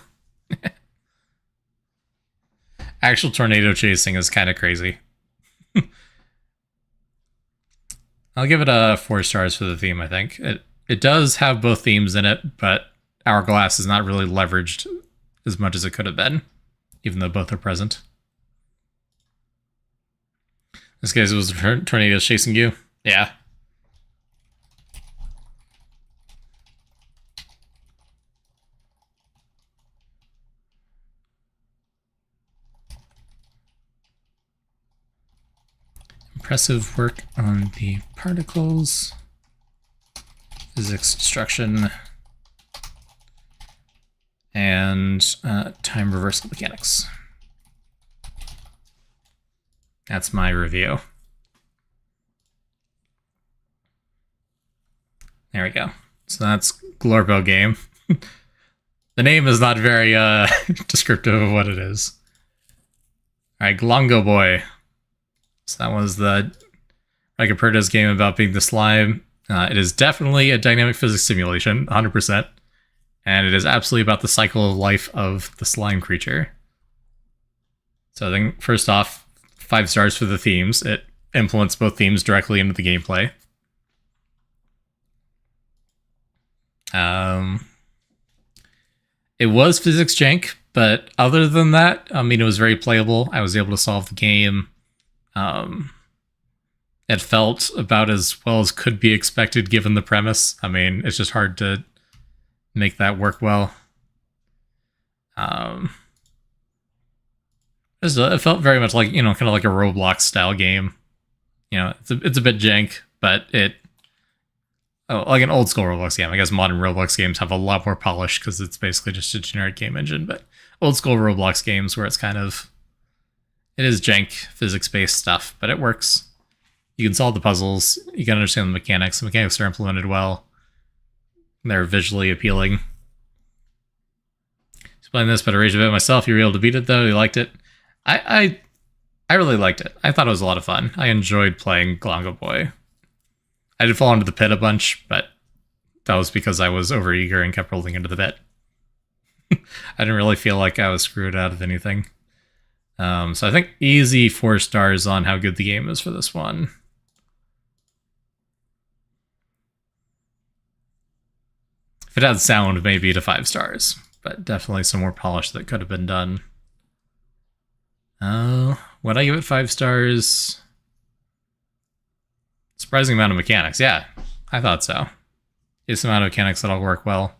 Actual tornado chasing is kind of crazy. I'll give it a 4 stars for the theme, I think. It does have both themes in it, but Hourglass is not really leveraged as much as it could have been, even though both are present. In this case, it was tornadoes chasing you. Yeah. Impressive work on the particles, physics destruction, and time reversal mechanics. That's my review. There we go. So that's Glorbo game. The name is not very descriptive of what it is. All right, Glongo Boy. So that was the Raicuparta's game about being the slime. It is definitely a dynamic physics simulation, 100%. And it is absolutely about the cycle of life of the slime creature. So I think, first off, 5 stars for the themes. It implements both themes directly into the gameplay. It was physics jank, but other than that, I mean, it was very playable. I was able to solve the game. It felt about as well as could be expected given the premise. I mean, it's just hard to make that work well. It felt very much like, kind of like a Roblox style game. It's a bit jank, but like an old school Roblox game. I guess modern Roblox games have a lot more polish because it's basically just a generic game engine, but old school Roblox games where it's kind of, it is jank, physics-based stuff, but it works. You can solve the puzzles. You can understand the mechanics. The mechanics are implemented well. They're visually appealing. Just playing this, but I raged a bit myself. You were able to beat it, though. You liked it. I really liked it. I thought it was a lot of fun. I enjoyed playing Glongo Boy. I did fall into the pit a bunch, but that was because I was overeager and kept rolling into the pit. I didn't really feel like I was screwed out of anything. So I think easy 4 stars on how good the game is for this one. If it had sound, maybe to 5 stars, but definitely some more polish that could have been done. Would I give it 5 stars? Surprising amount of mechanics. Yeah, I thought so. It's amount of mechanics that'll work well.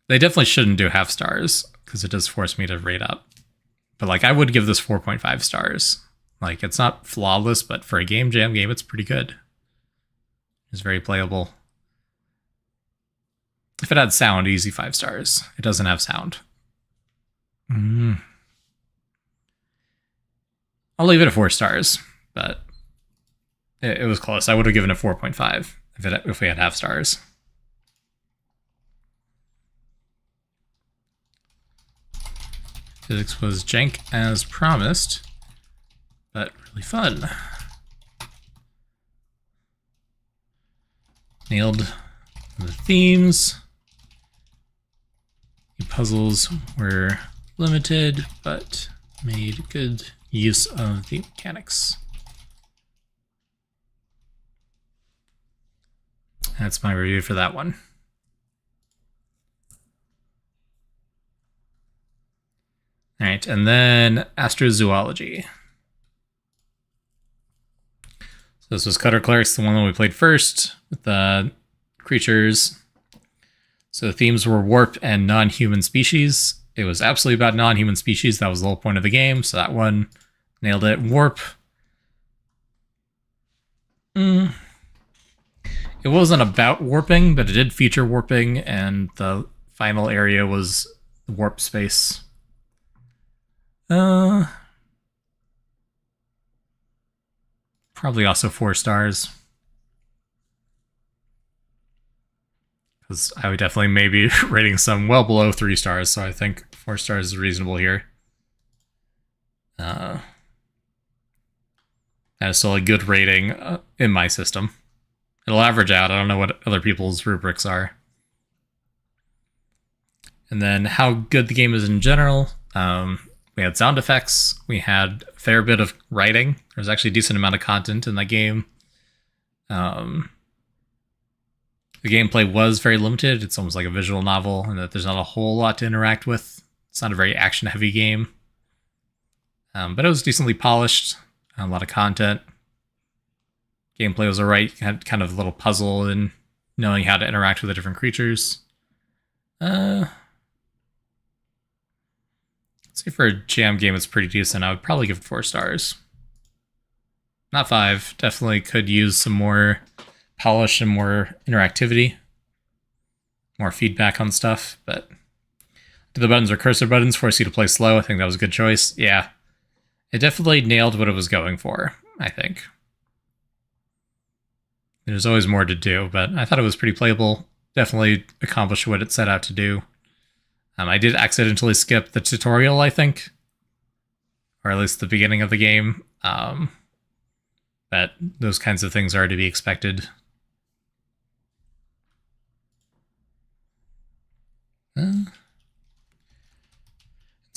They definitely shouldn't do half stars, because it does force me to rate up. But, like, I would give this 4.5 stars. Like, it's not flawless, but for a game jam game, it's pretty good. It's very playable. If it had sound, easy 5 stars. It doesn't have sound. I'll leave it at 4 stars, but it was close. I would have given it 4.5 if we had half stars. Physics was jank as promised, but really fun. Nailed the themes. The puzzles were limited, but made good use of the mechanics. That's my review for that one. All right, and then astrozoology. So this was Cutter Clerks, the one that we played first with the creatures. So the themes were warp and non-human species. It was absolutely about non-human species. That was the whole point of the game. So that one nailed it. Warp. It wasn't about warping, but it did feature warping, and the final area was the warp space. Probably also 4 stars. Because I would definitely maybe rating some well below 3 stars, so I think 4 stars is reasonable here. That is still a good rating in my system. It'll average out. I don't know what other people's rubrics are. And then how good the game is in general. We had sound effects. We had a fair bit of writing. There's actually a decent amount of content in that game. The gameplay was very limited. It's almost like a visual novel, and that there's not a whole lot to interact with. It's not a very action-heavy game. But it was decently polished. A lot of content. Gameplay was alright. Had kind of a little puzzle in knowing how to interact with the different creatures. Let's say for a jam game, it's pretty decent. I would probably give it 4 stars. Not 5. Definitely could use some more polish and more interactivity. More feedback on stuff, but the buttons are cursor buttons, force you to play slow. I think that was a good choice. Yeah. It definitely nailed what it was going for, I think. There's always more to do, but I thought it was pretty playable. Definitely accomplished what it set out to do. I did accidentally skip the tutorial, I think. Or at least the beginning of the game. But those kinds of things are to be expected. So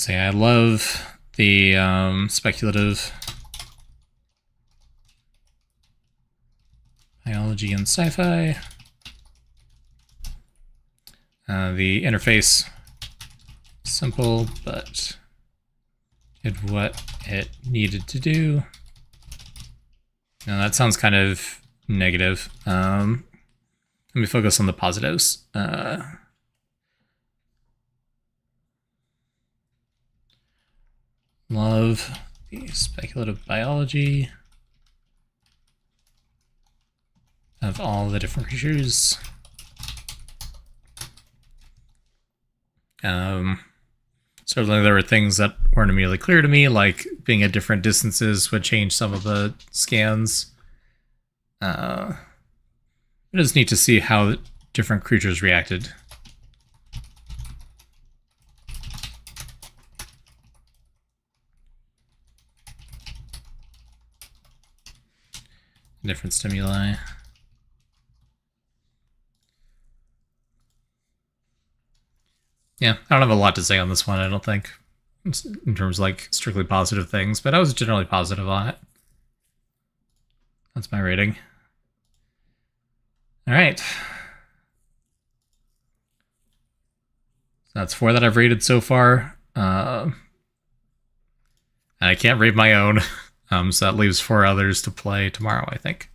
yeah, I love the speculative biology and sci-fi. The interface, simple, but did what it needed to do. Now that sounds kind of negative. Let me focus on the positives. Love the speculative biology of all the different creatures. Certainly there were things that weren't immediately clear to me, like being at different distances would change some of the scans. It is neat to see how different creatures reacted. Different stimuli. Yeah, I don't have a lot to say on this one, I don't think, in terms of like strictly positive things, but I was generally positive on it. That's my rating. All right. So that's 4 that I've rated so far. And I can't rate my own, so that leaves 4 others to play tomorrow, I think.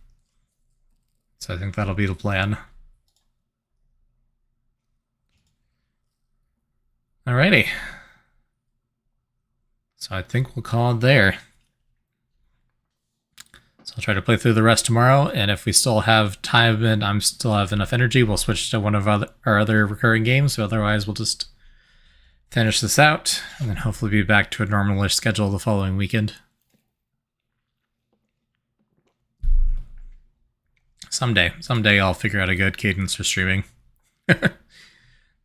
So I think that'll be the plan. Alrighty. So I think we'll call it there. So I'll try to play through the rest tomorrow, and if we still have time and I'm still have enough energy, we'll switch to one of our other recurring games. But otherwise, we'll just finish this out, and then hopefully be back to a normal-ish schedule the following weekend. Someday I'll figure out a good cadence for streaming.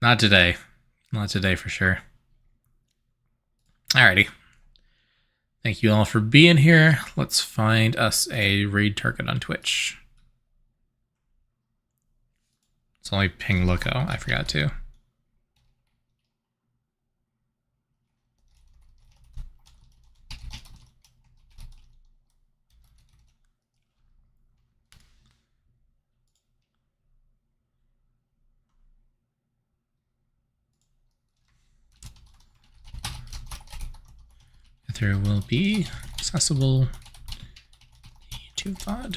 Not today. Not today for sure. Alrighty. Thank you all for being here. Let's find us a raid target on Twitch. It's only ping loco. I forgot to. There will be accessible YouTube VOD.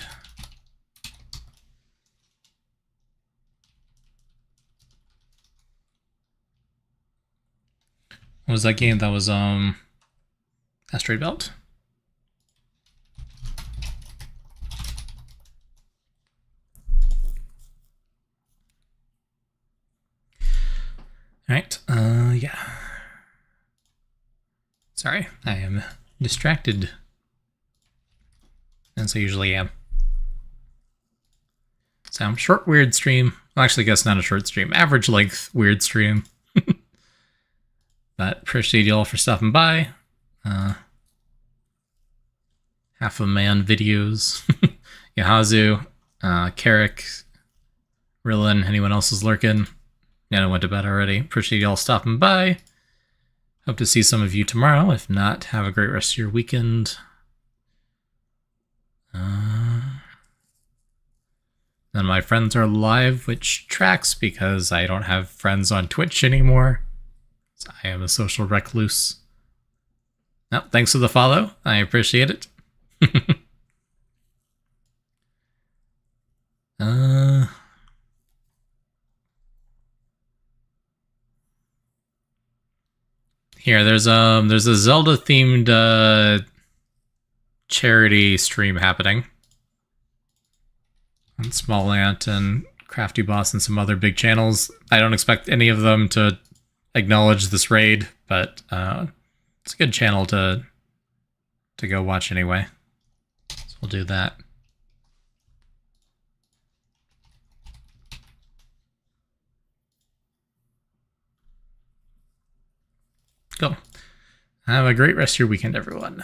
What was that game? That was Asteroid Belt. All right. Yeah. Sorry, I am distracted, as I usually am. So, short, weird stream. Well, actually, I guess not a short stream. Average length, weird stream. But appreciate you all for stopping by. Half a man videos. Yahazu, Carrick, Rillan, anyone else is lurking. Yeah, I went to bed already. Appreciate you all stopping by. Hope to see some of you tomorrow. If not, have a great rest of your weekend. None of my friends are live, which tracks because I don't have friends on Twitch anymore. So I am a social recluse. No, thanks for the follow. I appreciate it. Here, there's a Zelda themed charity stream happening. On Small Ant and Crafty Boss and some other big channels. I don't expect any of them to acknowledge this raid, but it's a good channel to go watch anyway. So we'll do that. Cool. Have a great rest of your weekend, everyone.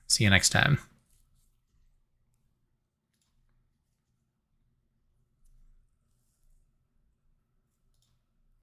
See you next time.